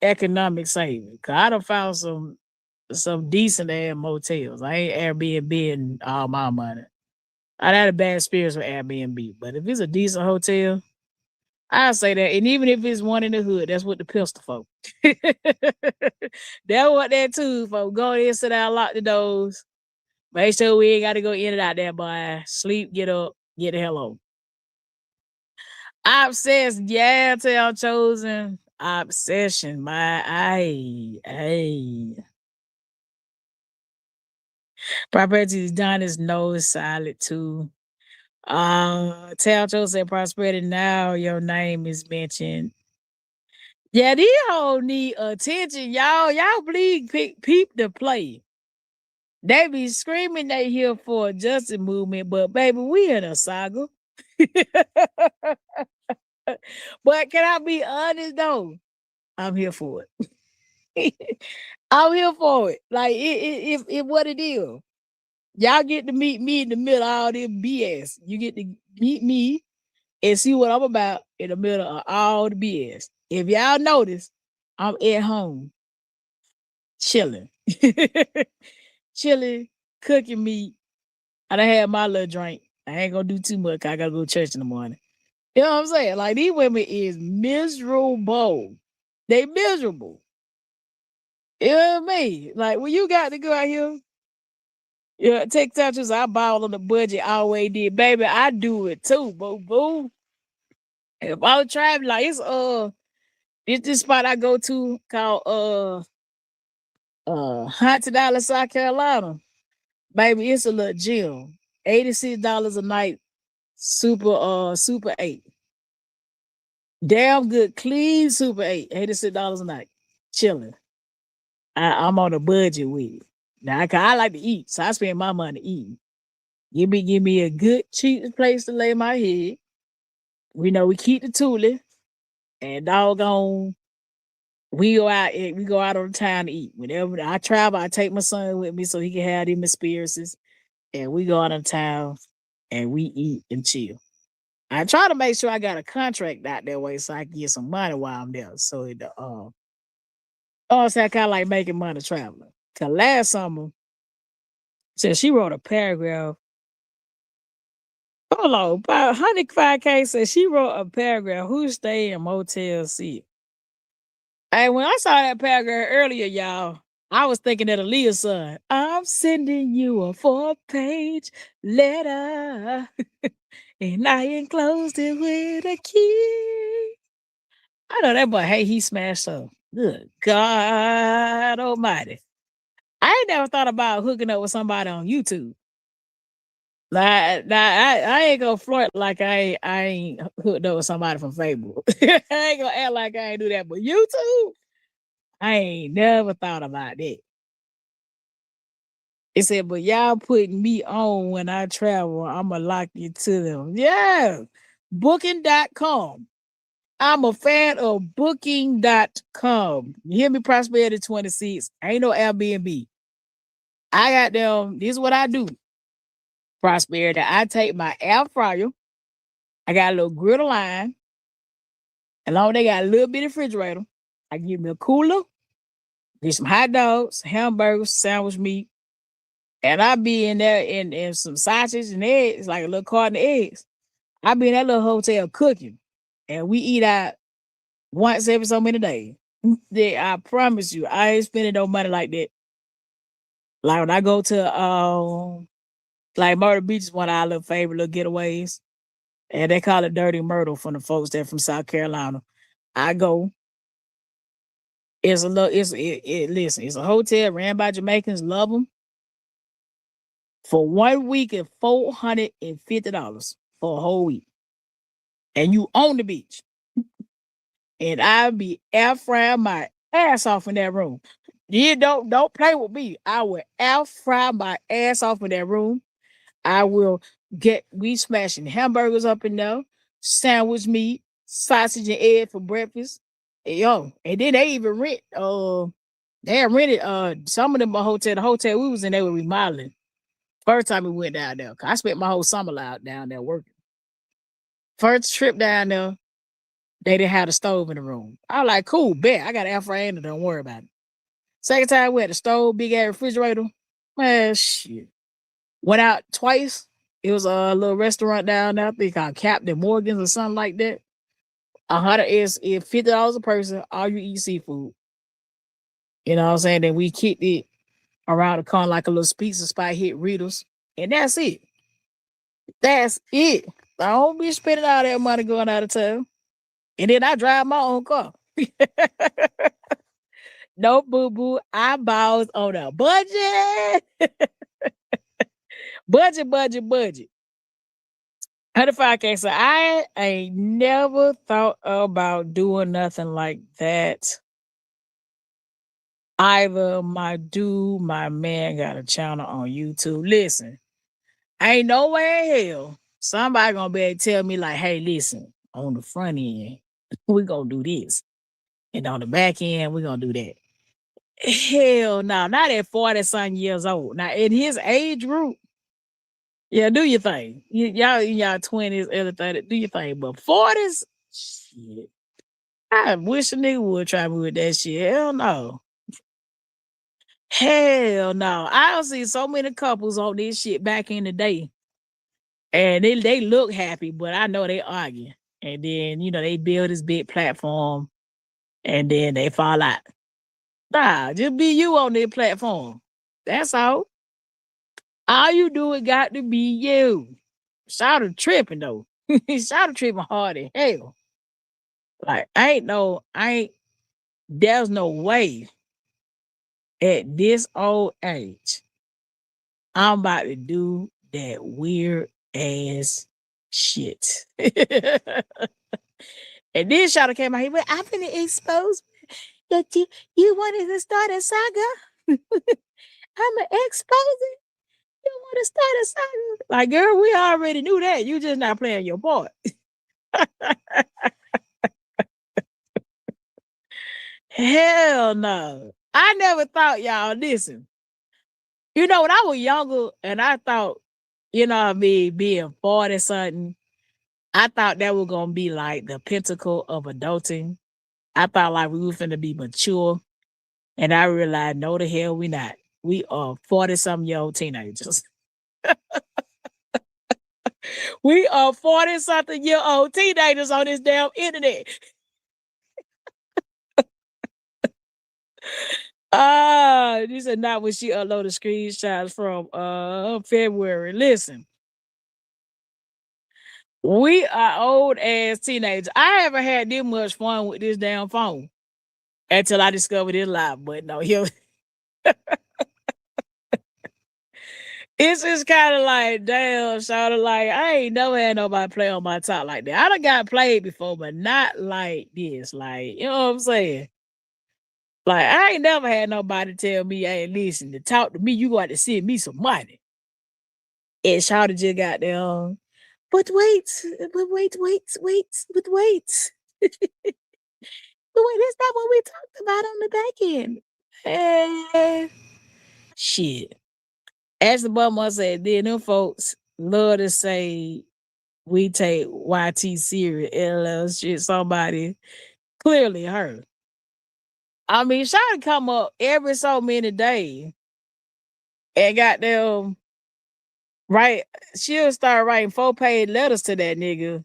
economic saving. Cause I done found some decent ass motels. I ain't Airbnb and all my money. I had a bad experience with Airbnb, but if it's a decent hotel, I say that. And even if it's one in the hood, that's what the pistol for. That what that too, folks. Go in, sit down, lock the doors. Make sure we ain't got to go in and out there, boy. Sleep, get up, get the hell on. Obsessed, yeah, tell chosen. Obsession, my hey. Prosperity is done. His nose solid too. Tell Joe said prosperity. Now your name is mentioned. Yeah, these hoes need attention, y'all. Y'all please peep the play. They be screaming they here for a justice movement, but baby, we in a saga. But can I be honest though? I'm here for it. I'm here for it. Like if what it is. Y'all get to meet me in the middle of all this BS. You get to meet me and see what I'm about in the middle of all the BS. If y'all notice, I'm at home chilling. Chilling, cooking meat. I done had my little drink. I ain't gonna do too much. I gotta go to church in the morning. You know what I'm saying? Like these women is miserable. They miserable. You know what I mean? Like when you got to go out here, yeah, take touches. I ball on the budget. I always did, baby. I do it too, boo boo. If I was traveling, like it's this spot I go to called Hunter Dallas, South Carolina. Baby, it's a little gym. $86 a night, super 8. Damn good, clean super 8, $86 a night. Chilling. I'm on a budget with it. Now I like to eat, so I spend my money eating. Give me a good cheap place to lay my head. We know we keep the tooling and doggone we go out on the town to eat. Whenever I travel, I take my son with me so he can have them experiences. And we go out of town and we eat and chill. I try to make sure I got a contract out that way so I can get some money while I'm there. So Oh, so I kind of like making money traveling. Cause last summer, said she wrote a paragraph. Hold on, about 105K said she wrote a paragraph. Who stay in Motel C? Hey, when I saw that paragraph earlier, y'all, I was thinking of Aaliyah's son. I'm sending you a 4-page letter, and I enclosed it with a key. I know that boy, hey, he smashed up. Good God Almighty. I ain't never thought about hooking up with somebody on YouTube. I ain't gonna flirt like I ain't hooked up with somebody from Facebook. I ain't gonna act like I ain't do that, but YouTube, I ain't never thought about that. It said, but y'all putting me on when I travel, I'ma lock you to them. Yeah. Booking.com. I'm a fan of booking.com. You hear me, Prosperity 26. Ain't no Airbnb. I got them. This is what I do. Prosperity. I take my air fryer. I got a little griddle line. And long they got a little bit of refrigerator. I give me a cooler, get some hot dogs, hamburgers, sandwich meat. And I be in there in some sausage and eggs, like a little carton of eggs. I be in that little hotel cooking. And we eat out once every so many days. I promise you, I ain't spending no money like that. Like when I go to like Myrtle Beach is one of our little favorite little getaways. And they call it Dirty Myrtle from the folks there from South Carolina. I go. It's a little, listen, it's a hotel ran by Jamaicans, love them. For 1 week at $450 for a whole week. And you on the beach. And I be air frying my ass off in that room. You don't play with me. I will air fry my ass off in that room. I will we smashing hamburgers up in there, sandwich meat, sausage and egg for breakfast. Yo, and then they even they rented some of them a hotel. The hotel we was in, they were remodeling. First time we went down there. I spent my whole summer out down there working. First trip down there, they didn't have the stove in the room. I was like, cool, bet. I got an air fryer in there, don't worry about it. Second time we had the stove, big ass refrigerator. Man, shit. Went out twice. It was a little restaurant down there, I think called Captain Morgan's or something like that. 100 is $50 a person, all you eat seafood. You know what I'm saying? Then we kicked it around the corner like a little pizza spot, hit Rita's, and that's it. That's it. I don't be spending all that money going out of town. And then I drive my own car. No boo-boo. Eyeballs on a budget. budget. 105K. So I ain't never thought about doing nothing like that. Either my man got a channel on YouTube. Listen, ain't no way in hell somebody gonna be able to tell me like, hey, listen, on the front end, we gonna do this. And on the back end, we gonna do that. Hell no, not at 40-something years old. Now, in his age group, yeah, do your thing. Y'all in y'all 20s, early 30s, do your thing. But 40s, shit. I wish a nigga would try me with that shit. Hell no. Hell no. I don't see so many couples on this shit back in the day. And they look happy, but I know they argue. And then, they build this big platform and then they fall out. Nah, just be you on their platform. That's all. All you do is got to be you. Shout out tripping though. Shout out tripping hard as hell. Like, there's no way at this old age I'm about to do that weird ass shit. And then Shadow came out here, but I'm gonna expose that you wanted to start a saga. I'm gonna expose it. You want to start a saga? Like, girl, we already knew that. You just not playing your part. Hell no. I never thought, y'all, listen. When I was younger and I thought, being 40 something, I thought that was gonna be like the pinnacle of adulting. I thought like we were finna be mature. And I realized, no, the hell we not. We are 40-something-year-old teenagers. We are 40-something-year-old teenagers on this damn internet. These are not when she uploaded screenshots from February. Listen, we are old ass teenagers. I haven't had this much fun with this damn phone until I discovered this live button on here. It's just kind of like, damn, sort of like, I ain't never had nobody play on my top like that. I done got played before, but not like this. Like, you know what I'm saying? Like, I ain't never had nobody tell me, hey, listen, to talk to me, you got to send me some money. And Shawty just got there. But wait, but wait. But wait, that's not what we talked about on the back end. Shit. As the bum said, then them folks love to say we take YT serious. LL shit, somebody clearly her. I mean, Shawty come up every so many days and got them right. She'll start writing 4-page letters to that nigga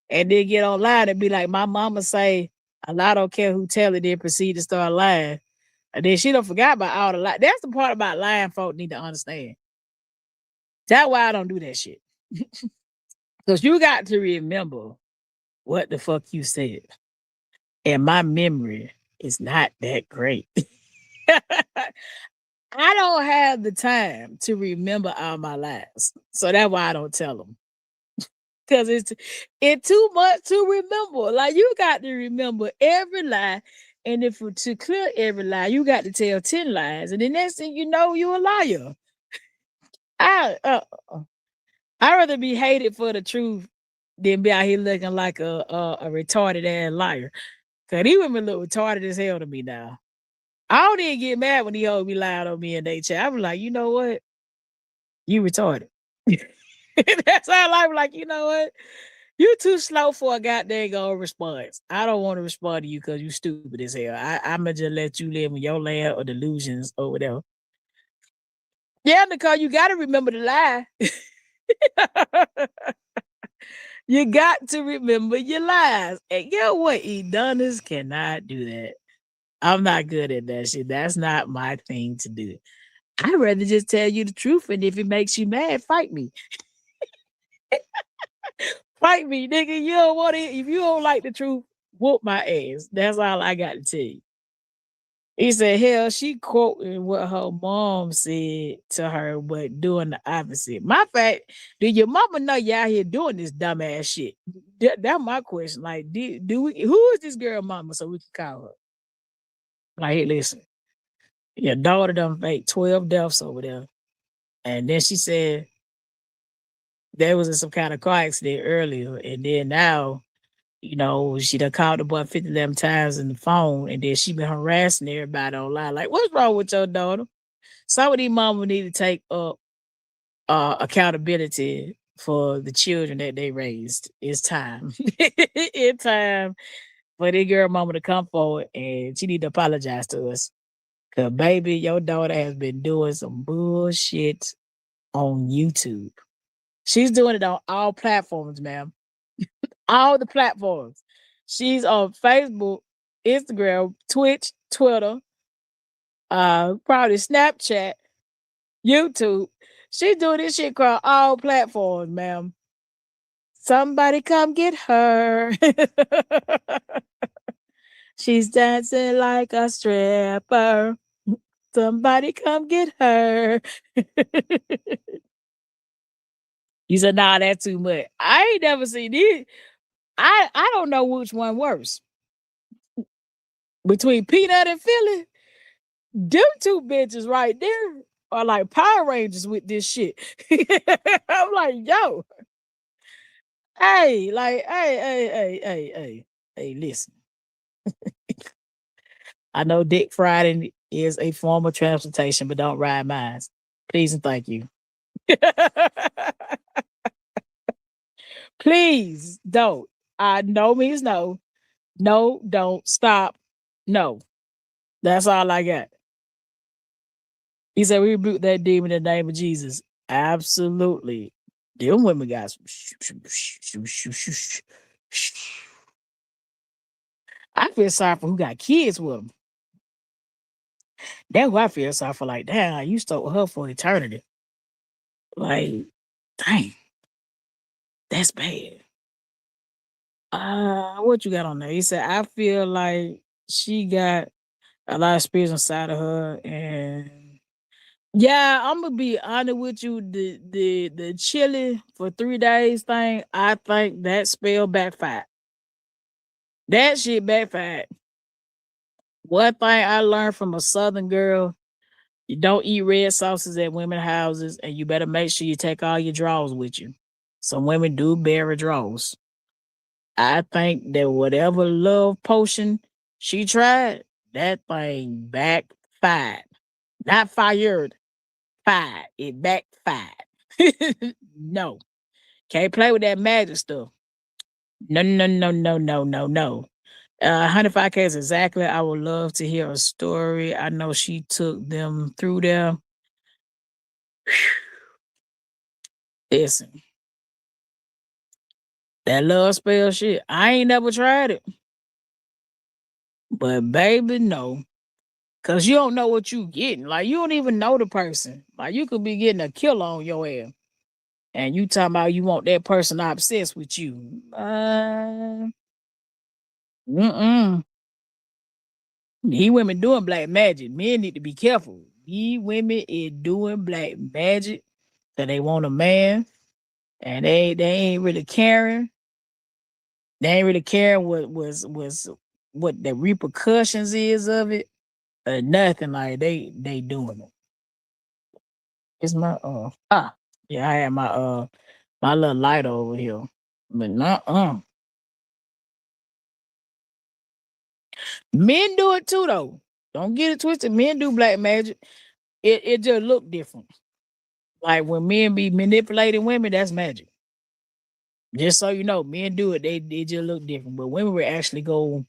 and then get online and be like, my mama say, a lot don't care who tell it, then proceed to start lying. And then she don't forgot about all the lie. That's the part about lying folk need to understand. That's why I don't do that shit. Because you got to remember what the fuck you said. And my memory is not that great. I don't have the time to remember all my lies. So that's why I don't tell them. Because it's too much to remember. Like, you got to remember every lie. And if to clear every lie, you got to tell 10 lies. And the next thing you know, you're a liar. I'd rather be hated for the truth than be out here looking like a retarded ass liar. Cause these women look retarded as hell to me now. I don't even get mad when he hold me loud on me in they chat. I was like, you know what? You retarded. That's how I like, you know what? You too slow for a goddamn response. I don't want to respond to you because you stupid as hell. I'ma just let you live in your land or delusions or whatever. Yeah, Nicole, you gotta remember the lie. You got to remember your lies. And you know what? Edonis cannot do that. I'm not good at that shit. That's not my thing to do. I'd rather just tell you the truth. And if it makes you mad, fight me. Fight me, nigga. You don't want it. If you don't like the truth, whoop my ass. That's all I got to tell you. He said, hell, she quoting what her mom said to her, but doing the opposite. My fact, did your mama know you out here doing this dumbass shit? That's my question. Like, do we, who is this girl mama so we can call her? Like, hey, listen, your daughter done fake 12 deaths over there. And then she said there was some kind of car accident earlier. And then now, you know, she done called the boy 50 times in the phone. And then she been harassing everybody online. Like, what's wrong with your daughter? Some of these mamas need to take up accountability for the children that they raised. It's time. It's time for the girl mama to come forward and she need to apologize to us. Cause baby, your daughter has been doing some bullshit on YouTube. She's doing it on all platforms, ma'am. All the platforms. She's on Facebook, Instagram, Twitch, Twitter, probably Snapchat, YouTube. She's doing this shit across all platforms, ma'am. Somebody come get her. She's dancing like a stripper. Somebody come get her. You said, nah, that's too much. I ain't never seen it. I don't know which one worse. Between Peanut and Philly, them two bitches right there are like Power Rangers with this shit. I'm like, yo, hey, listen. I know Dick Friday is a form of transportation, but don't ride mine. Please and thank you. Please don't. I no means no. No, don't stop. No. That's all I got. He said, we rebuke that demon in the name of Jesus. Absolutely. Them women got some. I feel sorry for who got kids with them. That's who I feel sorry for. Like, damn, you stole her for eternity. Like, dang, that's bad. What you got on there? He said, I feel like she got a lot of spirits inside of her, and yeah, I'm gonna be honest with you. The chilling for 3 days thing, I think that spell backfired. That shit backfired. One thing I learned from a Southern girl: you don't eat red sauces at women's houses, and you better make sure you take all your drawers with you. Some women do bury drawers. I think that whatever love potion she tried, that thing backfired. Not fired, fired. It backfired. No. Can't play with that magic stuff. No, no, no, no, no, no, no. 105K is exactly. I would love to hear a story. I know she took them through there. Listen, that love spell shit, I ain't never tried it. But baby, no. Cause you don't know what you getting. Like you don't even know the person. Like you could be getting a killer on your ass. And you talking about you want that person obsessed with you. Mm-mm. He women doing black magic. Men need to be careful. He women is doing black magic that they want a man, and they ain't really caring. They ain't really caring what the repercussions is of it or nothing. Like they doing it. It's my yeah, I had my little light over here. But not men do it too though. Don't get it twisted. Men do black magic. It just look different. Like when men be manipulating women, that's magic. Just so you know, men do it. They just look different. But women will actually go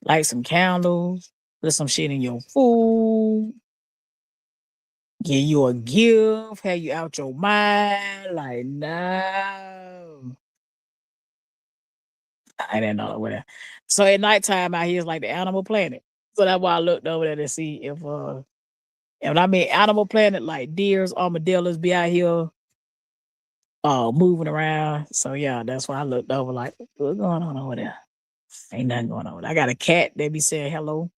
light some candles, put some shit in your food, give you a gift, have you out your mind. Like, no. I didn't know what. So at nighttime out here is like the Animal Planet. So that's why I looked over there to see if and when I mean Animal Planet, like deers, armadillos be out here moving around. So yeah, that's why I looked over like, what's going on over there? Ain't nothing going on. I got a cat that be saying hello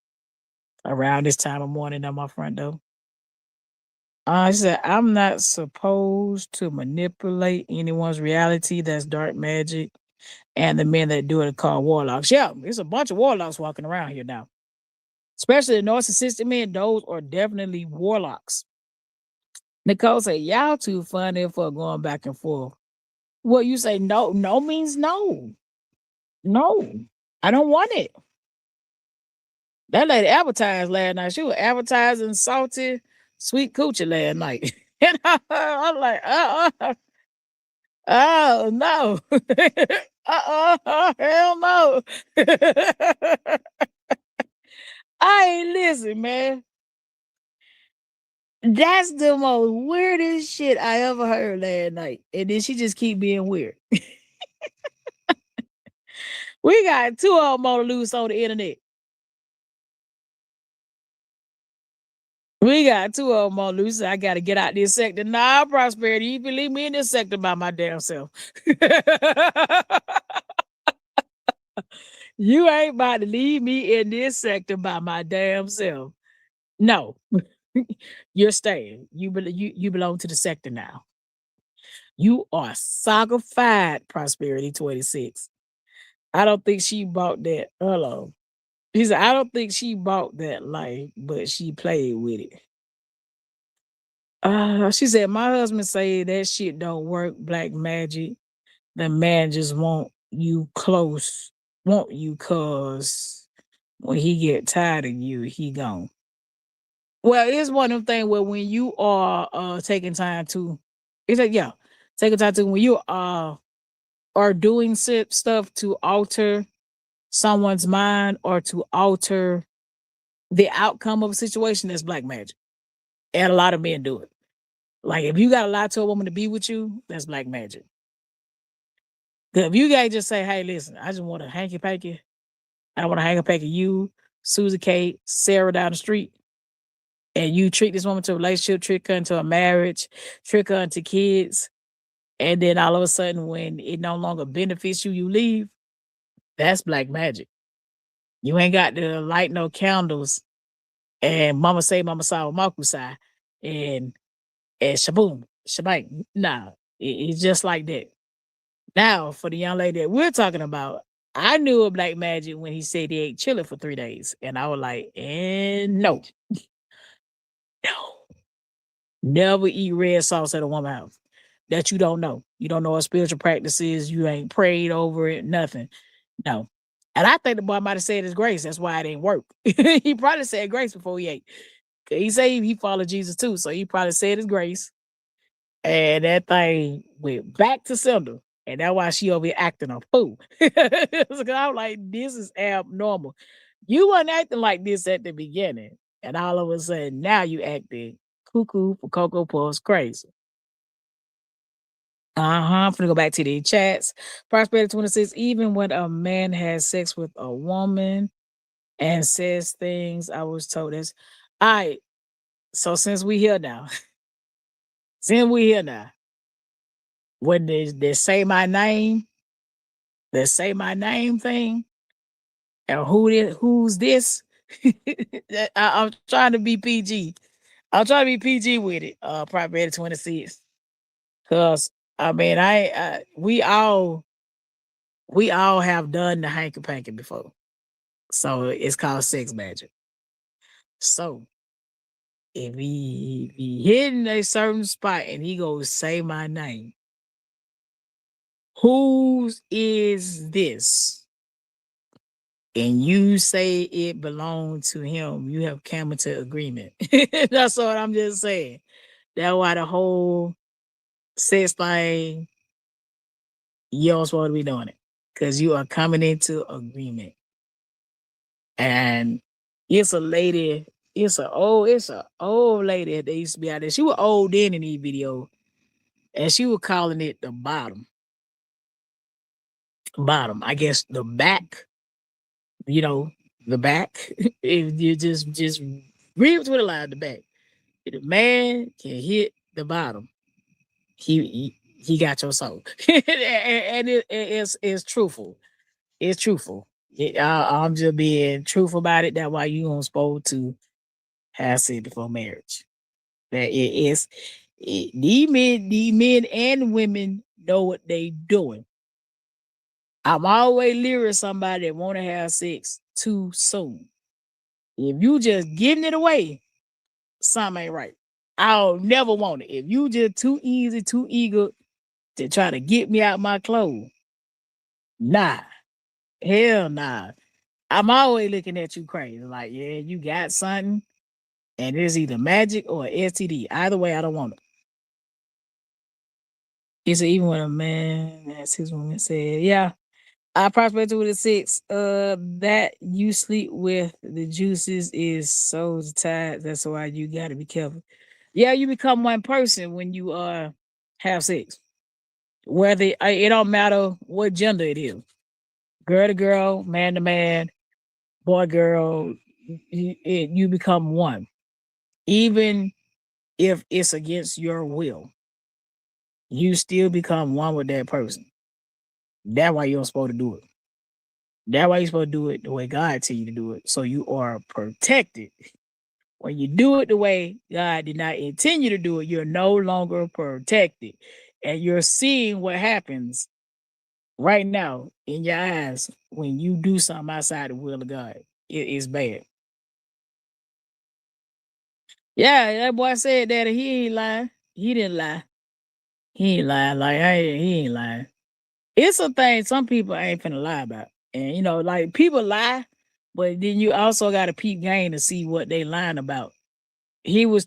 around this time of morning at my front door. I said, I'm not supposed to manipulate anyone's reality. That's dark magic. And the men that do it are called warlocks. Yeah, there's a bunch of warlocks walking around here now. Especially the narcissistic men, those are definitely warlocks. Nicole said, y'all too funny for going back and forth. Well, you say no. No means no. No. I don't want it. That lady advertised last night. She was advertising salty, sweet coochie last night. And I'm like, oh no. Hell no. I ain't listen, man. That's the most weirdest shit I ever heard last night. And then she just keep being weird. We got two of them on the loose on the internet. We got two of them on loose. I got to get out this sector. Nah, Prosperity, you can leave me in this sector by my damn self. You ain't about to leave me in this sector by my damn self. No, you're staying. You belong to the sector now. You are saga-fied, Prosperity 26. I don't think she bought that. Hello. He said, I don't think she bought that life, but she played with it. She said, my husband say that shit don't work, black magic. The man just want you cause when he get tired of you, he gone. Well, it's one of them things where when you are taking time to, it's like, yeah, taking time to when you are doing stuff to alter someone's mind or to alter the outcome of a situation, that's black magic. And a lot of men do it. Like if you got to lie to a woman to be with you, that's black magic. If you guys just say, hey, listen, I just want a hanky panky. I want to hanky panky you, Susie Kate, Sarah down the street, and you treat this woman to a relationship, trick her into a marriage, trick her into kids, and then all of a sudden, when it no longer benefits you, you leave. That's black magic. You ain't got to light no candles and mama say, mama saw, makusai, and shaboom, shabang. Nah, it's just like that. Now, for the young lady that we're talking about, I knew a black magic when he said he ate chili for 3 days. And I was like, and no, no, never eat red sauce at a woman's house that you don't know. You don't know what spiritual practices. You ain't prayed over it, nothing. No. And I think the boy might have said his grace. That's why it didn't work. He probably said grace before he ate. He said he followed Jesus too. So he probably said his grace. And that thing went back to sender. And that's why she over here acting a fool. I'm like, this is abnormal. You weren't acting like this at the beginning. And all of a sudden, now you acting cuckoo for Cocoa Puffs crazy. I'm gonna go back to the chats. Prosperity 26, even when a man has sex with a woman and says things, I was told this. All right. So since we here now, when they say my name, they say my name thing, and who's this? I'm trying to be PG. I'm trying to be PG with it. Prosperity 26. Cause I mean, we all have done the hanky panky before. So it's called sex magic. So if he hitting a certain spot and he goes say my name, whose is this? And you say it belonged to him, you have come into agreement. That's what I'm just saying. That's why the whole sex thing, you don't supposed to be doing it. Because you are coming into agreement. And it's a lady, it's a old lady that used to be out there. She was old then in these videos. And she was calling it the bottom. Bottom. I guess the back, the back. If you just read between the line, the back. If the man can hit the bottom, he got your soul. And it's truthful. It's truthful. I'm just being truthful about it. That's why you don't supposed to have sex before marriage. That it is. These men and women know what they doing. I'm always leery somebody that want to have sex too soon. If you just giving it away, something ain't right. I'll never want it. If you just too easy, too eager to try to get me out my clothes, nah. Hell nah. I'm always looking at you crazy. Like, yeah, you got something, and it's either magic or STD. Either way, I don't want it. He said, even when a man as his woman said, yeah, I prospect with a 6. That you sleep with the juices is so tight. That's why you gotta be careful. Yeah, you become one person when you have sex. Whether it don't matter what gender it is. Girl to girl, man to man, boy, girl, you become one. Even if it's against your will, you still become one with that person. That's why you're supposed to do it. That's why you're supposed to do it the way God tell you to do it. So you are protected. When you do it the way God did not intend you to do it, you're no longer protected. And you're seeing what happens right now in your eyes when you do something outside the will of God. It is bad. Yeah, that boy said that he ain't lying. He didn't lie. He ain't lying. Like, he ain't lying. It's a thing some people ain't finna lie about. And, like people lie, but then you also got to peep game to see what they lying about. He was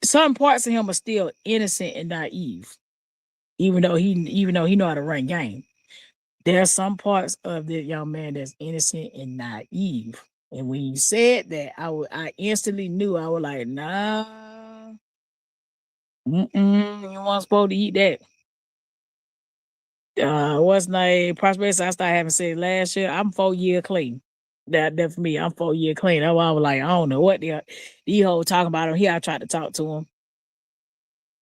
some parts of him are still innocent and naive, even though he know how to run game. There are some parts of the young man that's innocent and naive. And when you said that, I instantly knew. I was like, nah, you weren't supposed to eat that. What's my prosperity? I started having sex last year. I'm 4 year clean. That for me, I'm 4 year clean. That's why I was like, I don't know what these hoes talking about on here. I tried to talk to them.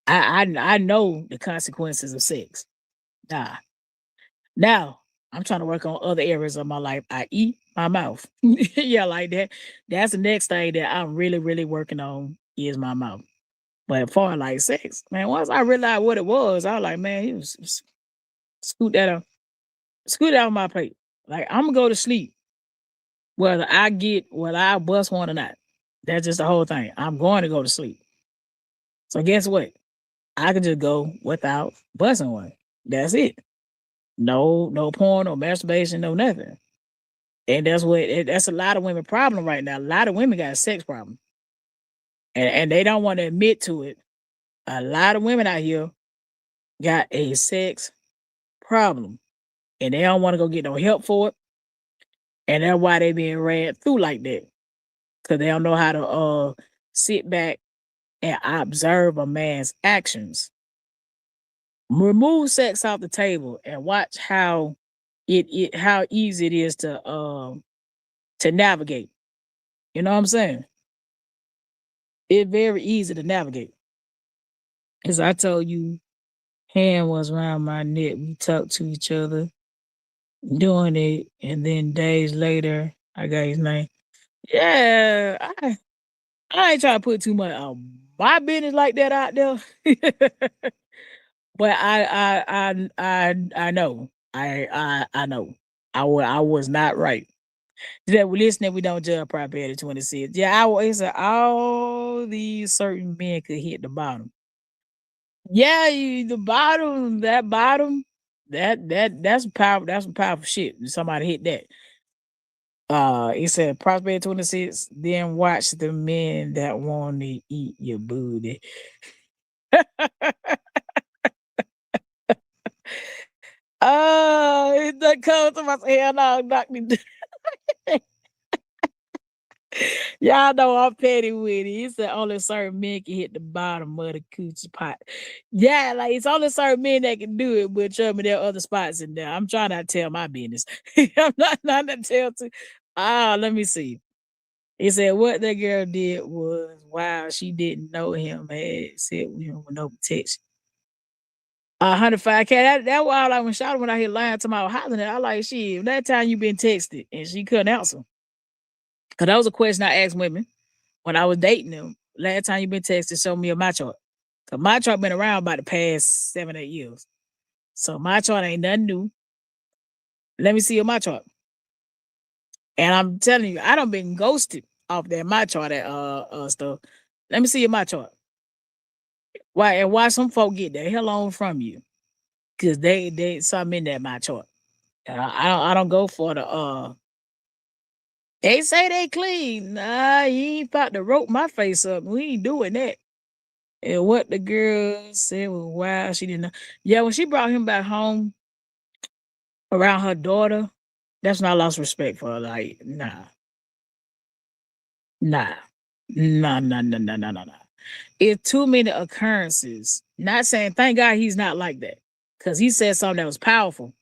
I know the consequences of sex. Nah. Now I'm trying to work on other areas of my life. I eat my mouth. Yeah, like that. That's the next thing that I'm really, really working on is my mouth. But for like sex, man, once I realized what it was, I was like, man, scoot that up, scoot that on my plate. Like I'm gonna go to sleep whether I bust one or not. That's just the whole thing. I'm going to go to sleep. So guess what? I could just go without busting one. That's it. No porn, no masturbation, no nothing. And that's a lot of women problem right now. A lot of women got a sex problem. And they don't want to admit to it. A lot of women out here got a sex problem. And they don't want to go get no help for it. And that's why they being ran through like that. Cause they don't know how to sit back and observe a man's actions. Remove sex off the table and watch how how easy it is to navigate. You know what I'm saying? It's very easy to navigate. As I told you, hand was around my neck. We talked to each other, doing it, and then days later, I got his name. Yeah, I ain't trying to put too much my business like that out there. But I know. I know. I was not right. That we listen, we don't judge property 26. Yeah, I always said all these certain men could hit the bottom. Yeah, the bottom, that's powerful. That's some powerful shit. Somebody hit that. It said Prosperity 26, then watch the men that want to eat your booty. It that comes to my hell no, knock me. Y'all know I'm petty with it. He said only certain men can hit the bottom of the coochie pot. Yeah, like it's only certain men that can do it, but trust me, there are other spots in there. I'm trying not to tell my business. I'm not to tell to. Let me see. He said what that girl did was wow, she didn't know him, had said with him with no protection. 105K. That why like when Shawty went out here lying to my hollering, I like shit. That time you been texted and she couldn't answer. Cause that was a question I asked women when I was dating them. Last time you been texted, show me a my chart. Cause my chart been around by the past 7-8 years. So my chart ain't nothing new. Let me see your my chart. And I'm telling you, I don't been ghosted off that my chart stuff. Let me see your my chart. Why some folk get the hell on from you? Cause they something in that my chart. I don't go for the they say they clean. Nah, you ain't about to rope my face up. We ain't doing that. And what the girl said was wow, she didn't know. Yeah, when she brought him back home around her daughter, that's when I lost respect for her. Like, nah, nah, nah. It's too many occurrences. Not saying thank God he's not like that. Cause he said something that was powerful.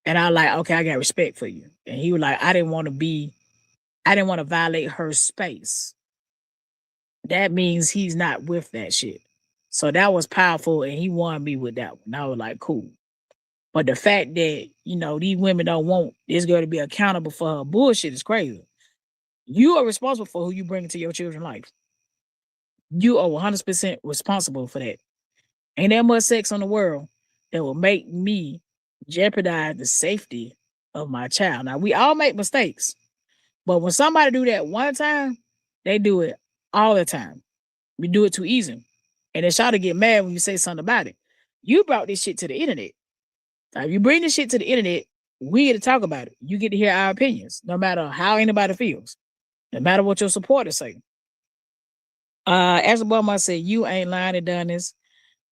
And I like, okay, I got respect for you. And he was like, I didn't want to violate her space. That means he's not with that shit. So that was powerful, and he wanted me with that one. I was like, cool. But the fact that, these women don't want this girl to be accountable for her bullshit is crazy. You are responsible for who you bring into your children's life. You are 100% responsible for that. Ain't that much sex on the world that will make me jeopardize the safety of my child. Now, we all make mistakes. But when somebody do that one time, they do it all the time. We do it too easy. And then try to get mad when you say something about it. You brought this shit to the internet. Now, if you bring this shit to the internet, we get to talk about it. You get to hear our opinions, no matter how anybody feels, no matter what your supporters say. As a boy might say, you ain't lying and done this.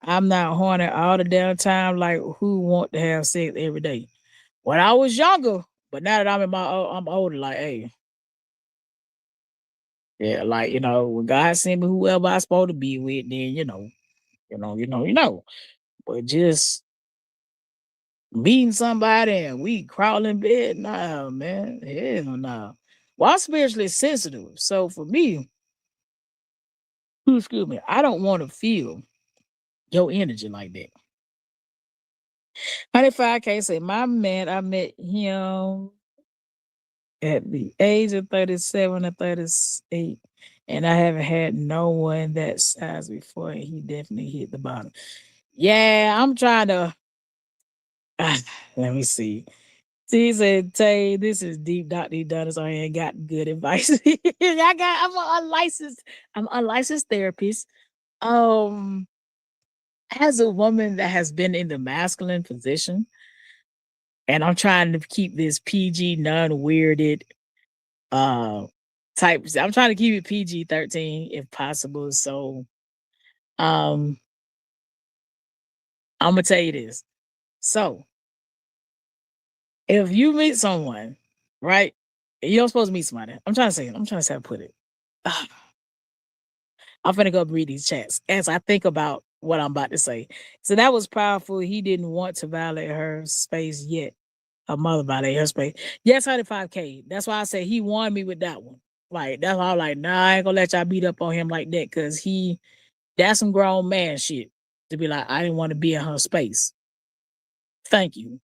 I'm not horny all the damn time like who want to have sex every day. when I was younger, but now that I'm older, like, hey, yeah, like when God send me whoever I supposed to be with, then But just meeting somebody and we crawl in bed, nah, man, hell nah. Well, I'm spiritually sensitive, so for me, excuse me, I don't want to feel your energy like that. 105K say my man, I met him at the age of 37 or 38, and I haven't had no one that size before. And he definitely hit the bottom. Yeah, I'm trying to. Let me see. He said, Tay, this is deep Dr. Donna, so I ain't got good advice. I'm a unlicensed therapist. Um, as a woman that has been in the masculine position, and I'm trying to keep this PG non-weirded type. I'm trying to keep it PG-13 if possible. So um I'm gonna tell you this. So if you meet someone, right? You're supposed to meet somebody. I'm trying to say how to put it. I'm gonna go read these chats as I think about what I'm about to say. So that was powerful. He didn't want to violate her space yet. Her mother violated her space. Yes, 105K. That's why I said he won me with that one. Like, that's why I'm like, nah, I ain't gonna let y'all beat up on him like that. Cause that's some grown man shit. To be like, I didn't want to be in her space. Thank you.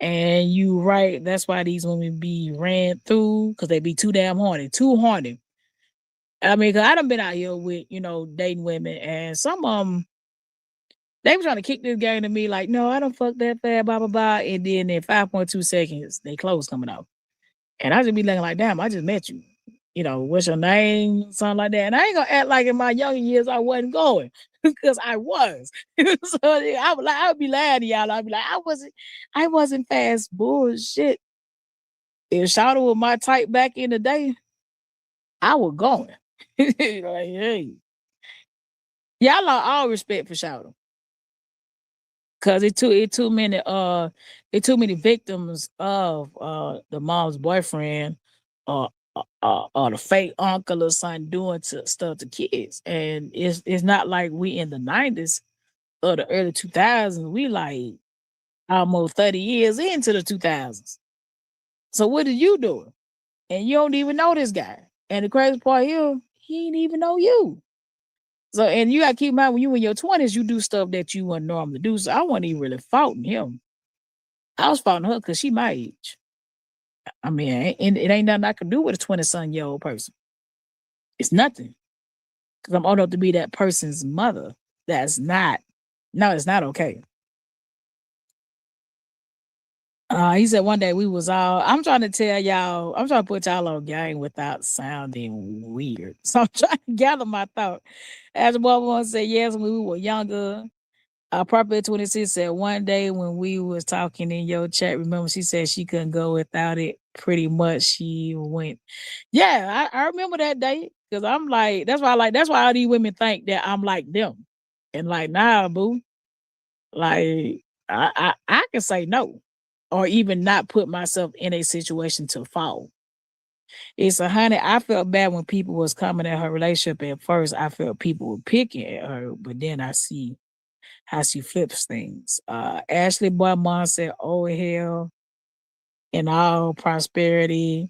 And you right, that's why these women be ran through, because they be too damn horny. Too horny. I mean, cause I done been out here with, dating women, and some of them, they were trying to kick this game to me like, no, I don't fuck that fast, blah, blah, blah. And then in 5.2 seconds, they clothes coming out. And I just be looking like, damn, I just met you. What's your name? Something like that. And I ain't gonna act like in my younger years I wasn't going. Because I was. So I would be lying to y'all. I'd be like, I wasn't fast. Bullshit. If Shawty was my type back in the day, I was going. Like, hey. Y'all lost all respect for Shawty. Cause it too many victims of the mom's boyfriend or the fake uncle or son doing stuff to kids. And it's not like we in the 90s or the early 2000s. We like almost 30 years into the 2000s. So what are you doing? And you don't even know this guy. And the crazy part here, he ain't even know you. So, and you got to keep in mind when you in your 20s, you do stuff that you wouldn't normally do. So I wasn't even really faulting him. I was faulting her because she my age. I mean, it ain't nothing I can do with a 20-some-year-old person. It's nothing. Because I'm old enough to be that person's mother. It's not okay. He said one day we was all, I'm trying to tell y'all, I'm trying to put y'all on game without sounding weird. So I'm trying to gather my thought. As the boy one said, yes, when we were younger, Proper 26 said one day when we was talking in your chat, remember she said she couldn't go without it. Pretty much she went. Yeah, I remember that day. Cause I'm like, that's why all these women think that I'm like them. And like, nah, boo. Like I can say no. Or even not put myself in a situation to fall. It's a honey. I felt bad when people was coming at her relationship at first. I felt people were picking at her, but then I see how she flips things. Ashley Boymont said, oh hell, in all prosperity.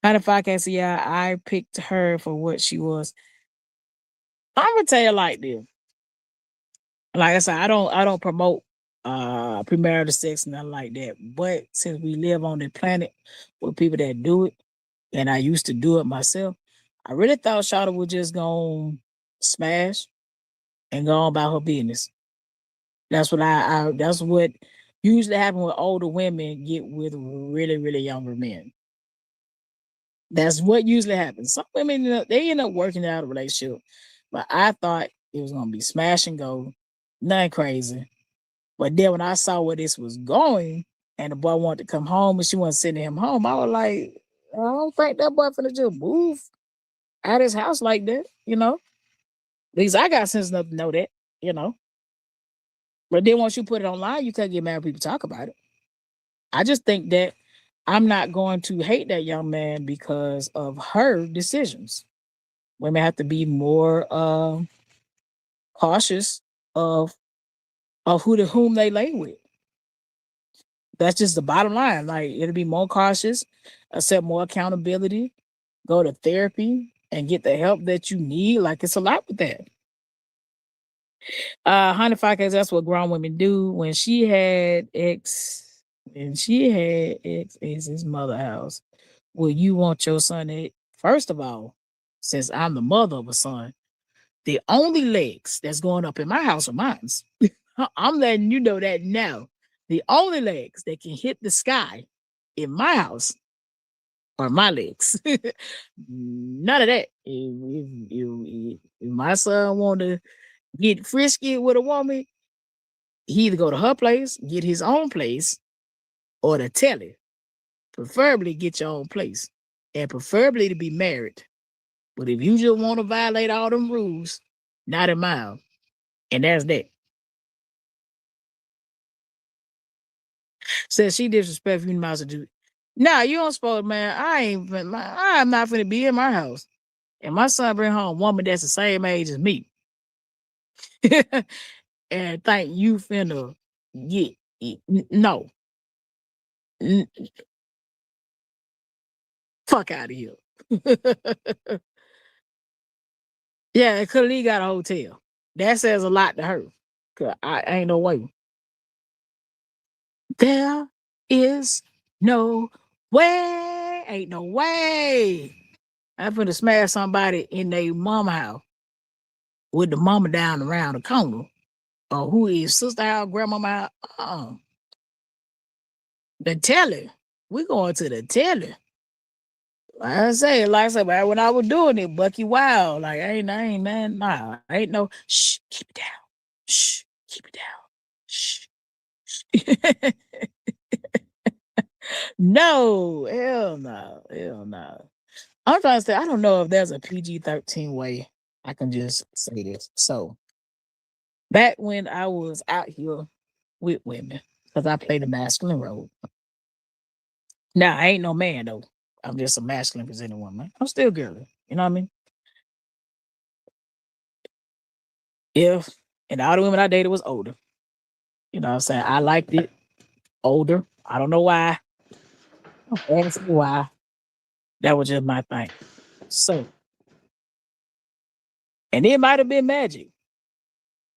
105 can see I picked her for what she was. I'm gonna tell you like this. Like I said, I don't promote premarital sex and nothing like that. But since we live on the planet with people that do it, and I used to do it myself, I really thought Shawty was just gonna smash and go on about her business. That's what that's what usually happens when older women get with really, really younger men. That's what usually happens. Some women, they end up working out a relationship. But I thought it was gonna be smash and go, nothing crazy. But then when I saw where this was going and the boy wanted to come home and she wasn't sending him home, I was like, I don't think that boy finna just move out his house like that. At least I got sense enough to know that. But then once you put it online, you can't get mad when people talk about it. I just think that I'm not going to hate that young man because of her decisions. Women have to be more cautious of whom they lay with. That's just the bottom line. Like it'll be more cautious, accept more accountability, go to therapy and get the help that you need. Like it's a lot with that. 105 that's what grown women do. When she had ex is his mother house. Well, you want your son to first of all, since I'm the mother of a son, the only legs that's going up in my house are mine's. I'm letting you know that now. The only legs that can hit the sky in my house are my legs. None of that. If my son want to get frisky with a woman, he either go to her place, get his own place, or to tell it. Preferably get your own place. And preferably to be married. But if you just want to violate all them rules, not in mine. And that's that. Says she disrespectful, you might as well do. Nah, you don't supposed, man. I'm not finna be in my house. And my son bring home a woman that's the same age as me. And think you finna get it. No. Fuck out of here. Yeah, cause he got a hotel. That says a lot to her. Cause I ain't no way. There is no way. Ain't no way. I'm finna smash somebody in their mama house with the mama down around the corner. Or who is sister house, grandmama house. The telly. We going to the telly. Like I say, but when I was doing it, Bucky Wild, like I ain't man, nah, ain't no shh, keep it down. Shh, keep it down. Shh. No, hell no, hell no. I'm trying to say, I don't know if there's a PG-13 way I can just say this. So back when I was out here with women, because I played a masculine role. Now I ain't no man though. I'm just a masculine presenting woman. I'm still girly. You know what I mean? If and all the women I dated was older. You know what I'm saying? I liked it older. I don't know why. Don't ask me why. That was just my thing. So, and it might have been magic.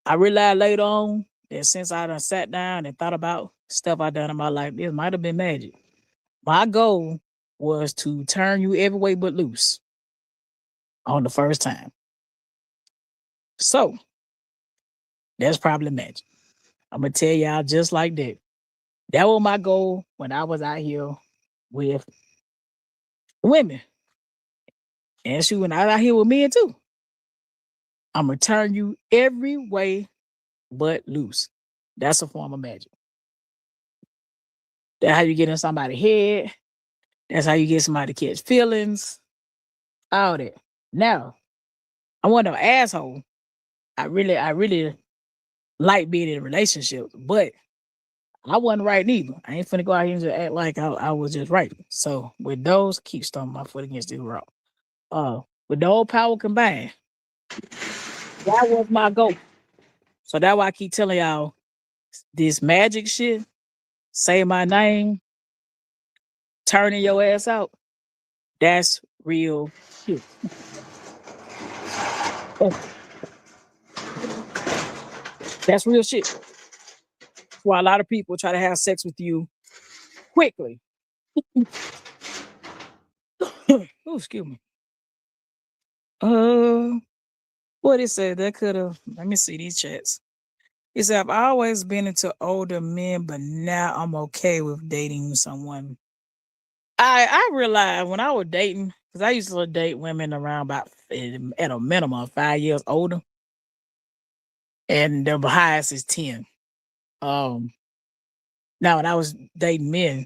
I realized later on that since I done sat down and thought about stuff I done in my life, it might have been magic. My goal was to turn you every way but loose on the first time. So that's probably magic. I'm gonna tell y'all just like that. That was my goal when I was out here with women. And she when I was out here with men too. I'm gonna turn you every way but loose. That's a form of magic. That's how you get in somebody's head. That's how you get somebody to catch feelings. All that. Now, I want no asshole. I really like being in a relationship, but I wasn't right neither. I ain't finna go out here and just act like I was just right. So with those, keep stomping my foot against the rock. With the whole power combined, that was my goal. So that's why I keep telling y'all this magic shit, say my name, turning your ass out, that's real shit. That's real shit. That's why a lot of people try to have sex with you quickly. Oh, excuse me. What it said that could have. Let me see these chats. It said I've always been into older men, but now I'm okay with dating someone. I realized when I was dating, because I used to date women around about at a minimum 5 years older, and the highest is 10. Um, Now when I was dating men,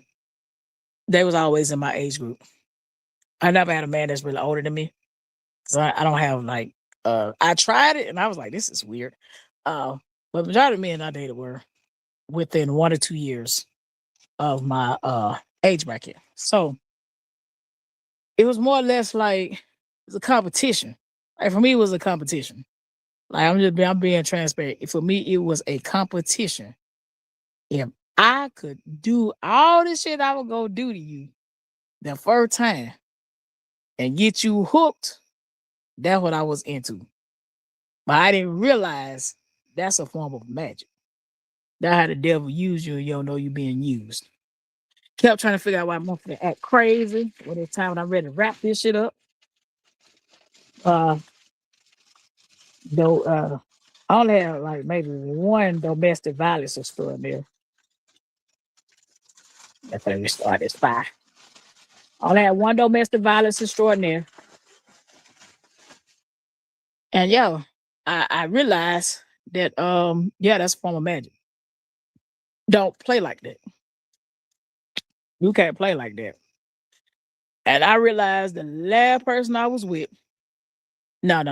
they was always in my age group. I never had a man that's really older than me. So I don't have like I tried it and I was like, this is weird. But majority of men I dated were within 1 or 2 years of my age bracket. So it was more or less like it was a competition. Like for me, it was a competition. Like I'm being transparent. For me, it was a competition. If I could do all the shit I would go do to you the first time and get you hooked, that's what I was into. But I didn't realize that's a form of magic. That's how the devil use you and you don't know you're being used. Kept trying to figure out why I'm going to act crazy. When it's time when I'm ready to wrap this shit up. Though I only had like maybe one domestic violence story there. That's when we start this fire. I only had one domestic violence extraordinaire. And yo, I realized that yeah, that's a form of magic. Don't play like that. You can't play like that. And I realized the last person I was with, no.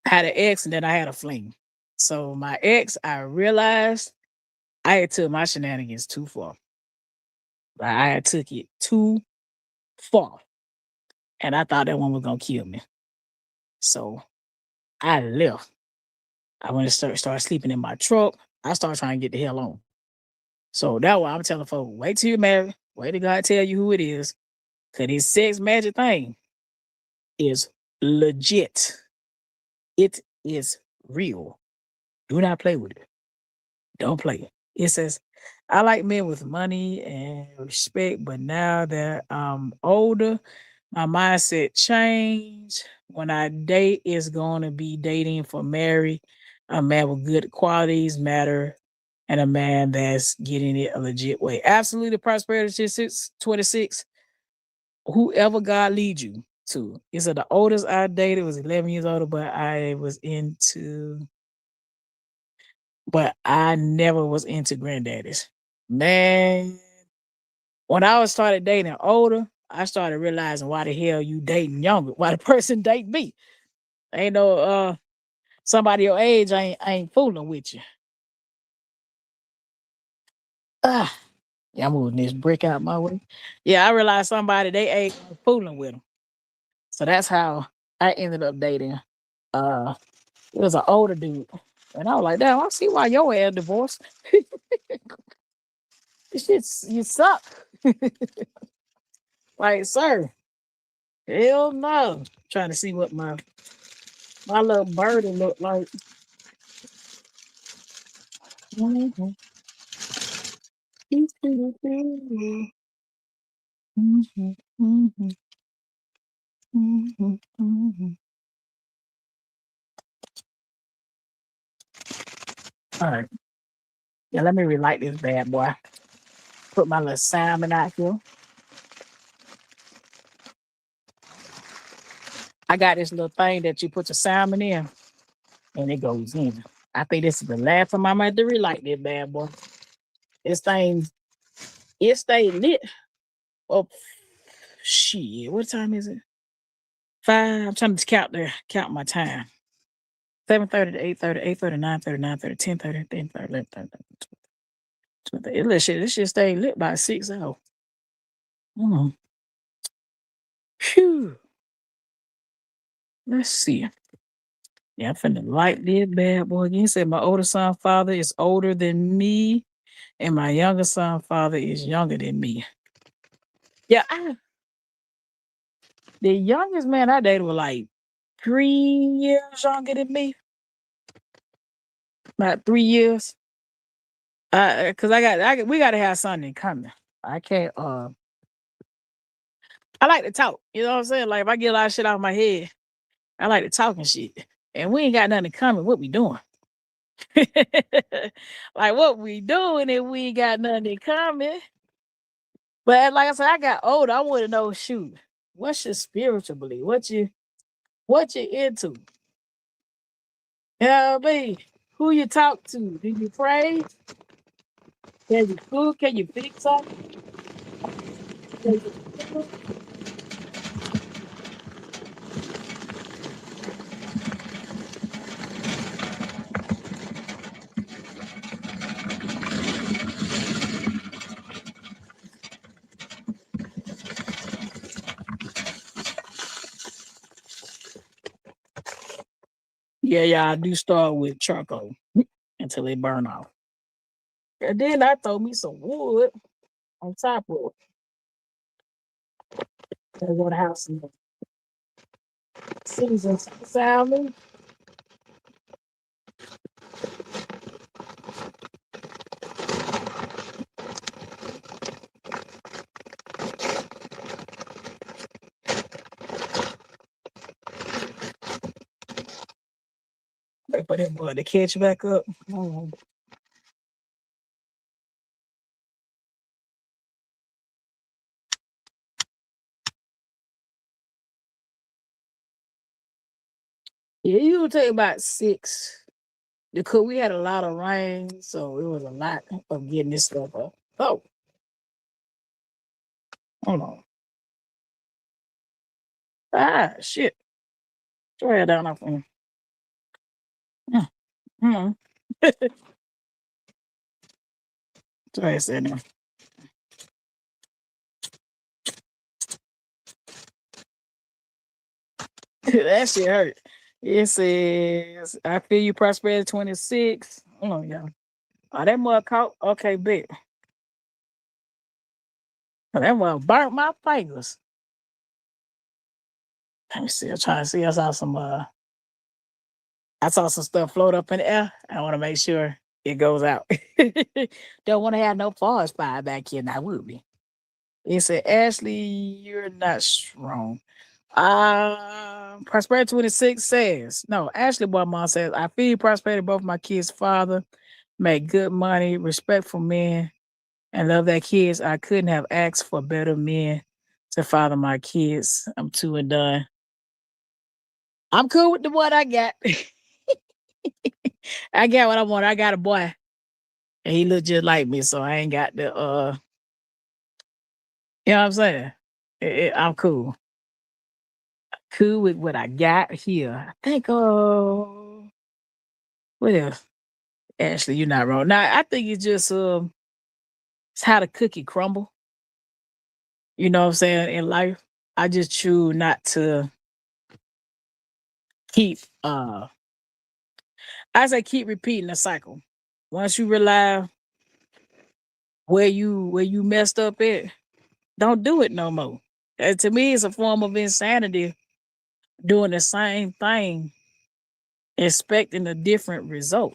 I had an ex and then I had a fling. So my ex, I realized I had took my shenanigans too far. I had took it too far. And I thought that one was gonna kill me. So I left. I went to start sleeping in my truck. I started trying to get the hell on. So that's why I'm telling folks, wait till you're married. Wait till God tell you who it is. Cause this sex magic thing is legit. It is real. Do not play with it. Don't play. It says, I like men with money and respect, but now that I'm older, my mindset changed. When I date, it's going to be dating for marriage. A man with good qualities matter, and a man that's getting it a legit way. Absolutely, prosperity 26. Whoever God leads you to. It's the oldest I dated was 11 years older, but I never was into granddaddies. Man, when I started dating older, I started realizing why the hell you dating younger. Why the person date me? Ain't no somebody your age ain't fooling with you. Yeah, I'm moving this brick out my way. Yeah, I realized somebody they age was fooling with them. So that's how I ended up dating. It was an older dude. And I was like, damn, I see why your ass divorced. This shit, you suck. Like, sir, hell no. Trying to see what my little birdie looked like. Mhm. Mhm, mhm, mhm, mhm. All right. Yeah, let me relight this bad boy. Put my little salmon out here. I got this little thing that you put your salmon in and it goes in. I think this is the last time I'm going to relight this bad boy. This thing, it stayed lit. Oh, shit. What time is it? 5. I'm trying to count my time. 7:30 to 8:30, 8:30, 9:30, 9:30, 10:30, 10:30, 11:30, 12:30. This shit stayed lit by 6 hours. Phew. Let's see. Yeah, I'm finna light this bad boy again. Said my older son father is older than me, and my younger son father is younger than me. Yeah, the youngest man I dated was like 3 years younger than me. About 3 years. Cause we gotta have something in common. I can't I like to talk. You know what I'm saying? Like if I get a lot of shit out of my head, I like to talk and shit. And we ain't got nothing in common. What we doing? Like what we doing if we ain't got nothing in common? But like I said, I got older. I want to know, shoot, what's your spiritual belief? What you into? You know what I mean? Who you talk to? Do you pray? Can you cook? Can you fix something? Can you cook? Yeah, I do start with charcoal until it burn off. And then I throw me some wood on top of it. I want to have some seasons salmon. Wait for that boy to catch back up. Yeah, you would take about 6 because we had a lot of rain, so it was a lot of getting this stuff up. Oh, hold on. Ah, shit. Try it down off him. Mm-hmm. Try it sitting there. That shit hurt. It says, I feel you prosperity 26. Hold on, y'all. Oh, that mud caught. Okay, bet. Oh, that mud burnt my fingers. Let me see. I'm trying to see. I saw some stuff float up in the air. I want to make sure it goes out. Don't want to have no forest fire back here. Now, would we? It said, Ashley, you're not strong. Prosperity 26 says, no, Ashley boy mom says, I feed prosperity both my kids' father, make good money, respectful men, and love their kids. I couldn't have asked for better men to father my kids. I'm two and done. I'm cool with the what I got. I got what I want. I got a boy. And he look just like me, so I ain't got the you know what I'm saying? I'm cool. Cool with what I got here. I think what else? Ashley, you're not wrong. Now I think it's how the cookie crumble. You know what I'm saying? In life. I just choose not to keep I say keep repeating the cycle. Once you realize where you messed up at, don't do it no more. And to me, it's a form of insanity doing the same thing, expecting a different result.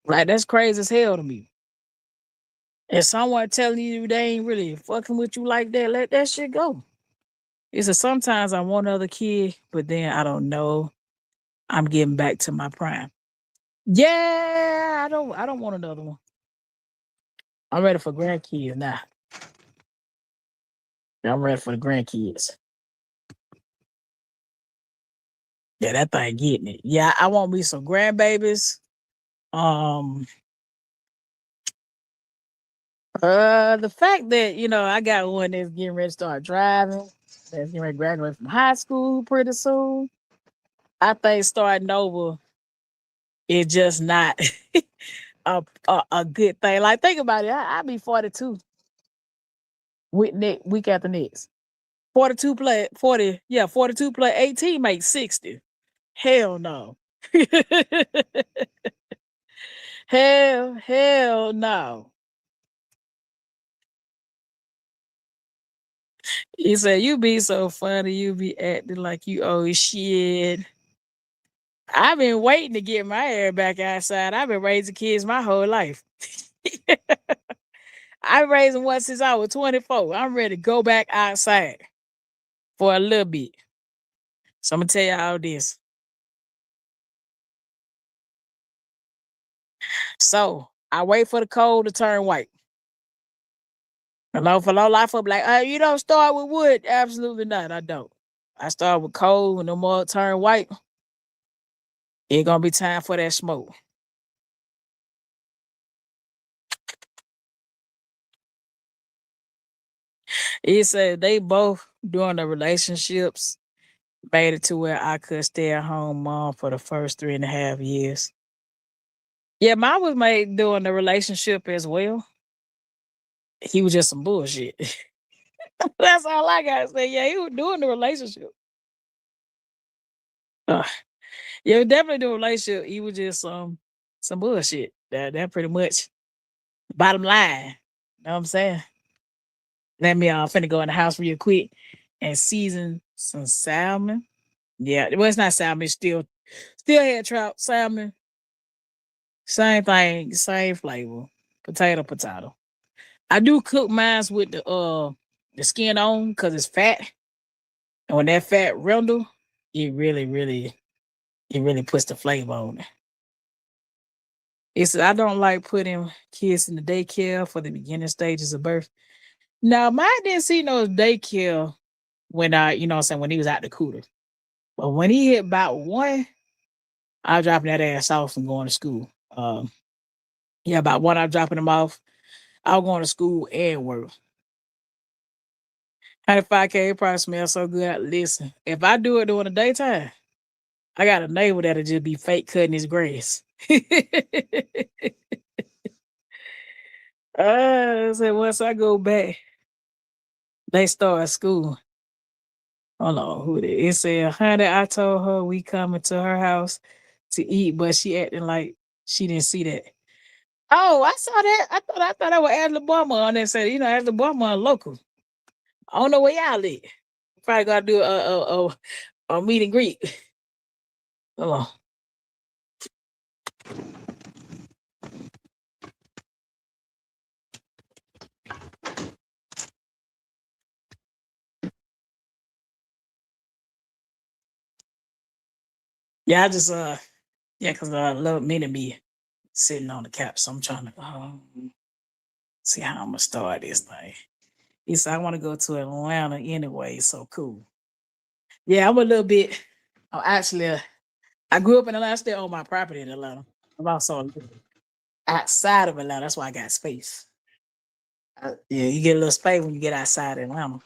Like that's crazy as hell to me. If someone telling you they ain't really fucking with you like that, let that shit go. It's a sometimes I want another kid, but then I don't know. I'm getting back to my prime. Yeah, I don't want another one. I'm ready for grandkids now. I'm ready for the grandkids. Yeah, that thing getting it. Yeah, I want me some grandbabies. Um the fact that, I got one that's getting ready to start driving, that's getting ready to graduate from high school pretty soon. I think starting over is just not a good thing. Like think about it. I be 42 week after next. 42 play 40, yeah, 42 play 18 makes 60. Hell no. Hell no. He said, you be so funny, you be acting like you owe shit. I've been waiting to get my hair back outside. I've been raising kids my whole life. I've raised them once since I was 24. I'm ready to go back outside for a little bit. So I'm gonna tell you all this. So I wait for the cold to turn white. For no life, I'm like, you don't start with wood. Absolutely not. I don't. I start with cold. When the more turn white, it's gonna be time for that smoke. He said they both during the relationships made it to where I could stay at home mom for the first 3.5 years. Yeah, mine was made during the relationship as well. He was just some bullshit. That's all I gotta say. Yeah, he was doing the relationship. Uh, yeah, definitely the relationship. He was just some bullshit. That pretty much bottom line. Know what I'm saying? Let me finna go in the house real quick and season some salmon. Yeah, well, it's not salmon. It's still had trout, salmon, same thing, same flavor. Potato. I do cook mine with the skin on because it's fat. And when that fat rendle, it really puts the flavor on it. It's I don't like putting kids in the daycare for the beginning stages of birth. Now mine didn't see no daycare when what I'm saying, when he was out the cooler. But when he hit about one, I was dropping that ass off and going to school. Yeah, about one I was dropping him off. I was going to school and work. 105K probably smells so good. Listen, if I do it during the daytime, I got a neighbor that'll just be fake cutting his grass. So once I go back, they start school. Hold on, who it is? It said, honey, I told her we coming to her house to eat, but she acting like she didn't see that. Oh, I saw that. I thought I was Ashley Barmer on there. Said, Ashley Barmer local. I don't know where y'all live. Probably gotta do a meet and greet. Hold on. Yeah, I just because I love me to be sitting on the couch. So I'm trying to see how I'm gonna start this thing. He said I want to go to Atlanta anyway, so cool. Yeah, I'm a little bit. Actually, I grew up in Atlanta. I still own my property in Atlanta. I'm also outside of Atlanta. That's why I got space. Yeah, you get a little space when you get outside Atlanta.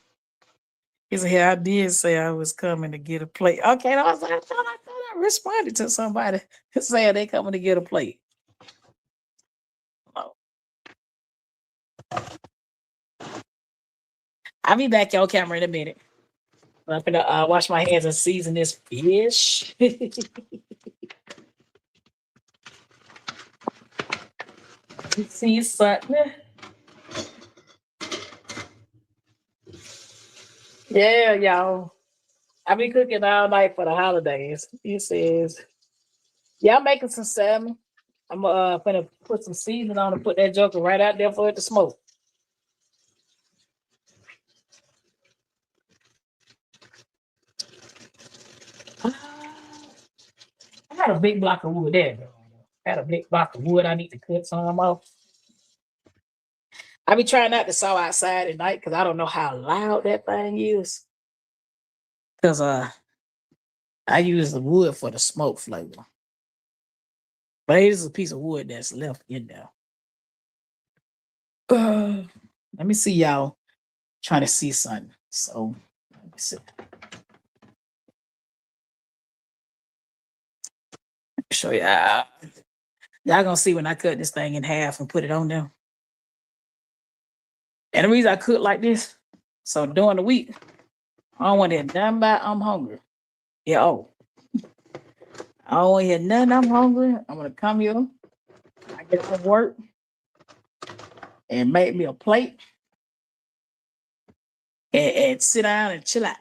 He said, "Yeah, I did say I was coming to get a plate." Okay, I thought I responded to somebody saying they coming to get a plate. Oh, I'll be back on camera in a minute. I'm gonna wash my hands and season this fish. See something? Yeah, y'all. I be cooking all night for the holidays. He says, "Yeah, I'm making some salmon. I'm gonna put some seasoning on and put that joker right out there for it to smoke." I got a big block of wood there. I got a big block of wood. I need to cut some off. I be trying not to saw outside at night because I don't know how loud that thing is. Because I use the wood for the smoke flavor. But it is a piece of wood that's left in there. Let me see y'all trying to see something. So let me see. Show y'all. Y'all gonna see when I cut this thing in half and put it on there. And the reason I cook like this, so during the week, I don't want to hear nothing about I'm hungry. Yeah, I don't want to hear nothing I'm hungry. I'm gonna come here. I get from work and make me a plate and sit down and chill out.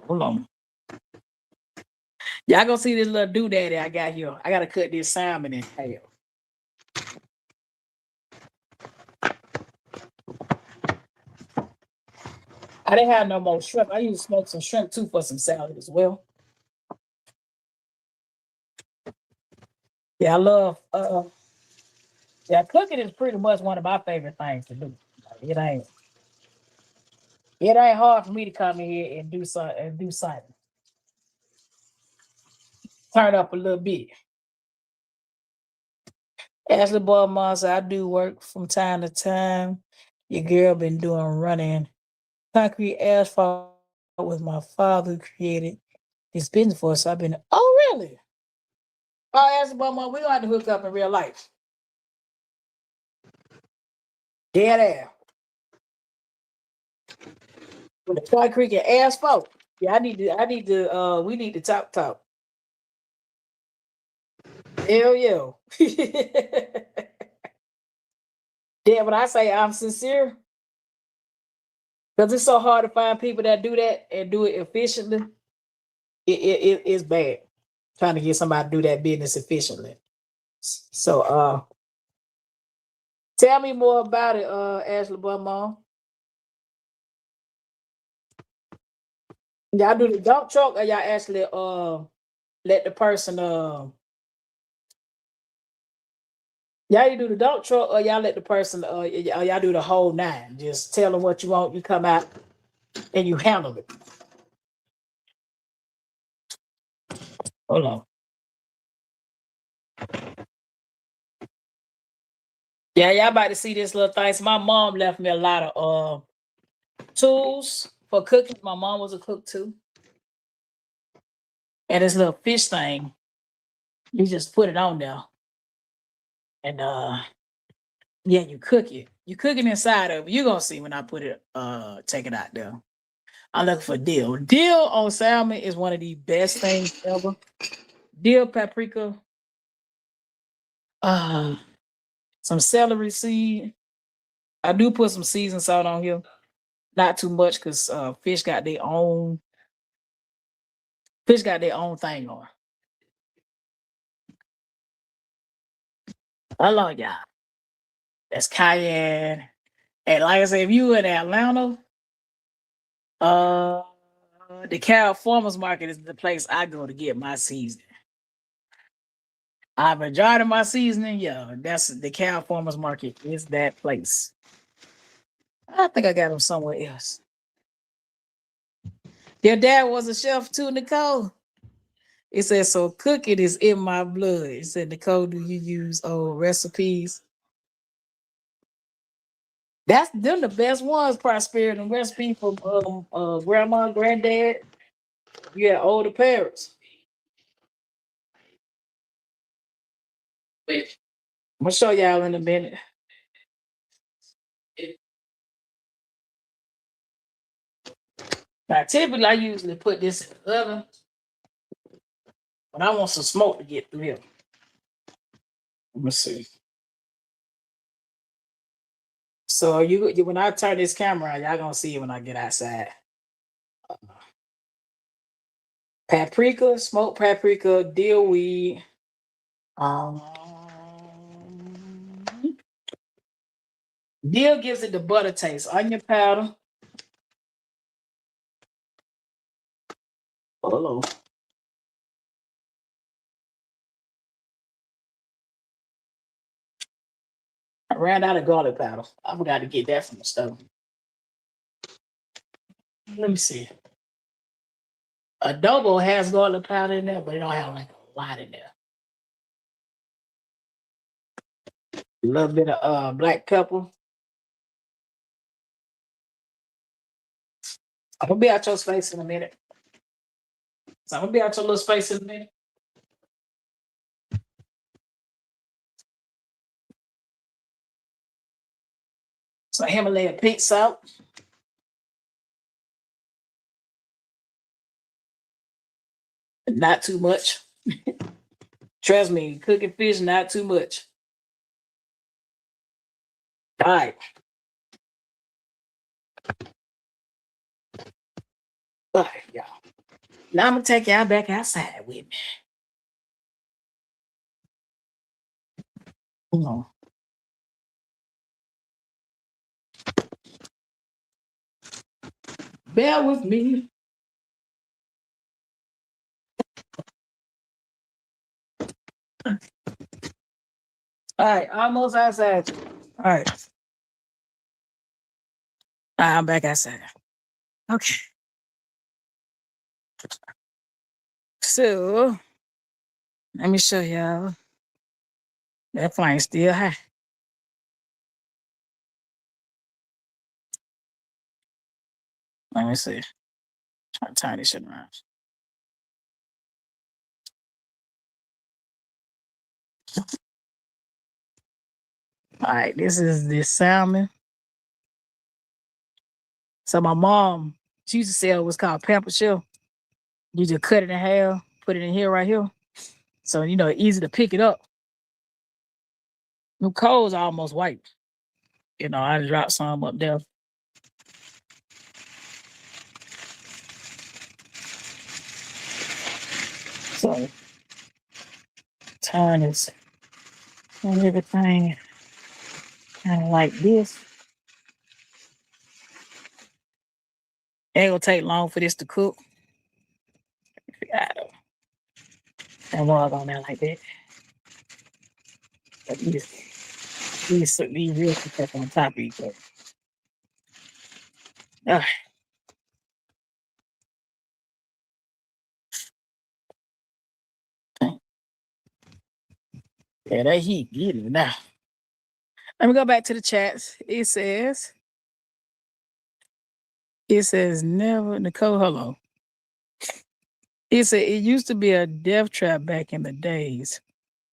Hold on. Y'all gonna see this little doodaddy I got here. I gotta cut this salmon in half. I didn't have no more shrimp. I used to smoke some shrimp too for some salad as well. Yeah, I love yeah, cooking is pretty much one of my favorite things to do. It ain't hard for me to come in here and do something. Turn up a little bit. Ashley Boy Monster, I do work from time to time. Your girl been doing running concrete asphalt with my father who created this business for us. So I've been, oh really? Oh, Ashley Boy Monster, we're gonna have to hook up in real life. Dead air. Try Creek and asphalt. Yeah, we need to talk. Hell yeah. Yeah, but I say I'm sincere. Because it's so hard to find people that do that and do it efficiently. It's bad trying to get somebody to do that business efficiently. So tell me more about it, Ashley Mom. Y'all do the dump truck or y'all actually let the person y'all you do the dump truck or y'all let the person y'all do the whole nine. Just tell them what you want, you come out and you handle it. Hold on. Yeah, y'all about to see this little thing. So my mom left me a lot of tools for cooking. My mom was a cook too. And this little fish thing, you just put it on there. And yeah, you cook it. You cook it inside of it. You're gonna see when I put it take it out there. I look for dill. Dill on salmon is one of the best things ever. Dill, paprika, uh, some celery seed. I do put some seasoned salt on here. Not too much because fish got their own thing on. Hello, y'all. That's cayenne. And like I said, if you in Atlanta, the Cal Farmers Market is the place I go to get my seasoning. I've enjoyed my seasoning. Yeah, that's the Cal Farmers Market is that place. I think I got them somewhere else. Your dad was a chef too, Nicole. It says, so cooking is in my blood. It said, Nicole, do you use old recipes? That's them the best ones, prosperity and recipe from grandma, granddad. Yeah, older parents. Wait, I'm gonna show y'all in a minute. Now, typically, I usually put this in the oven, but I want some smoke to get through here. Let me see. So you when I turn this camera on, y'all gonna see it when I get outside. Paprika, smoked paprika, dill weed. Um, Dill gives it the butter taste. Onion powder. Hello. I ran out of garlic powder. I forgot to get that from the stove. Let me see. Adobo has garlic powder in there, but it don't have like a lot in there. A little bit of black pepper. I'm gonna be out your space in a minute. So I'm gonna be out your little space in a minute. So Himalayan pink salt. Not too much. Trust me, cooking fish, not too much. All right. All right, y'all. Now I'm gonna take y'all back outside with me. Hold on. Bear with me. All right, almost outside. All right. I'm back outside. Okay. So let me show y'all. That flame's still high. Let me see. Try to turn this shit around. All right, this is the salmon. So my mom, she used to sell what's called pamper shell. You just cut it in half, put it in here right here. So easy to pick it up. The coals are almost white. I just dropped some up there. So turn this and everything kind of like this. Ain't gonna take long for this to cook. And log on there like that. But these real stuff on top of each other. Yeah, that heat getting now. Let me go back to the chats. It says never, Nicole, hold on. It said it used to be a death trap back in the days.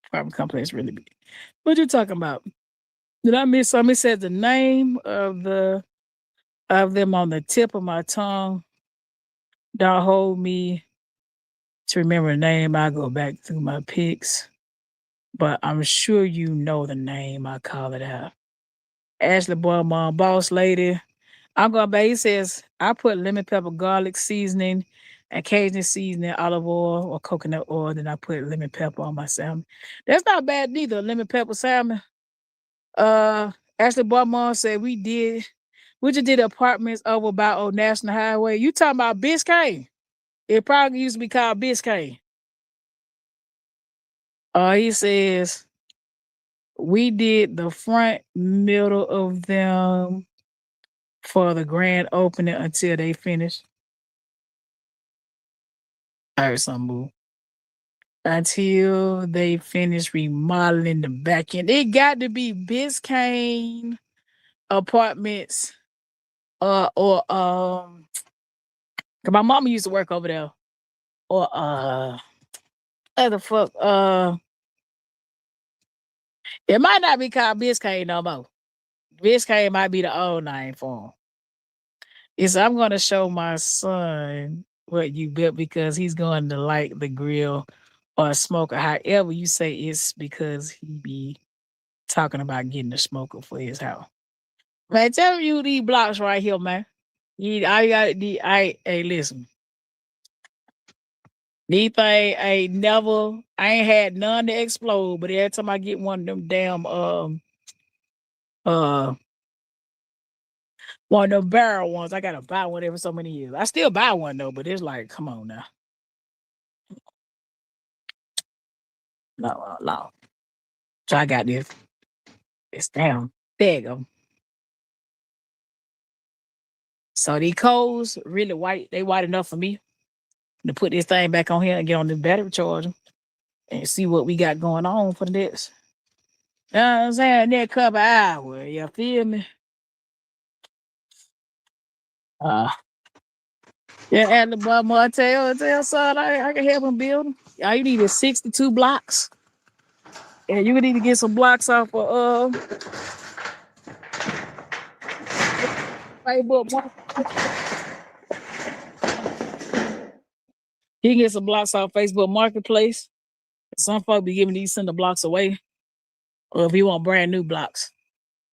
Apartment complex really big. What you talking about? Did I miss something? It said the name of them on the tip of my tongue. Don't hold me to remember the name. I go back through my pics. But I'm sure you know the name. I call it out. Ashley Boy, Mom, Boss Lady. I'm going back. He says, I put lemon pepper, garlic seasoning, and Cajun seasoning, olive oil, or coconut oil. Then I put lemon pepper on my salmon. That's not bad neither, lemon pepper salmon. Ashley Boy, Mom said we just did apartments over by Old National Highway. You talking about Biscayne? It probably used to be called Biscayne. He says, we did the front middle of them for the grand opening until they finished. I heard some move. Until they finish remodeling the back end. It got to be Biscayne Apartments. Cause my mama used to work over there. Or what the fuck? It might not be called Biscayne no more. Biscayne might be the old name for him. I'm gonna show my son what you built because he's going to like the grill or a smoker. However, you say it's because he be talking about getting a smoker for his house. Man, tell you these blocks right here, man. Hey, listen. These things I ain't had none to explode, but every time I get one of them damn one of them barrel ones, I gotta buy one every so many years. I still buy one though, but it's like, come on now. No. So I got this. It's down. There you go. So these coals really white. They white enough for me to put this thing back on here and get on the battery charger and see what we got going on for the next. You know what I'm saying? Next couple hours. You feel me? Yeah, at the bottom, I tell son, I can help him build them. All you need is 62 blocks. And you need to get some blocks off of Facebook Marketplace. He can get some blocks off Facebook Marketplace. Some folks be giving these cinder blocks away. Or if you want brand new blocks,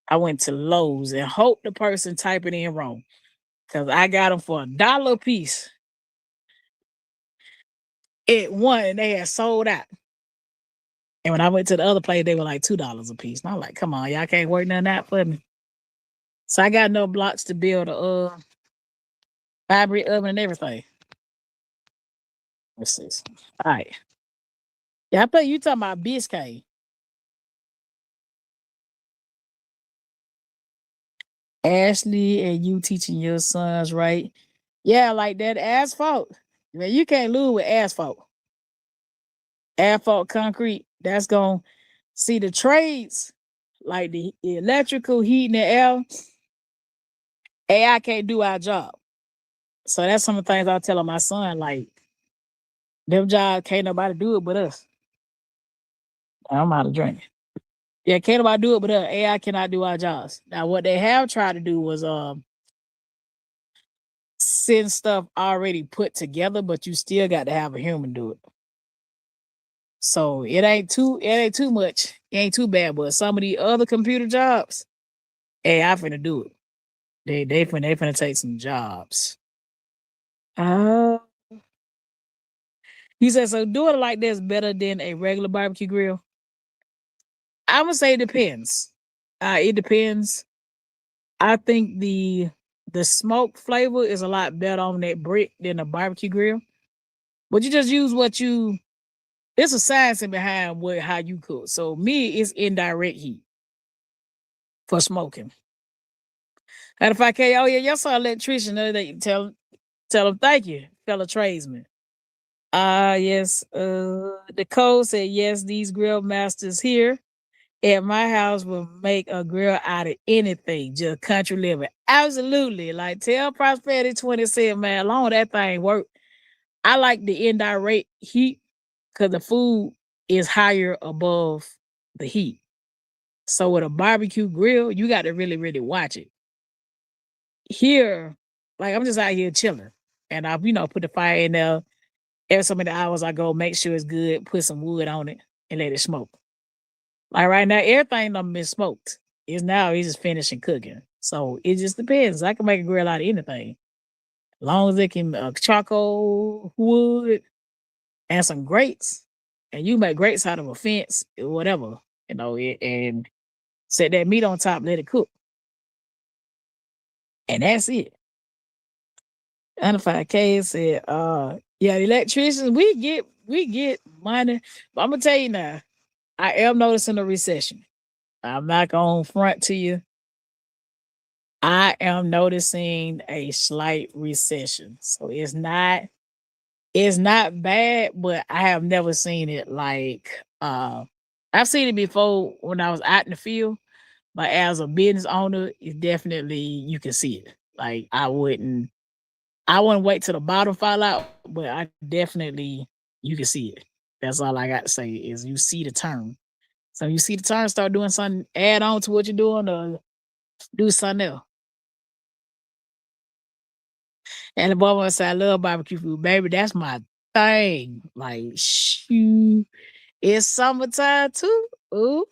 I went to Lowe's and hope the person type it in wrong. Because I got them for $1 a piece. It one and they had sold out. And when I went to the other place, they were like $2 a piece. And I'm like, come on, y'all can't work none out for me. So I got no blocks to build a vibrate oven and everything. Let's see. All right. Yeah, I thought you talking about Biscayne. Ashley and you teaching your sons, right? Yeah, like that asphalt. Man, you can't lose with asphalt. Asphalt concrete. That's going to see the trades, like the electrical, heating, and air. AI can't do our job. So that's some of the things I'll tell my son, like, them jobs can't nobody do it but us. I'm out of drink. Yeah, can't nobody do it but us. AI cannot do our jobs. Now, what they have tried to do was send stuff already put together, but you still got to have a human do it. So it ain't too much. It ain't too bad. But some of the other computer jobs, hey, I finna do it. They finna take some jobs. Uh he said, so doing it like this better than a regular barbecue grill. I'm gonna say it depends. It depends. I think the smoke flavor is a lot better on that brick than a barbecue grill. But you just use what you. It's a science behind how you cook. So me, it's indirect heat for smoking. And if I can, oh yeah, y'all saw electrician the other day. Tell him thank you, fellow tradesman. Yes. The code said yes. These grill masters here at my house will make a grill out of anything, just country living. Absolutely. Like tell Prosperity 20 said, man, long that thing work. I like the indirect heat because the food is higher above the heat. So with a barbecue grill, you got to really, really watch it. Here, like I'm just out here chilling. And I, put the fire in there. Every so many hours I go make sure it's good, put some wood on it, and let it smoke. Like right now, everything done been smoked. It's just finishing cooking. So it just depends. I can make a grill out of anything. As long as it can charcoal, wood, and some grates. And you make grates out of a fence or whatever, and set that meat on top, let it cook. And that's it. 95K said, yeah, the electricians, we get money. But I'm gonna tell you now, I am noticing a recession. I'm not gonna front to you. I am noticing a slight recession. So it's not bad, but I have never seen it like I've seen it before when I was out in the field, but as a business owner, it's definitely you can see it. Like I wouldn't wait till the bottom fall out, but I definitely you can see it. That's all I got to say is you see the turn. So you see the turn, start doing something, add on to what you're doing, or do something else. And the boy wants to say, I love barbecue food, baby. That's my thing. Like, shoot, it's summertime too. Ooh.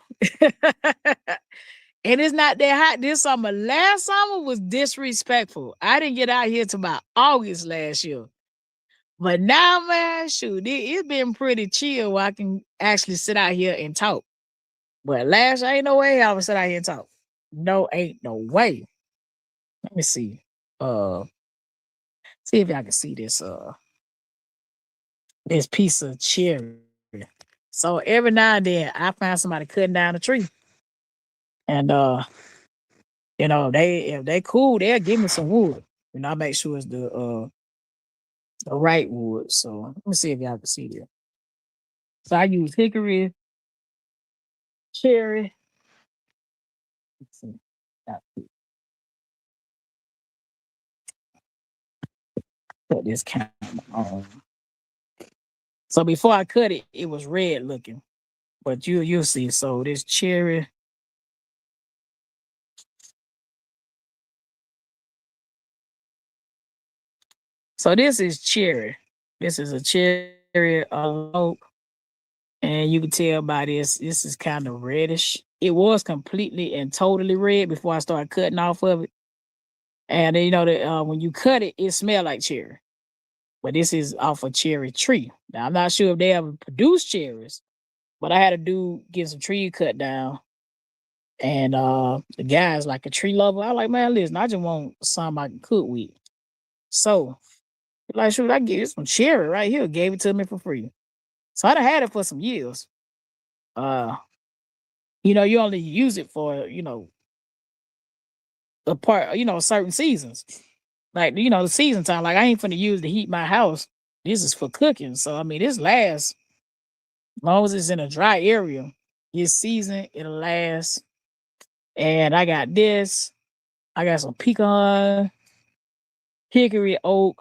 And it's not that hot this summer. Last summer was disrespectful. I didn't get out here till about August last year. But now, man, shoot, it's been pretty chill where I can actually sit out here and talk. But last year, ain't no way I would sit out here and talk. No, ain't no way. Let me see. Uh, see if y'all can see this piece of cherry. So every now and then I find somebody cutting down a tree. And they if they cool, they'll give me some wood. I make sure it's the right wood. So let me see if y'all can see this. So I use hickory, cherry. Let's see. Got to put this camera on. So before I cut it, it was red looking. But you'll see. So this cherry. So this is cherry. This is a cherry oak. And you can tell by this is kind of reddish. It was completely and totally red before I started cutting off of it. And then, that when you cut it, it smelled like cherry. But this is off a cherry tree. Now I'm not sure if they ever produce cherries, but I had to get some tree cut down. And the guy's like a tree lover. I like, man, listen, I just want something I can cook with. So, like, shoot, I give you some cherry right here. Gave it to me for free. So I done had it for some years. Uh, you only use it for, a part, certain seasons. Like, the season time. Like, I ain't finna use to heat my house. This is for cooking. So, I mean, this lasts as long as it's in a dry area. It's season, it'll last. And I got this. I got some pecan, hickory, oak,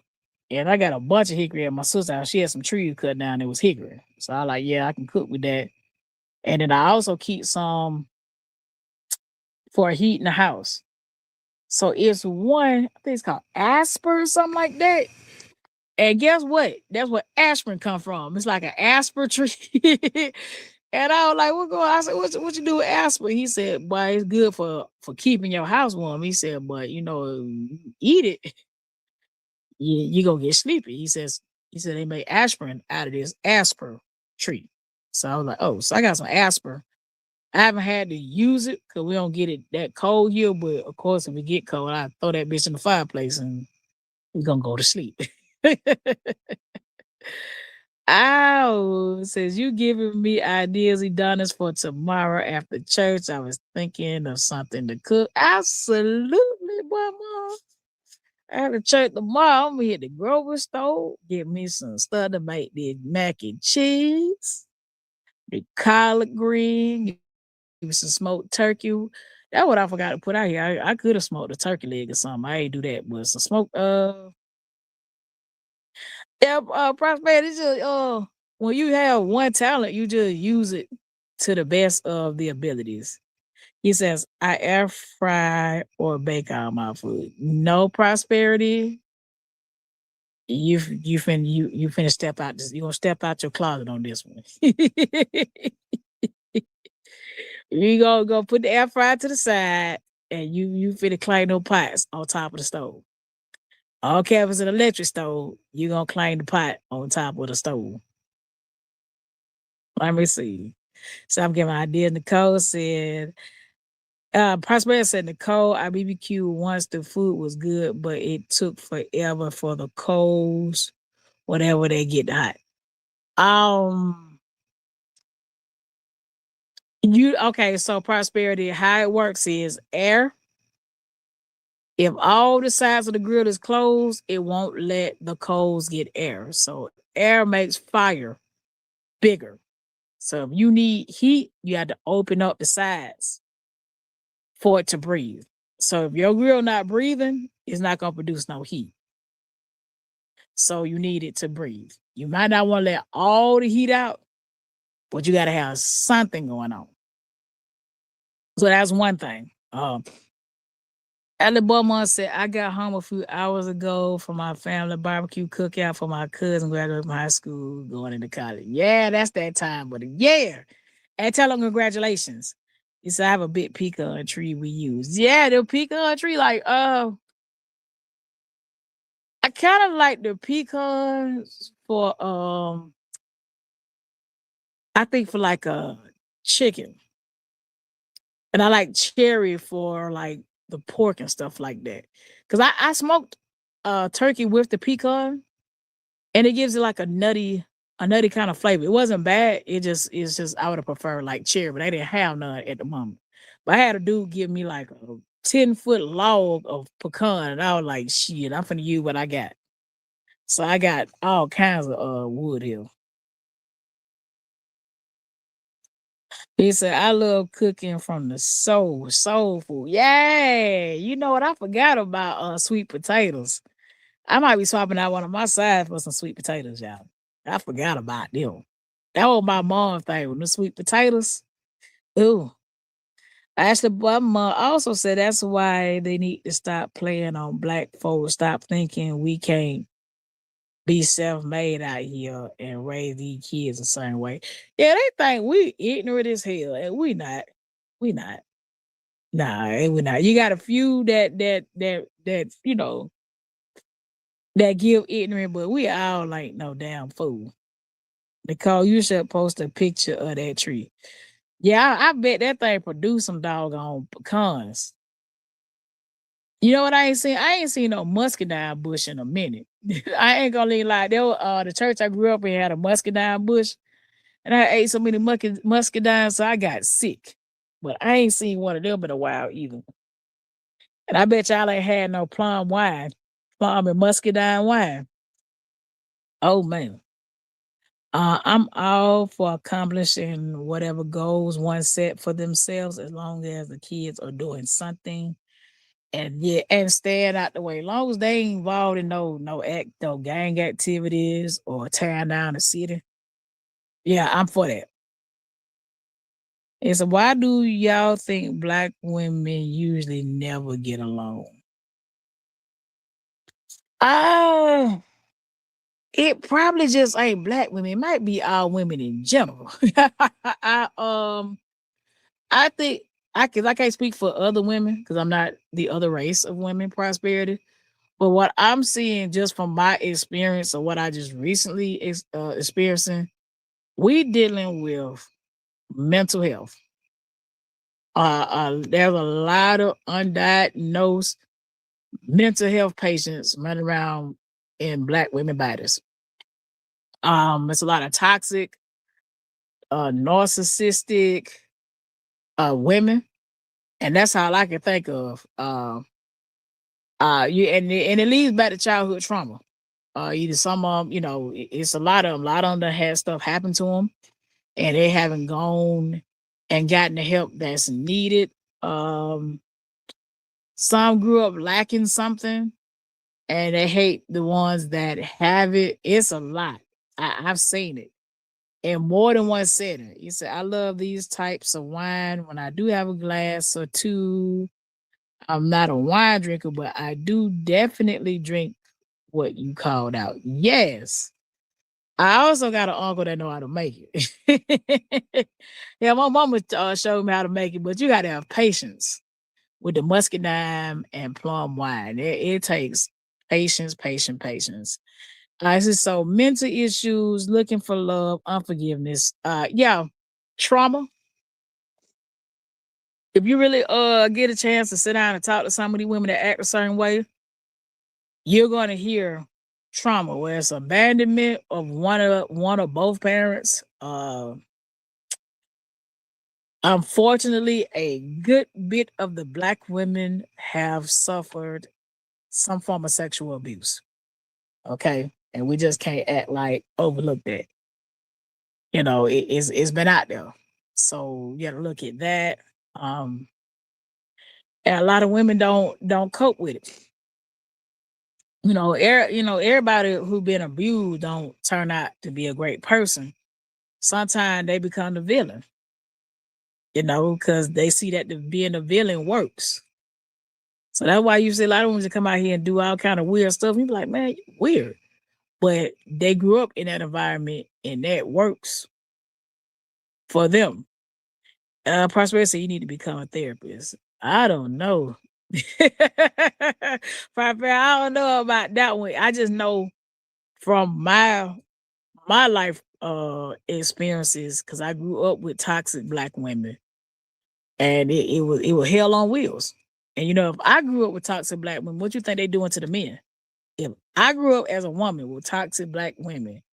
and I got a bunch of hickory at my sister's house. She had some trees cut down. It was hickory. So I like, yeah, I can cook with that. And then I also keep some for heat in the house. So it's one, I think it's called Asper or something like that. And guess what? That's where aspirin come from. It's like an aspirin tree. And I was like, what going on? I said, what you do with aspirin? He said, boy, it's good for keeping your house warm. He said, but eat it, you gonna get sleepy. He said they make aspirin out of this asper tree. So I was like, oh, so I got some asper. I haven't had to use it because we don't get it that cold here. But of course, if we get cold, I throw that bitch in the fireplace and we're gonna go to sleep. Ow, says you giving me ideas, Adonis, for tomorrow after church. I was thinking of something to cook. Absolutely, boy, mom. After church tomorrow, I'm gonna hit the grocery store, get me some stuff to make the mac and cheese, the collard green, give me some smoked turkey. That's what I forgot to put out here. I could have smoked a turkey leg or something. I ain't do that, but some smoked yeah, prosperity is just when you have one talent, you just use it to the best of the abilities. He says, I air fry or bake all my food. No prosperity. You finna step out this. You gonna step out your closet on this one. You gonna go put the air fryer to the side and you finna clean no pots on top of the stove. Okay, if it's an electric stove, you gonna clean the pot on top of the stove. Let me see. So I'm giving idea. Nicole said, Prosperity said, Nicole, I BBQ once the food was good, but it took forever for the coals, whatever they get hot. Okay, so Prosperity, how it works is air. If all the sides of the grill is closed, it won't let the coals get air. So air makes fire bigger. So if you need heat, you have to open up the sides for it to breathe. So if your grill not breathing, it's not gonna produce no heat. So you need it to breathe. You might not want to let all the heat out, but you gotta have something going on. So that's one thing. Alabama said, I got home a few hours ago from my family barbecue cookout for my cousin graduating from high school, going into college. Yeah, that's that time, but yeah. And tell them congratulations. He said, I have a big pecan tree we use. Yeah, the pecan tree, like, I kind of like the pecans for, I think for like a chicken. And I like cherry for like the pork and stuff like that. Cause I smoked turkey with the pecan and it gives it like a nutty kind of flavor. It wasn't bad. It's just I would have preferred like cherry, but I didn't have none at the moment. But I had a dude give me like a 10-foot log of pecan, and I was like, shit, I'm finna use what I got. So I got all kinds of wood here. He said, I love cooking from the soul food. Yay! You know what? I forgot about sweet potatoes. I might be swapping out one of my sides for some sweet potatoes, y'all. I forgot about them. That was my mom's thing with the sweet potatoes. Ooh. Actually, but my mom also said that's why they need to stop playing on black folks. Stop thinking we can't be self-made out here and raise these kids a certain way. Yeah, they think we ignorant as hell, and we not. We not. Nah, we not. You got a few that that give ignorant, but we all like no damn fool. Nicole, you should post a picture of that tree. Yeah, I bet that thing produced some doggone pecans. You know what I ain't seen? I ain't seen no muscadine bush in a minute. I ain't gonna lie. There the church I grew up in had a muscadine bush, and I ate so many muscadines, so I got sick. But I ain't seen one of them in a while either. And I bet y'all ain't had no plum wine, plum and muscadine wine. Oh man. I'm all for accomplishing whatever goals one set for themselves as long as the kids are doing something and staying out the way. As long as they ain't involved in no gang activities or tearing down the city. Yeah, I'm for that. And so why do y'all think black women usually never get along? Uh, it probably just ain't black women. It might be all women in general. I I think I can't speak for other women because I'm not the other race of women prosperity. But what I'm seeing just from my experience or what I just recently experiencing, we dealing with mental health. There's a lot of undiagnosed mental health patients running around in black women bodies. It's a lot of toxic, narcissistic women, and that's all I can think of. And it leads back to childhood trauma. Either some of them, it's a lot of them. A lot of them that had stuff happen to them, and they haven't gone and gotten the help that's needed. Um, some grew up lacking something, and they hate the ones that have it. It's a lot. I've seen it in more than one setting. You say, I love these types of wine. When I do have a glass or two, I'm not a wine drinker, but I do definitely drink what you called out. Yes. I also got an uncle that know how to make it. Yeah, my mama showed me how to make it, but you got to have patience with the muscadine and plum wine. It takes patience, patience, patience. This is so mental issues, looking for love, unforgiveness. Yeah, trauma. If you really get a chance to sit down and talk to some of these women that act a certain way, you're going to hear trauma, where it's abandonment of one or both parents. Unfortunately, a good bit of the black women have suffered some form of sexual abuse. Okay, and we just can't act like overlook that. It's been out there, so you got to look at that. Um, and a lot of women don't cope with it. Everybody who been abused don't turn out to be a great person. Sometimes they become the villain, because they see that being a villain works. So that's why you see a lot of women come out here and do all kind of weird stuff. You be like, man, you're weird. But they grew up in that environment and that works for them. Prosperity, you need to become a therapist. I don't know. Prosperity, I don't know about that one. I just know from my life experiences, because I grew up with toxic black women, and it was hell on wheels. And if I grew up with toxic black women, what you think they doing to the men? If I grew up as a woman with toxic black women,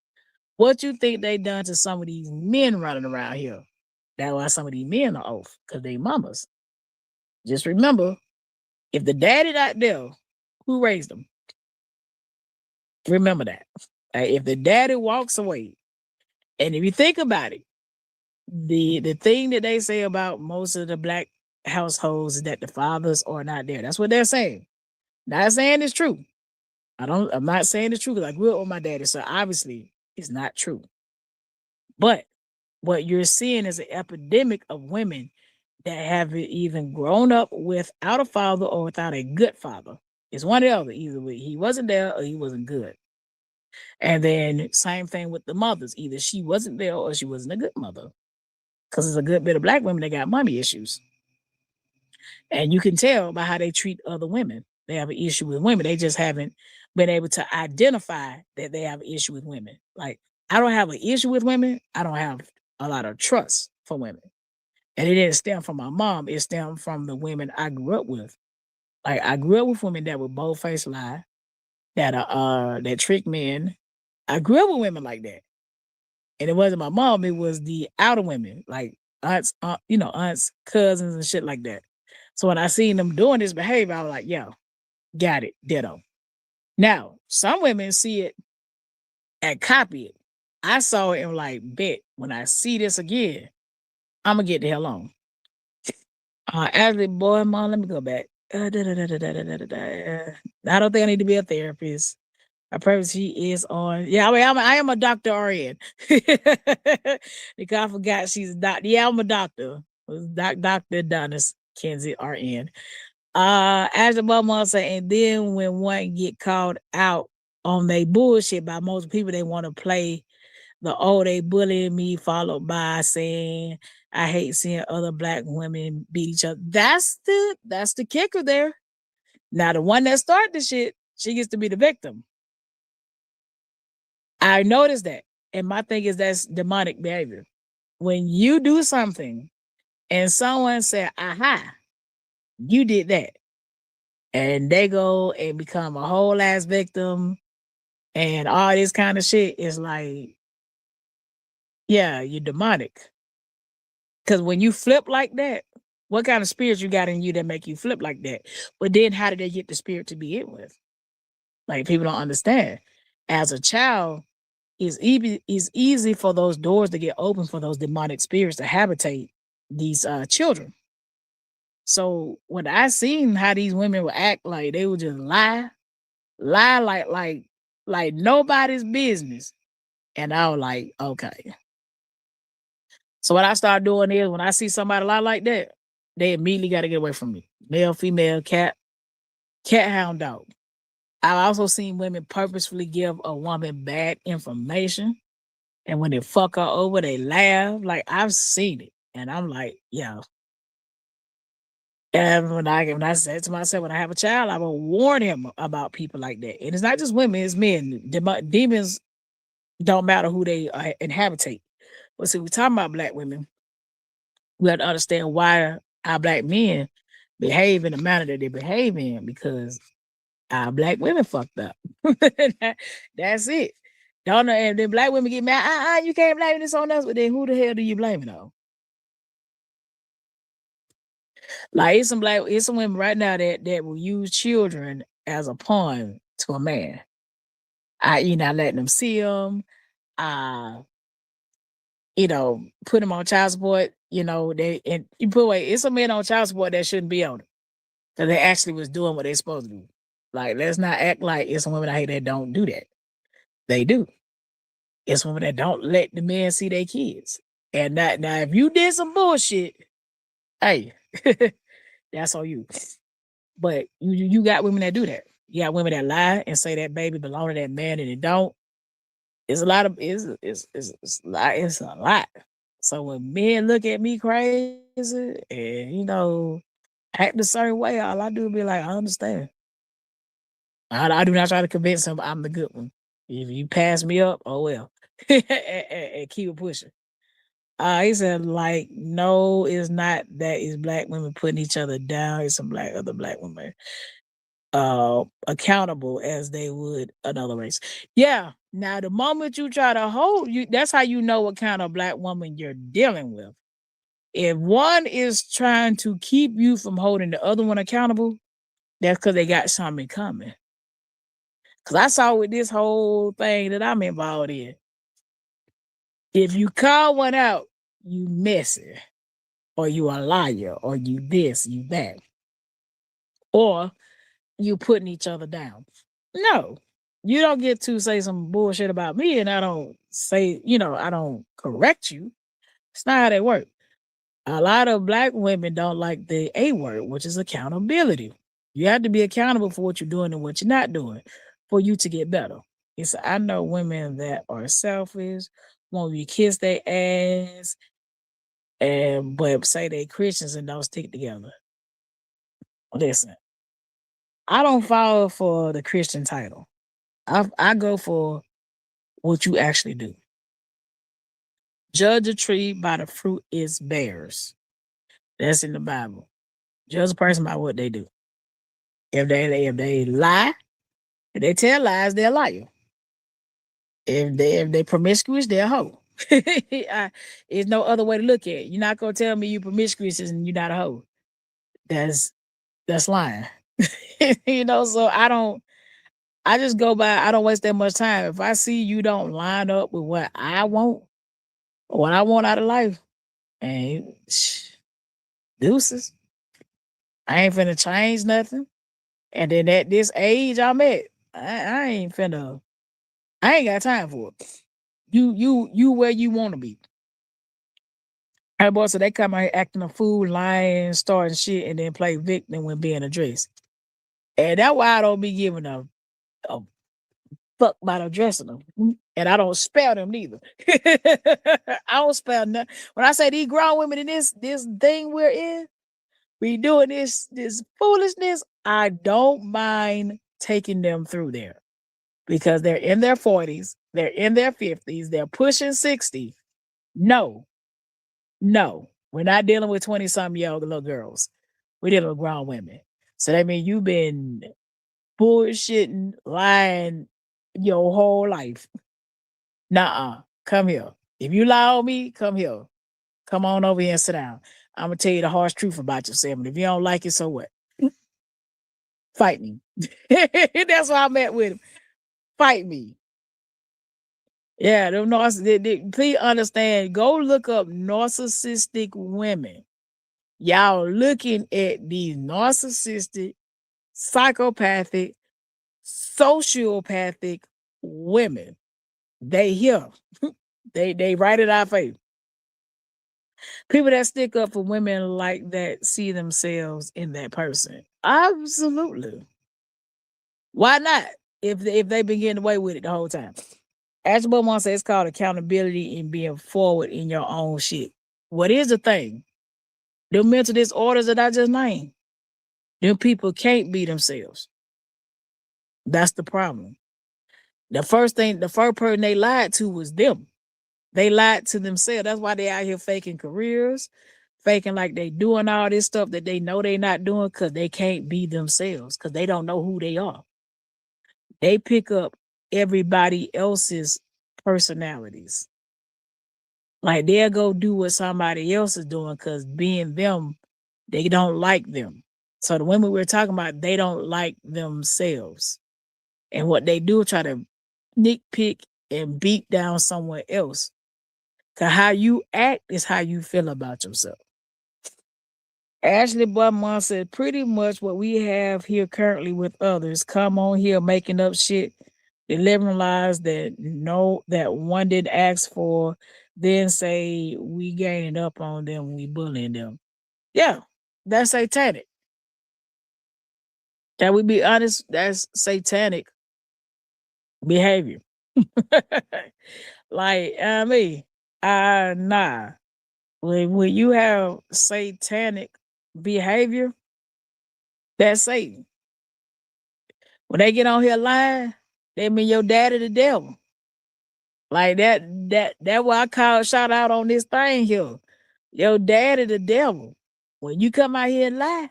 what you think they done to some of these men running around here? That's why some of these men are off, because they mamas. Just remember, if the daddy not there, who raised them? Remember that. If the daddy walks away, and if you think about it, the thing that they say about most of the black households is that the fathers are not there. That's what they're saying. Not saying it's true. I'm not saying it's true, because I grew up with my daddy, so obviously it's not true. But what you're seeing is an epidemic of women that haven't even grown up without a father or without a good father. It's one or the other. Either he wasn't there or he wasn't good. And then same thing with the mothers. Either she wasn't there or she wasn't a good mother. Because there's a good bit of black women that got mommy issues. And you can tell by how they treat other women. They have an issue with women. They just haven't been able to identify that they have an issue with women. Like, I don't have an issue with women. I don't have a lot of trust for women. And it didn't stem from my mom. It stemmed from the women I grew up with. Like, I grew up with women that were bold-faced lie, that trick men. I grew up with women like that. And it wasn't my mom, it was the outer women, like aunts, aunts, cousins, and shit like that. So when I seen them doing this behavior, I was like, yo, got it, ditto. Now, some women see it and copy it. I saw it and like, bet when I see this again, I'm gonna get the hell on. Ashley, boy, mom, let me go back. I don't think I need to be a therapist. I purpose she is on. Yeah, I am a Dr. RN. Because I forgot she's a doctor. Yeah, I'm a doctor. Dr. Adonis Kenzie RN. As the mama say, and then when one get called out on they bullshit by most people, they want to play the they bullying me, followed by saying I hate seeing other black women beat each other. That's the kicker there. Now the one that started the shit, she gets to be the victim. I noticed that. And my thing is that's demonic behavior. When you do something and someone said, aha, you did that. And they go and become a whole ass victim and all this kind of shit is like, yeah, you're demonic. Because when you flip like that, what kind of spirits you got in you that make you flip like that? But then how did they get the spirit to be in with? Like people don't understand. As a child, it's easy for those doors to get open for those demonic spirits to habitate these children. So when I seen how these women would act, like they would just lie like nobody's business. And I was like, okay. So what I start doing is when I see somebody lie like that, they immediately got to get away from me. Male, female, cat, hound, dog. I've also seen women purposefully give a woman bad information. And when they fuck her over, they laugh. Like I've seen it. And I'm like, yeah. And when I said to myself, when I have a child, I will warn him about people like that. And it's not just women, it's men. Demons don't matter who they inhabitate. But see, we're talking about black women. We have to understand why our black men behave in the manner that they behave in because our black women fucked up. That's it. Don't know if the black women get mad, you can't blame this on us, but then who the hell do you blame it on? Like it's some women right now that will use children as a pawn to a man. You not letting them see them. Put them on child support. They you put away. It's a man on child support that shouldn't be on it because they actually was doing what they supposed to do. Like let's not act like it's some women out here that don't do that. They do. It's women that don't let the men see their kids. And that now if you did some bullshit, hey, that's on you. But you got women that do that. You got women that lie and say that baby belong to that man and it don't. It's a lot of it's a lot. So when men look at me crazy and act a certain way, all I do is be like, I understand. I do not try to convince him I'm the good one. If you pass me up, oh well. and keep it pushing. He said, like, no, it's not that it's black women putting each other down. It's some other black women accountable as they would another race. Yeah. Now the moment you try to hold you, that's how you know what kind of black woman you're dealing with. If one is trying to keep you from holding the other one accountable, that's because they got something coming. Because I saw with this whole thing that I'm involved in. If you call one out, you messy, or you a liar, or you this, you that, or you putting each other down. No, you don't get to say some bullshit about me, and I don't say, I don't correct you. It's not how they work. A lot of black women don't like the A word, which is accountability. You have to be accountable for what you're doing and what you're not doing for you to get better. I know women that are selfish, want you to kiss their ass, but say they Christians and don't stick together. Listen, I don't fall for the Christian title. I go for what you actually do. Judge a tree by the fruit it bears. That's in the Bible. Judge a person by what they do. If they lie, if they tell lies, they're a liar. If they promiscuous, they're a hoe. There's no other way to look at it. You're not gonna tell me you promiscuous and you're not a hoe. That's lying. So I just go by, I don't waste that much time. If I see you don't line up with what I want, or what I want out of life, and deuces. I ain't finna change nothing. And then at this age I'm at, I ain't got time for it. You where you want to be. Hey, boy, so they come out here acting a fool, lying, starting shit, and then play victim when being addressed. And that's why I don't be giving a fuck about addressing them. And I don't spell them neither. I don't spell nothing. When I say these grown women in this thing we're in, we doing this foolishness, I don't mind taking them through there because they're in their 40s, they're in their 50s, they're pushing 60. No, we're not dealing with 20-something-year-old little girls. We're dealing with grown women. So that means you've been bullshitting, lying your whole life. Nuh-uh. Come here. If you lie on me, come here. Come on over here and sit down. I'm gonna tell you the harsh truth about yourself. And if you don't like it, so what? Fight me. That's why I'm at with him. Fight me. Yeah, please understand. Go look up narcissistic women. Y'all looking at these narcissistic, psychopathic, sociopathic women. They here. They right in our face. People that stick up for women like that see themselves in that person. Absolutely. Why not? If they've been getting away with it the whole time. As what one says, it's called accountability and being forward in your own shit. What is the thing? The mental disorders that I just named. Them people can't be themselves. That's the problem. The first person they lied to was them. They lied to themselves. That's why they out here faking careers, faking like they doing all this stuff that they know they not doing because they can't be themselves because they don't know who they are. They pick up everybody else's personalities. Like they'll go do what somebody else is doing because being them, they don't like them. So the women we're talking about, they don't like themselves. And what they do is try to nitpick and beat down someone else. Because how you act is how you feel about yourself. Ashley Butmont said pretty much what we have here currently with others. Come on here making up shit, delivering lies that one didn't ask for, then say we gaining up on them, we bullying them. Yeah, that's satanic. Can we be honest? That's satanic behavior. Like, I mean, nah. When you have satanic behavior, that's Satan. When they get on here lying, they mean your daddy the devil. Like that why I call shout out on this thing here. Your daddy the devil. When you come out here and lie,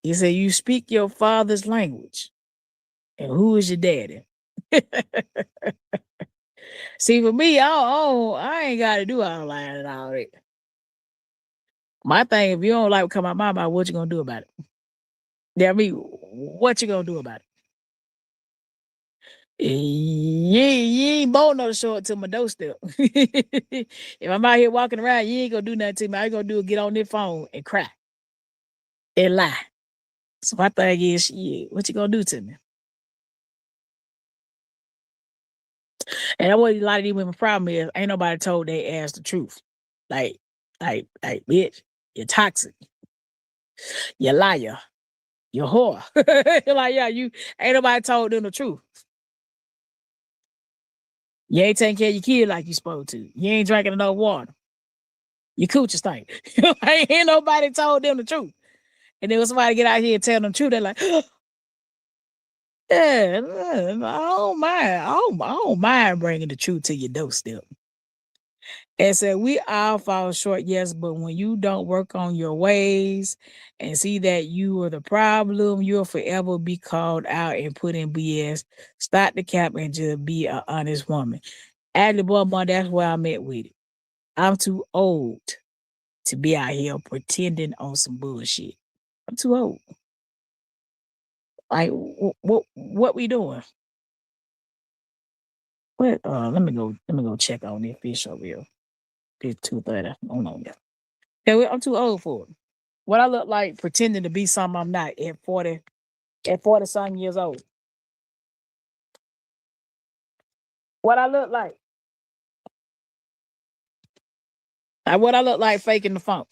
he said you speak your father's language. And who is your daddy? See, for me, I ain't got to do all lying and all that. My thing, if you don't like what come out my mouth, what you gonna do about it? Yeah, I mean, what you gonna do about it? You ain't bold enough to show it to my doorstep. If I'm out here walking around, you ain't gonna do nothing to me. All you gonna do is get on this phone and cry and lie. So my thing is, shit, what you gonna do to me? And that's what a lot of these women problem is. Ain't nobody told they ass the truth. Like, bitch, you're toxic. You're liar. You're whore. Like, yeah, you ain't nobody told them the truth. You ain't taking care of your kid like you supposed to. You ain't drinking enough water. Your coochie stink. Like, ain't nobody told them the truth. And then when somebody get out here and tell them the truth, they're like, yeah, I don't mind. I don't mind bringing the truth to your doorstep. And so we all fall short, yes, but when you don't work on your ways and see that you are the problem, you'll forever be called out and put in BS. Stop the cap and just be an honest woman. Adley Bubba, that's where I'm at with it. I'm too old to be out here pretending on some bullshit. I'm too old. Like, what we doing? What? Let me go check on this fish over here. It's 2:30. Hold on, yeah. Yeah, I'm too old for it. What I look like pretending to be something I'm not at 40 something years old. What I look like. Like what I look like faking the funk.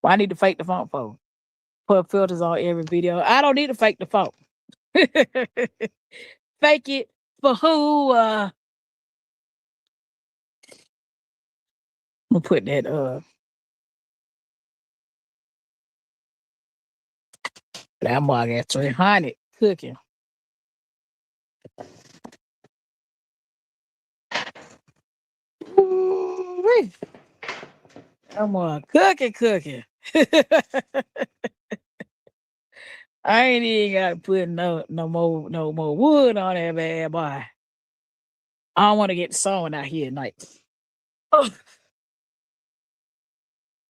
Why I need to fake the funk for? Put filters on every video. I don't need to fake the funk. Fake it for who? I'm gonna put that mug at 300 cooking. Ooh-wee. That mug cooking. I ain't even got to put no more wood on that bad boy. I don't want to get the song out here at night. Oh.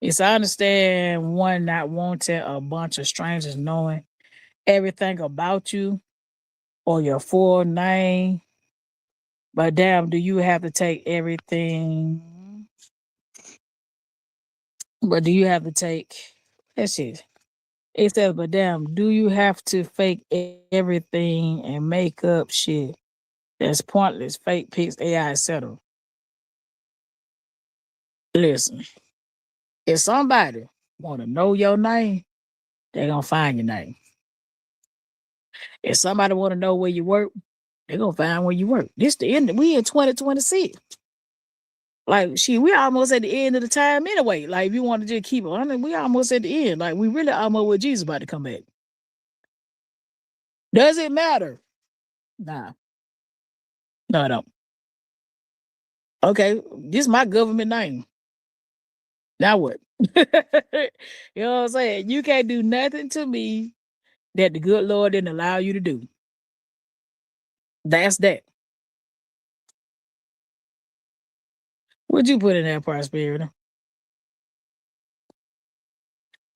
Yes, I understand one not wanting a bunch of strangers knowing everything about you or your full name. But damn, do you have to take everything? But do you have to take that shit? It says, but damn, do you have to fake everything and make up shit that's pointless, fake pics, AI, etc.? Listen, if somebody want to know your name, they're gonna find your name. If somebody want to know where you work, they're gonna find where you work. This the end. We in 2026. Like, shit, we almost at the end of the time anyway. Like, if you want to just keep on, we almost at the end. Like, we really almost with Jesus about to come back. Does it matter? Nah. No, I don't. Okay, this is my government name. Now what? You know what I'm saying? You can't do nothing to me that the good Lord didn't allow you to do. That's that. What'd you put in that prosperity?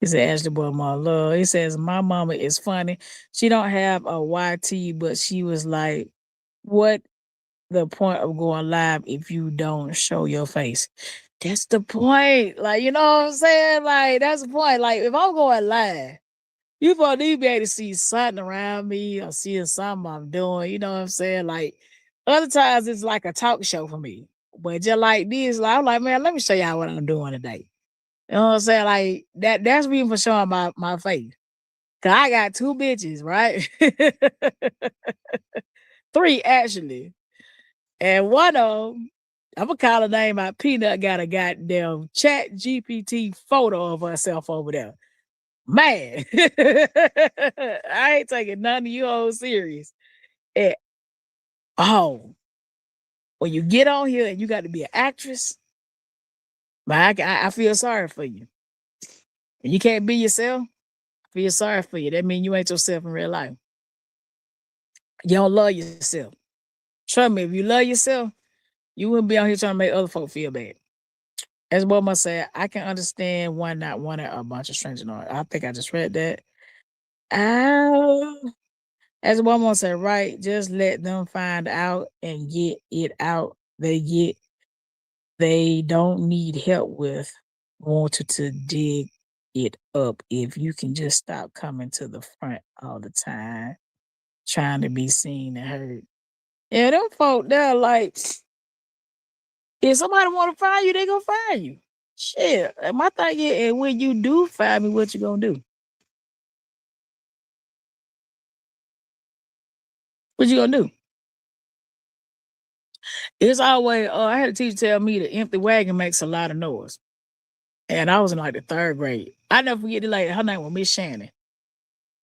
He said, Ashley boy, my love. He says, my mama is funny. She don't have a YT, but she was like, what the point of going live if you don't show your face? That's the point. Like, you know what I'm saying? Like, that's the point. Like, if I'm going live, you probably need to be able to see something around me or seeing something I'm doing. You know what I'm saying? Like, other times it's like a talk show for me. But just like this, like, I'm like, man, let me show y'all what I'm doing today. You know what I'm saying? Like, that's me for showing my face. Cause I got 2 bitches, right? 3 actually. And one of them, I'm gonna call her name out. Peanut got a goddamn chat GPT photo of herself over there. Man, I ain't taking none of you all serious. And, oh, when you get on here and you got to be an actress, but I feel sorry for you. And you can't be yourself, I feel sorry for you. That means you ain't yourself in real life. You don't love yourself. Trust me, if you love yourself, you wouldn't be out here trying to make other folk feel bad. As what I said, I can understand one not wanting a bunch of strangers. I think I just read that. As one more said, right, just let them find out and get it out. They don't need help with wanting to dig it up. If you can just stop coming to the front all the time, trying to be seen and heard. Yeah, them folk, they're like, if somebody want to find you, they gonna find you. Shit. And my thing is, and when you do find me, what you gonna do? What you gonna do? It's always, I had a teacher tell me the empty wagon makes a lot of noise. And I was in like the 3rd grade. I never forget it, like her name was Miss Shannon.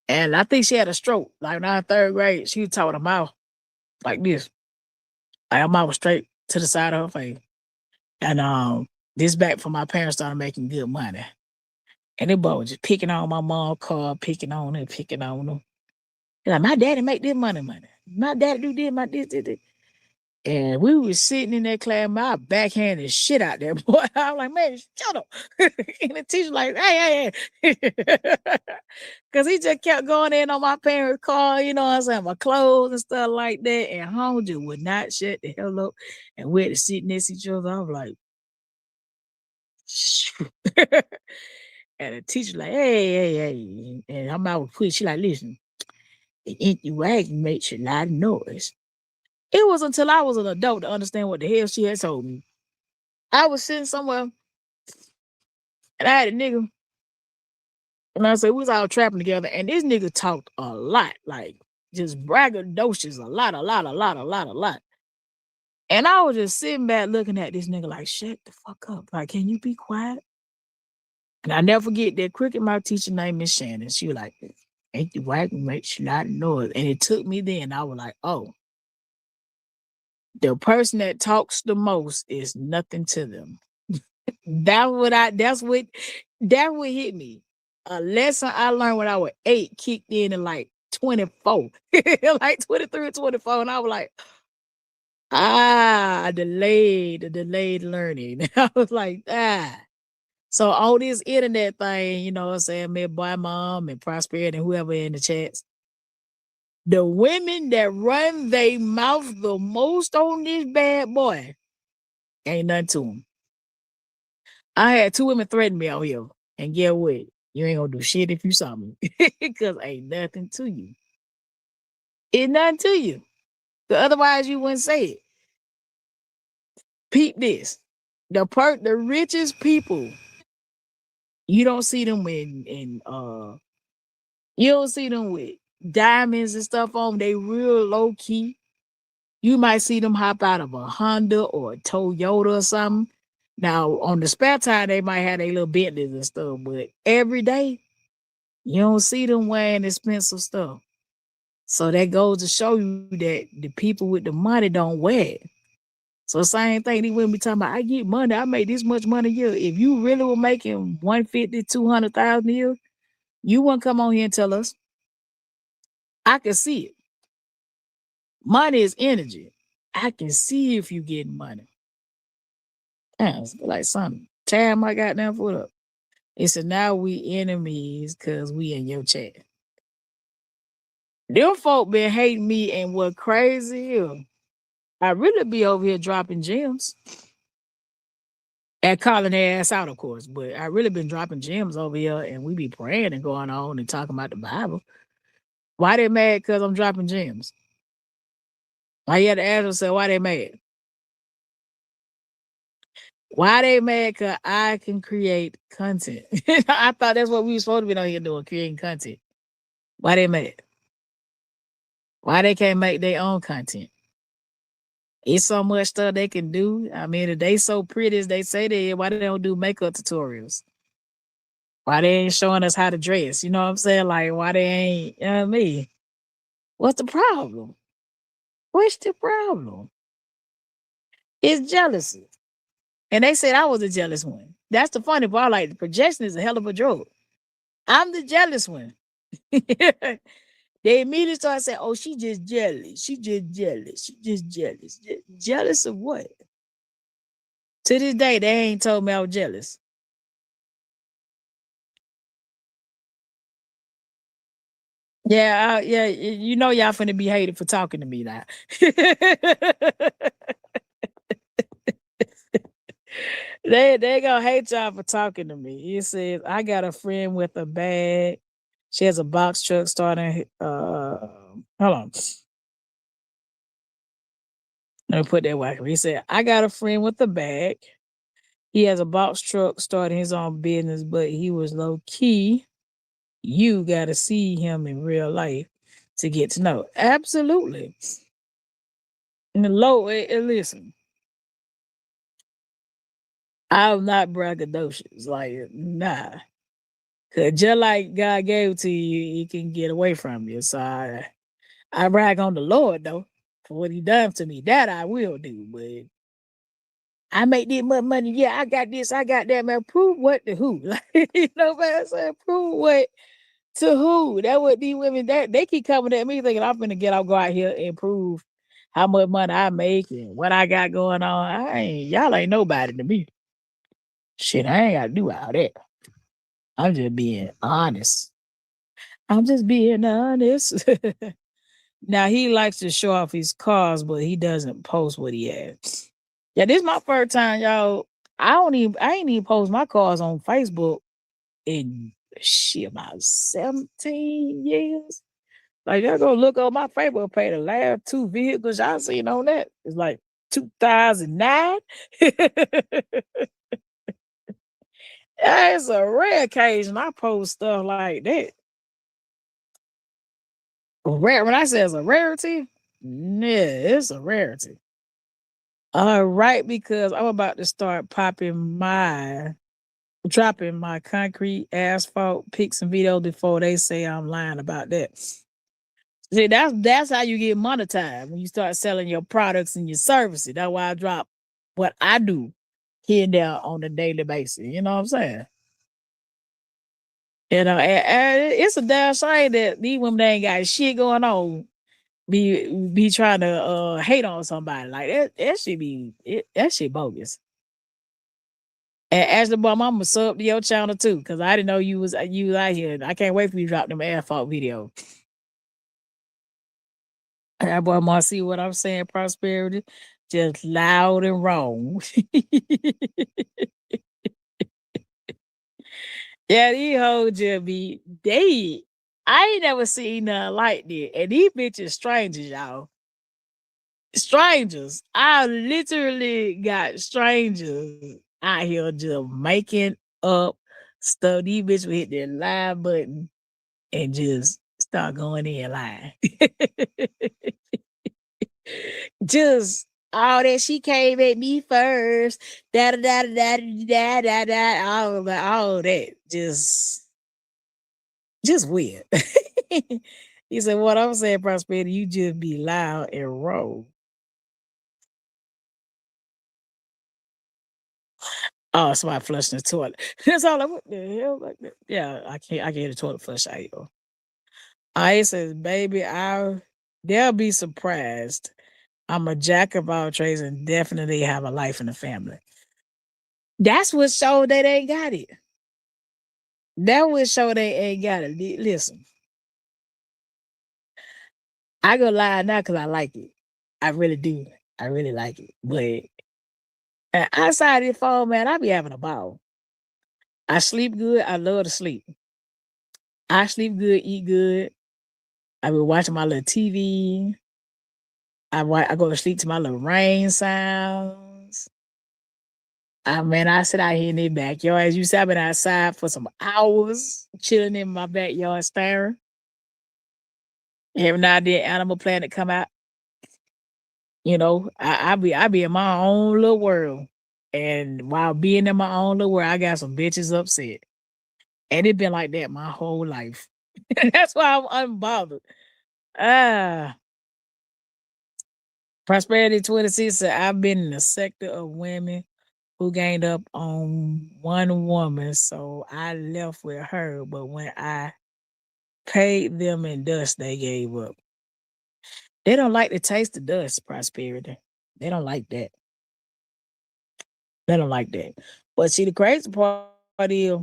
And I think she had a stroke. Like in 3rd grade, she was talking her mouth like this. Like her mouth was straight to the side of her face. And this back when my parents started making good money. And they boy was just picking on my mom's car, picking on her, picking on her. Like, my daddy make this money. My daddy do this, my this. And we was sitting in that class, my backhand the shit out there, boy. I was like, man, shut up. And the teacher like, hey. Because he just kept going in on my parents' car, you know what I'm saying, my clothes and stuff like that. And home just would not shut the hell up. And we had to sit next to each other. I was like, shoot. And the teacher like, hey. And I'm out quick. She like, listen, the empty wagon makes a lot of noise. It was until I was an adult to understand what the hell she had told me. I was sitting somewhere and I had a nigga, and I said, we was all trapping together, and this nigga talked a lot, like just braggadocious, a lot. And I was just sitting back looking at this nigga like, shut the fuck up. Like, can you be quiet? And I never forget that cricket my teacher named Miss Shannon. She was like, ain't the white make a lot of noise. And it took me then. I was like, oh, the person that talks the most is nothing to them. That what hit me. A lesson I learned when I was 8 kicked in like 24. Like 23 or 24. And I was like, delayed learning. I was like, ah. So all this internet thing, you know what I'm saying, me, boy, mom, and Prosperity, and whoever in the chats, the women that run their mouth the most on this bad boy, ain't nothing to them. I had 2 women threaten me out here, and get what? You ain't gonna do shit if you saw me, because ain't nothing to you. It's nothing to you. Otherwise, you wouldn't say it. Peep this. The richest people, you don't see them you don't see them with diamonds and stuff on. They real low key. You might see them hop out of a Honda or a Toyota or something. Now, on the spare time, they might have their little Bentleys and stuff, but every day, you don't see them wearing expensive stuff. So that goes to show you that the people with the money don't wear it. So same thing, they wouldn't be talking about, I get money, I make this much money a year. If you really were making 150, 200,000 a year, you wouldn't come on here and tell us. I can see it. Money is energy. I can see if you getting money. Damn, it's like something. Tear my goddamn foot up. It said now we enemies because we in your chat. Them folk been hating me, and what crazy is, I really be over here dropping gems. And calling their ass out, of course. But I really been dropping gems over here, and we be praying and going on and talking about the Bible. Why they mad? Because I'm dropping gems. Why you had to ask yourself why they mad? Why they mad? Because I can create content. I thought that's what we were supposed to be on here doing, creating content. Why they mad? Why they can't make their own content? It's so much stuff they can do. I mean, if they so pretty as they say they, why they don't do makeup tutorials? Why they ain't showing us how to dress? You know what I'm saying? Like, why they ain't, you know what I mean? What's the problem? What's the problem? It's jealousy. And they said I was a jealous one. That's the funny part. Like, the projection is a hell of a drug. I'm the jealous one. They immediately started saying, oh, she just jealous. She just jealous. She just jealous. Jealous of what? To this day, they ain't told me I was jealous. Yeah, you know y'all finna be hated for talking to me now. They gonna hate y'all for talking to me. It says I got a friend with a bag. She has a box truck starting. Hold on. Let me put that whack. He said I got a friend with a bag. He has a box truck starting his own business, but he was low key. You got to see him in real life to get to know. Absolutely. And the low, listen. I'm not braggadocious. Like, nah. Cause just like God gave it to you, he can get away from you. So I brag on the Lord though for what he done to me. That I will do. But I make this much money. Yeah, I got this, I got that, man. Prove what to who? Like, you know what I'm saying? Prove what to who? That what these women that they keep coming at me thinking I'm gonna go out here and prove how much money I make and what I got going on. Y'all ain't nobody to me. Shit, I ain't gotta do all that. I'm just being honest. I'm just being honest. Now he likes to show off his cars, but he doesn't post what he has. Yeah, this is my first time, y'all. I ain't even post my cars on Facebook in shit about 17 years. Like, y'all go look on my Facebook page, the last 2 vehicles y'all seen on that. It's like 2009. It's a rare occasion I post stuff like that. Rare, when I say it's a rarity, yeah, it's a rarity. All right, because I'm about to start dropping my concrete asphalt pics and videos before they say I'm lying about that. See, that's how you get monetized when you start selling your products and your services. That's why I drop what I do here and there on a daily basis. You know what I'm saying? And it's a damn shame that these women they ain't got shit going on. Be trying to hate on somebody like that. That shit bogus. And Ashley Bum, I'm gonna sub to your channel too, cause I didn't know you was out here. I can't wait for you to drop them asphalt video. That boy want to see what I'm saying, prosperity. Just loud and wrong. Yeah, these hoes just be they. I ain't never seen nothing like that. And these bitches strangers, y'all. Strangers. I literally got strangers out here just making up stuff. These bitches will hit that live button and just start going in live. Just all that she came at me first. Da da da da da da da. All that. Just weird. He said, what I'm saying, prosperity, you just be loud and roll. Oh, somebody flushing the toilet. That's all. What the hell? Like that? Yeah, I can't hear the toilet flush out, yo. I says, baby, they'll be surprised. I'm a jack of all trades and definitely have a life in the family. That's what showed they ain't got it. That would show they ain't got it. Listen, I go lie now because I like it. I really do. I really like it. But outside of the phone, man, I be having a ball. I sleep good. I love to sleep. I sleep good, eat good. I be watching my little TV. I go to sleep to my little rain sounds. I sit out here in the backyard. As you said, I've been outside for some hours, chilling in my backyard, staring. Every now and then, Animal Planet come out. You know, I be in my own little world, and while being in my own little world, I got some bitches upset, and it been like that my whole life. That's why I'm unbothered. Ah, Prosperity 26 said, I've been in the sector of women who gained up on one woman, so I left with her. But when I paid them in dust, they gave up. They don't like the taste of dust, Prosperity. They don't like that. They don't like that. But see, the crazy part is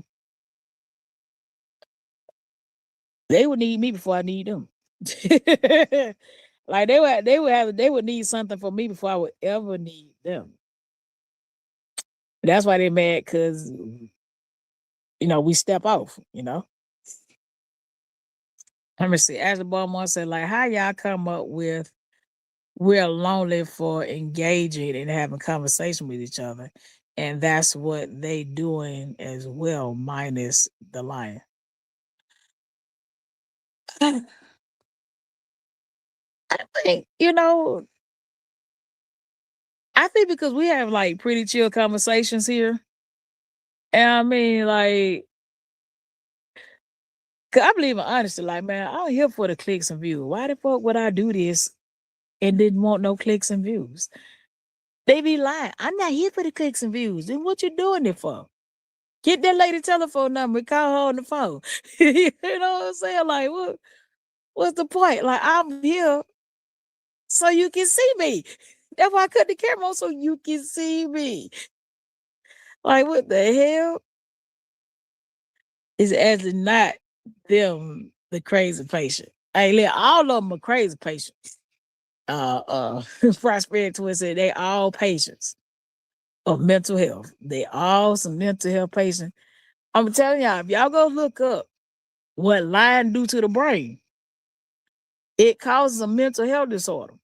they would need me before I need them. Like they would need something from me before I would ever need them. That's why they're mad because we step off, Let me see. Ashley Baltimore said, like, how y'all come up with we're lonely for engaging and having conversation with each other. And that's what they doing as well, minus the lying. I think, I think because we have like pretty chill conversations here. And I mean, like, 'cause I believe in honesty. Like, man, I'm here for the clicks and views. Why the fuck would I do this and didn't want no clicks and views? They be lying. I'm not here for the clicks and views. Then what you doing it for? Get that lady telephone number, call her on the phone. You know what I'm saying? Like, what's the point? Like, I'm here so you can see me. That's why I cut the camera on so you can see me. Like, what the hell? It's actually not them, the crazy patient. Hey, look, all of them are crazy patients. Prosperity Twin said they all patients of mental health. They all some mental health patients. I'm telling y'all, if y'all go look up what lying do to the brain, it causes a mental health disorder.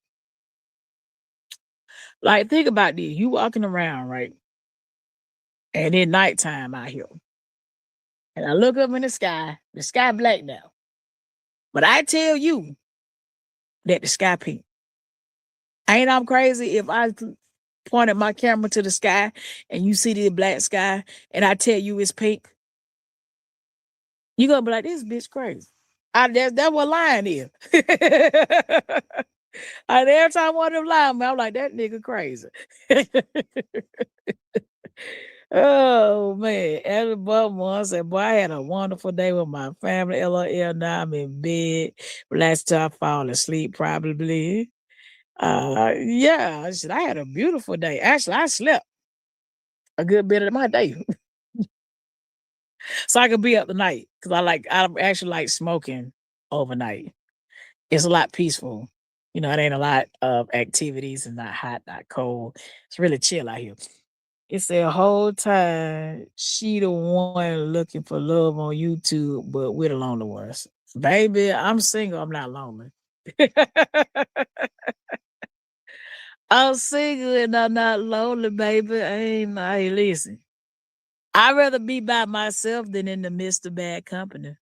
Like, think about this. You walking around, right? And it's nighttime out here. And I look up in the sky black now. But I tell you that the sky pink. Ain't I'm crazy if I pointed my camera to the sky and you see the black sky and I tell you it's pink? You gonna be like, this bitch crazy. That's what lying is. And every time one of them lie, man, I'm like, that nigga crazy. Oh man, every but one said, boy, I had a wonderful day with my family. LOL. Now I'm in bed. Last time I fall asleep, probably. Yeah, I said I had a beautiful day. Actually, I slept a good bit of my day, so I could be up tonight because I actually like smoking overnight. It's a lot peaceful. You know, it ain't a lot of activities and not hot, not cold. It's really chill out here. It's the whole time she the one looking for love on YouTube, but we're the lonely ones. Baby, I'm single. I'm not lonely. I'm single and I'm not lonely, baby. Hey, listen. I'd rather be by myself than in the midst of bad company.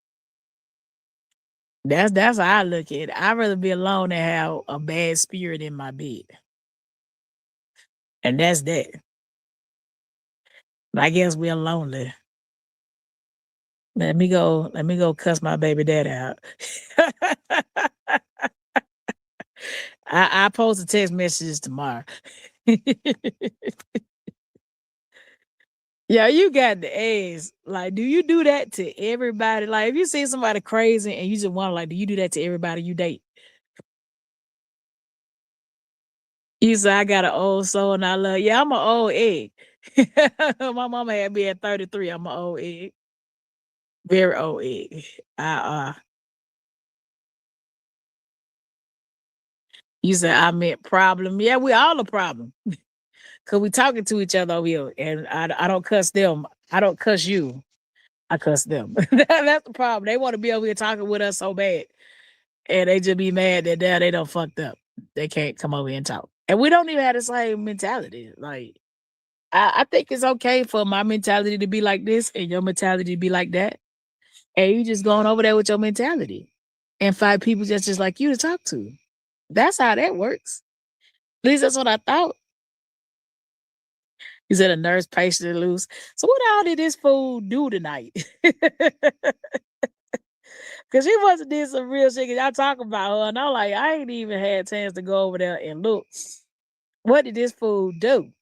That's how I look at it. I'd rather be alone than have a bad spirit in my bed. And that's that. But I guess we're lonely. Let me go cuss my baby daddy out. I post the text messages tomorrow. Yeah, you got the ass. Like, do you do that to everybody? Like, if you see somebody crazy and you just want to, like, do you do that to everybody you date? You say, I got an old soul and I love, yeah, I'm an old egg. My mama had me at 33. I'm an old egg. Very old egg. Uh, you said I meant problem. Yeah, we all a problem. Cause we talking to each other over here. And I don't cuss them. I don't cuss you. I cuss them. That's the problem. They want to be over here talking with us so bad. And they just be mad that they don't fucked up. They can't come over here and talk. And we don't even have the same mentality. Like, I think it's okay for my mentality to be like this and your mentality to be like that. And you just going over there with your mentality and find people just like you to talk to. That's how that works. At least that's what I thought. You said a nurse patient to lose. So what all did this fool do tonight? Cause she must have did some real shit. Y'all talking about her, and I'm like, I ain't even had a chance to go over there and look. What did this fool do?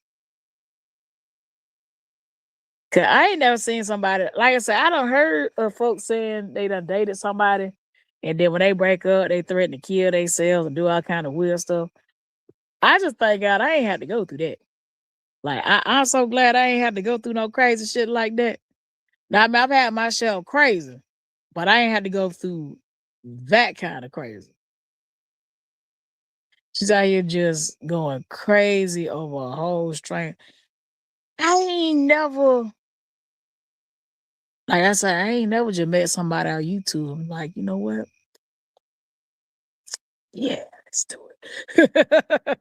Cause I ain't never seen somebody like I said. I don't heard of folks saying they done dated somebody, and then when they break up, they threaten to kill themselves and do all kind of weird stuff. I just thank God I ain't had to go through that. Like I'm so glad I ain't had to go through no crazy shit like that. Now I mean, I've had my share of crazy, but I ain't had to go through that kind of crazy. She's out here just going crazy over a whole string. I ain't never, like I said, I ain't never just met somebody on YouTube. I'm like, you know what? Yeah, let's do it.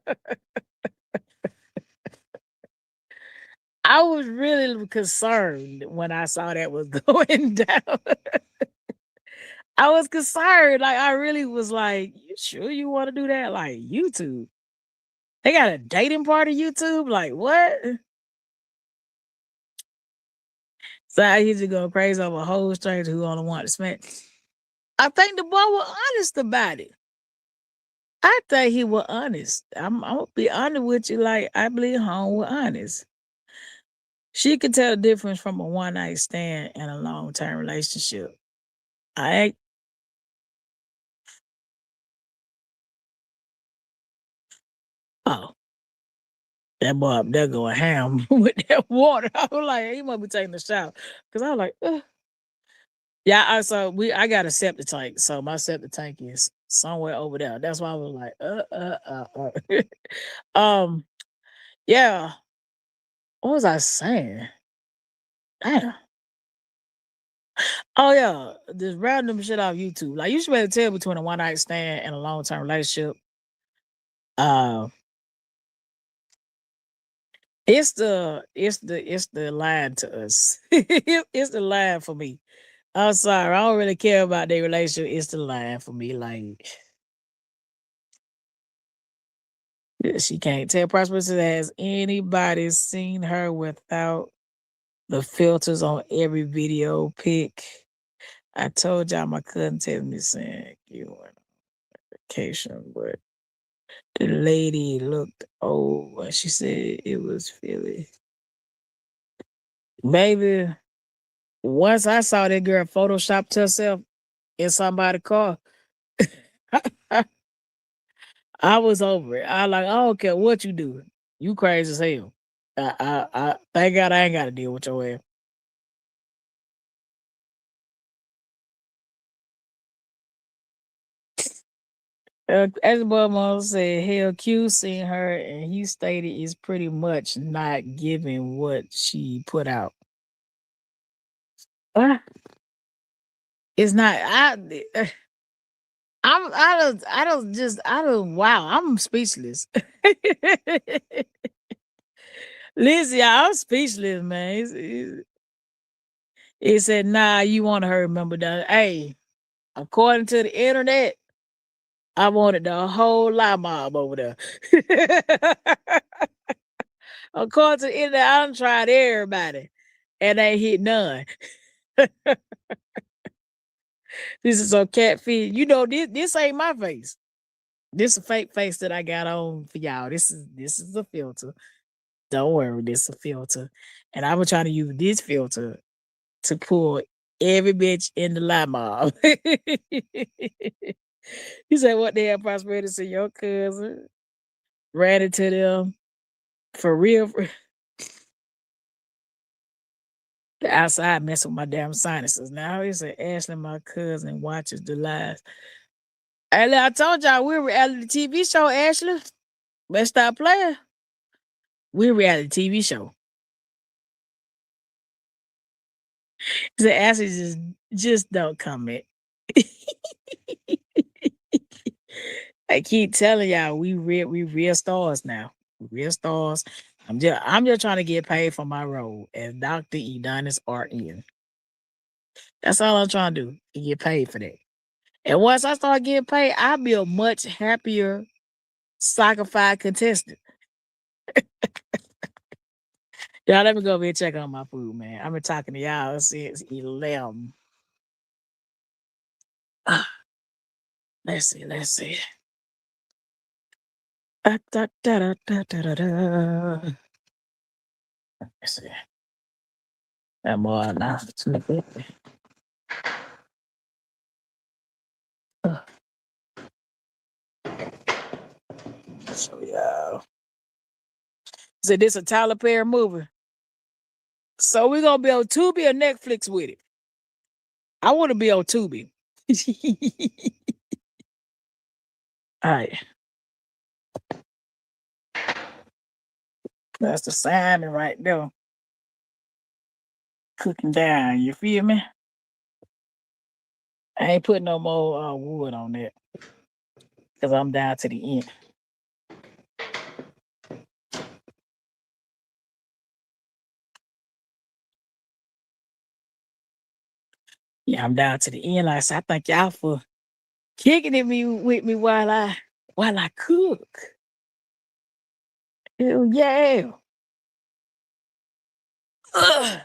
I was really concerned when I saw that was going down. I was concerned. Like, I really was like, you sure you want to do that? Like, YouTube. They got a dating part of YouTube? Like, what? So I used to go crazy over a whole stranger who only wanted to smack. I think the boy was honest about it. I think he was honest. I'm gonna be honest with you. Like, I believe home was honest. She could tell the difference from a one night stand and a long term relationship. I ain't, oh, that boy up there going ham with that water. I was like, he must be taking a shower. Cause I was like, ugh. Yeah, I got a septic tank. So my septic tank is somewhere over there. That's why I was like, um, yeah. What was I saying? Damn. Oh yeah, this random shit off YouTube. Like you should be able to tell between a one night stand and a long term relationship. Uh, It's the line to us. It's the line for me. I'm sorry. I don't really care about their relationship. It's the line for me. Like she can't tell Prosperous, has anybody seen her without the filters on every video pic? I told y'all my cousin tell me saying you went on vacation, but the lady looked old and she said it was Philly. Baby, once I saw that girl photoshopped herself in somebody's car, I was over it. I like, I don't care what you do. You crazy as hell. I thank God I ain't got to deal with your ass. As the boy mom said, hell, Q seen her and he stated it's pretty much not giving what she put out. Uh, it's not. Wow, I'm speechless. Listen, y'all, I'm speechless, man. It said, nah, you want her to remember that. Hey, according to the internet, I wanted the whole lie mob over there. According to the internet, I done tried everybody and ain't hit none. This is a catfish. You know, this ain't my face. This is a fake face that I got on for y'all. This is a filter. Don't worry, this is a filter. And I was trying to use this filter to pull every bitch in the lie mob. He said, what the hell, Prosperity said, your cousin ran into them for real. The outside messing with my damn sinuses. Now he said, Ashley, my cousin, watches the lives. Hey, I told y'all we're a reality TV show, Ashley. Let's stop playing. We're a reality TV show. He said, Ashley, just don't comment. I keep telling y'all, we real stars now. Real stars. I'm just trying to get paid for my role as Dr. Edonis RN. That's all I'm trying to do. And get paid for that. And once I start getting paid, I'll be a much happier soccer-fied contestant. Y'all, let me go over here and check on my food, man. I've been talking to y'all since 11. Let's see. Let's see. Let's see. That more now. So y'all. So this a Tyler Perry movie. So we're gonna be on Tubi or Netflix with it. I want to be on Tubi. All right. That's the salmon right there. Cooking down, you feel me? I ain't putting no more wood on that. Because I'm down to the end. Yeah, I'm down to the end. Like I said, I thank y'all for kicking it with me while I cook. Hell yeah. Ugh.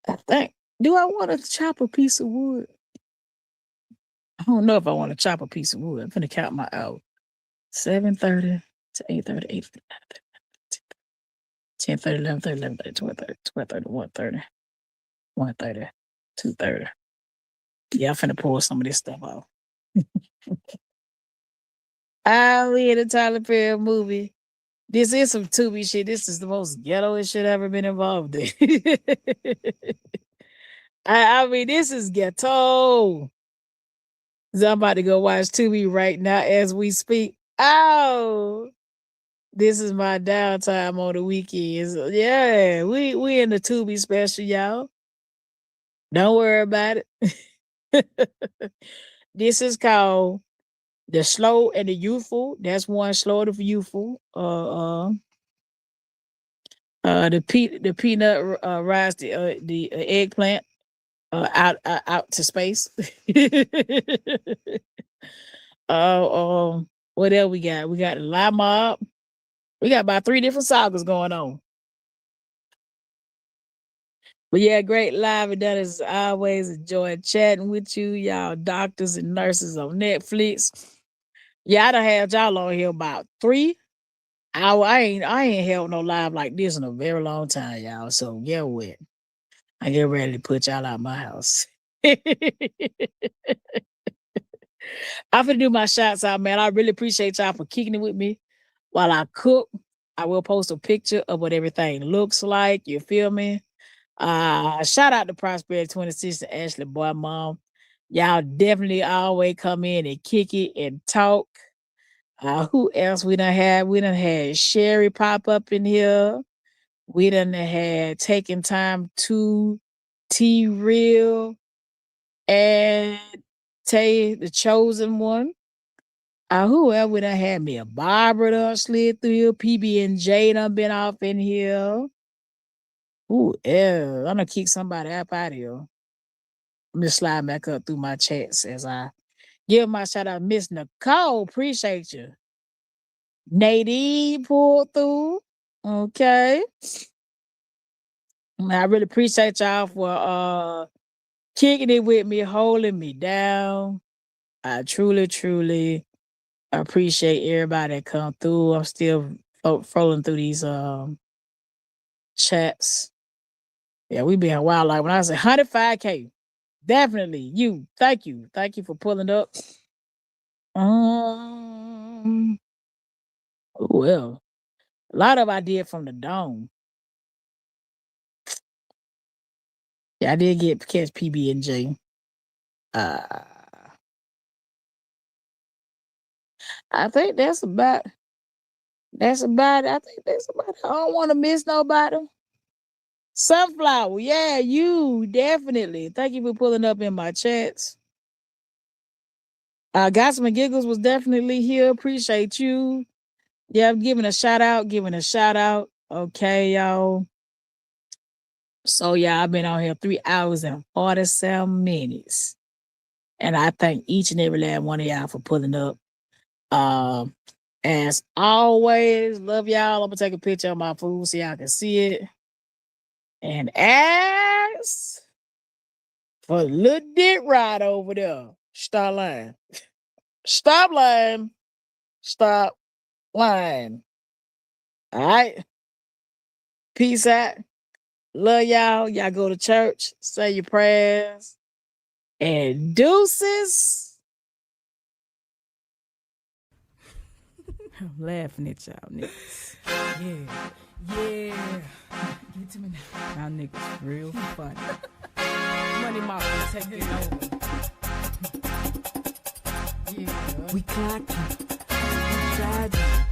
I think. Do I want to chop a piece of wood? I don't know if I want to chop a piece of wood. I'm gonna count my hours. 7:30 to 8:30, 8:30, 10:30, 11:30, 11:30, 12:30, 12:30, 1:30, 1:30, 2:30. Yeah, I'm finna pull some of this stuff off. I'll be in a Tyler Perry movie. This is some Tubi shit. This is the most ghettoest shit I've ever been involved in. I mean, this is ghetto. So I'm about to go watch Tubi right now as we speak. Oh, this is my downtime on the weekends. Yeah, we in the Tubi special, y'all. Don't worry about it. This is called The slow and the youthful. That's one. Slow and youthful. The peanut rice, the eggplant, out to space. What else we got? We got the lime up. We got about 3 different sagas going on. But yeah, great live. And that is always enjoyed chatting with you, y'all doctors and nurses on Netflix. Yeah, I done had y'all on here about 3 hours. I ain't held no live like this in a very long time, y'all. So get what? I get ready to put y'all out my house. I'm gonna do my shots out, man. I really appreciate y'all for kicking it with me while I cook. I will post a picture of what everything looks like. You feel me? Shout out to Prosperity 26 and Ashley Boy Mom. Y'all definitely always come in and kick it and talk. Who else we done had? We done had Sherry pop up in here. We done had Taking Time to T-Real and Tay, the Chosen One. Who else we done had? Me a Barbara done slid through here. PB and J done been off in here. Ooh, yeah. I'm gonna kick somebody up out of here. I'm just sliding back up through my chats as I give my shout out. Miss Nicole, appreciate you. Nadine pulled through. Okay. I really appreciate y'all for kicking it with me, holding me down. I truly appreciate everybody that come through. I'm still rolling through these chats. Yeah, we been a while. Like when I say 105K, definitely you. Thank you for pulling up. Well, a lot of I did from the dome. Yeah, I did catch PB and J. I think that's about it. I think that's about it. I don't want to miss nobody. Sunflower, yeah, you definitely. Thank you for pulling up in my chats. Got some giggles was definitely here. Appreciate you. Yeah, I'm giving a shout out. Okay, y'all. So yeah, I've been on here 3 hours and 47 minutes. And I thank each and every last one of y'all for pulling up. As always, love y'all. I'm gonna take a picture of my food so y'all can see it. And as for the little dick ride over there, stop lying. Stop lying. Stop lying. All right. Peace out. Love y'all. Y'all go to church, say your prayers, and deuces. I'm laughing at y'all niggas. Yeah. Give it to me now. Y'all niggas real funny. Money Mafia taking over. Yeah. We clocking.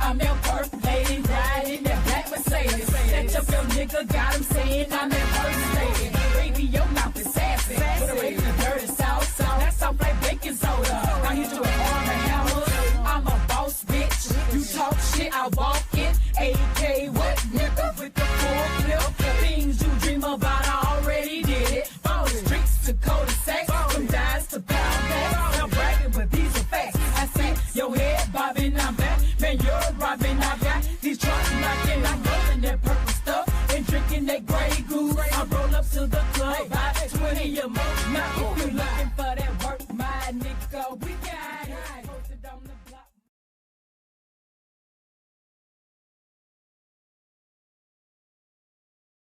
I'm your perfect lady, riding that black Mercedes. That your nigga got him saying I'm that first lady. Baby, your mouth is sassy. Put a raise in the dirty south. That sound like baking soda. I hit you with arm and hammer. I'm a boss, bitch. You talk shit, I walk it. AK, what nigga with the full clip? Things you dream about, I already did it. From the streets to cul-de-sac, from dimes to pound bags. I'm bragging, but these are facts. I say, your head bobbing, I'm back. Man, you're robbing, I got these trucks knocking. I'm rolling that purple stuff and drinking that Grey Goose. I roll up to the club, buy 20 or more. Now, if you're looking for that.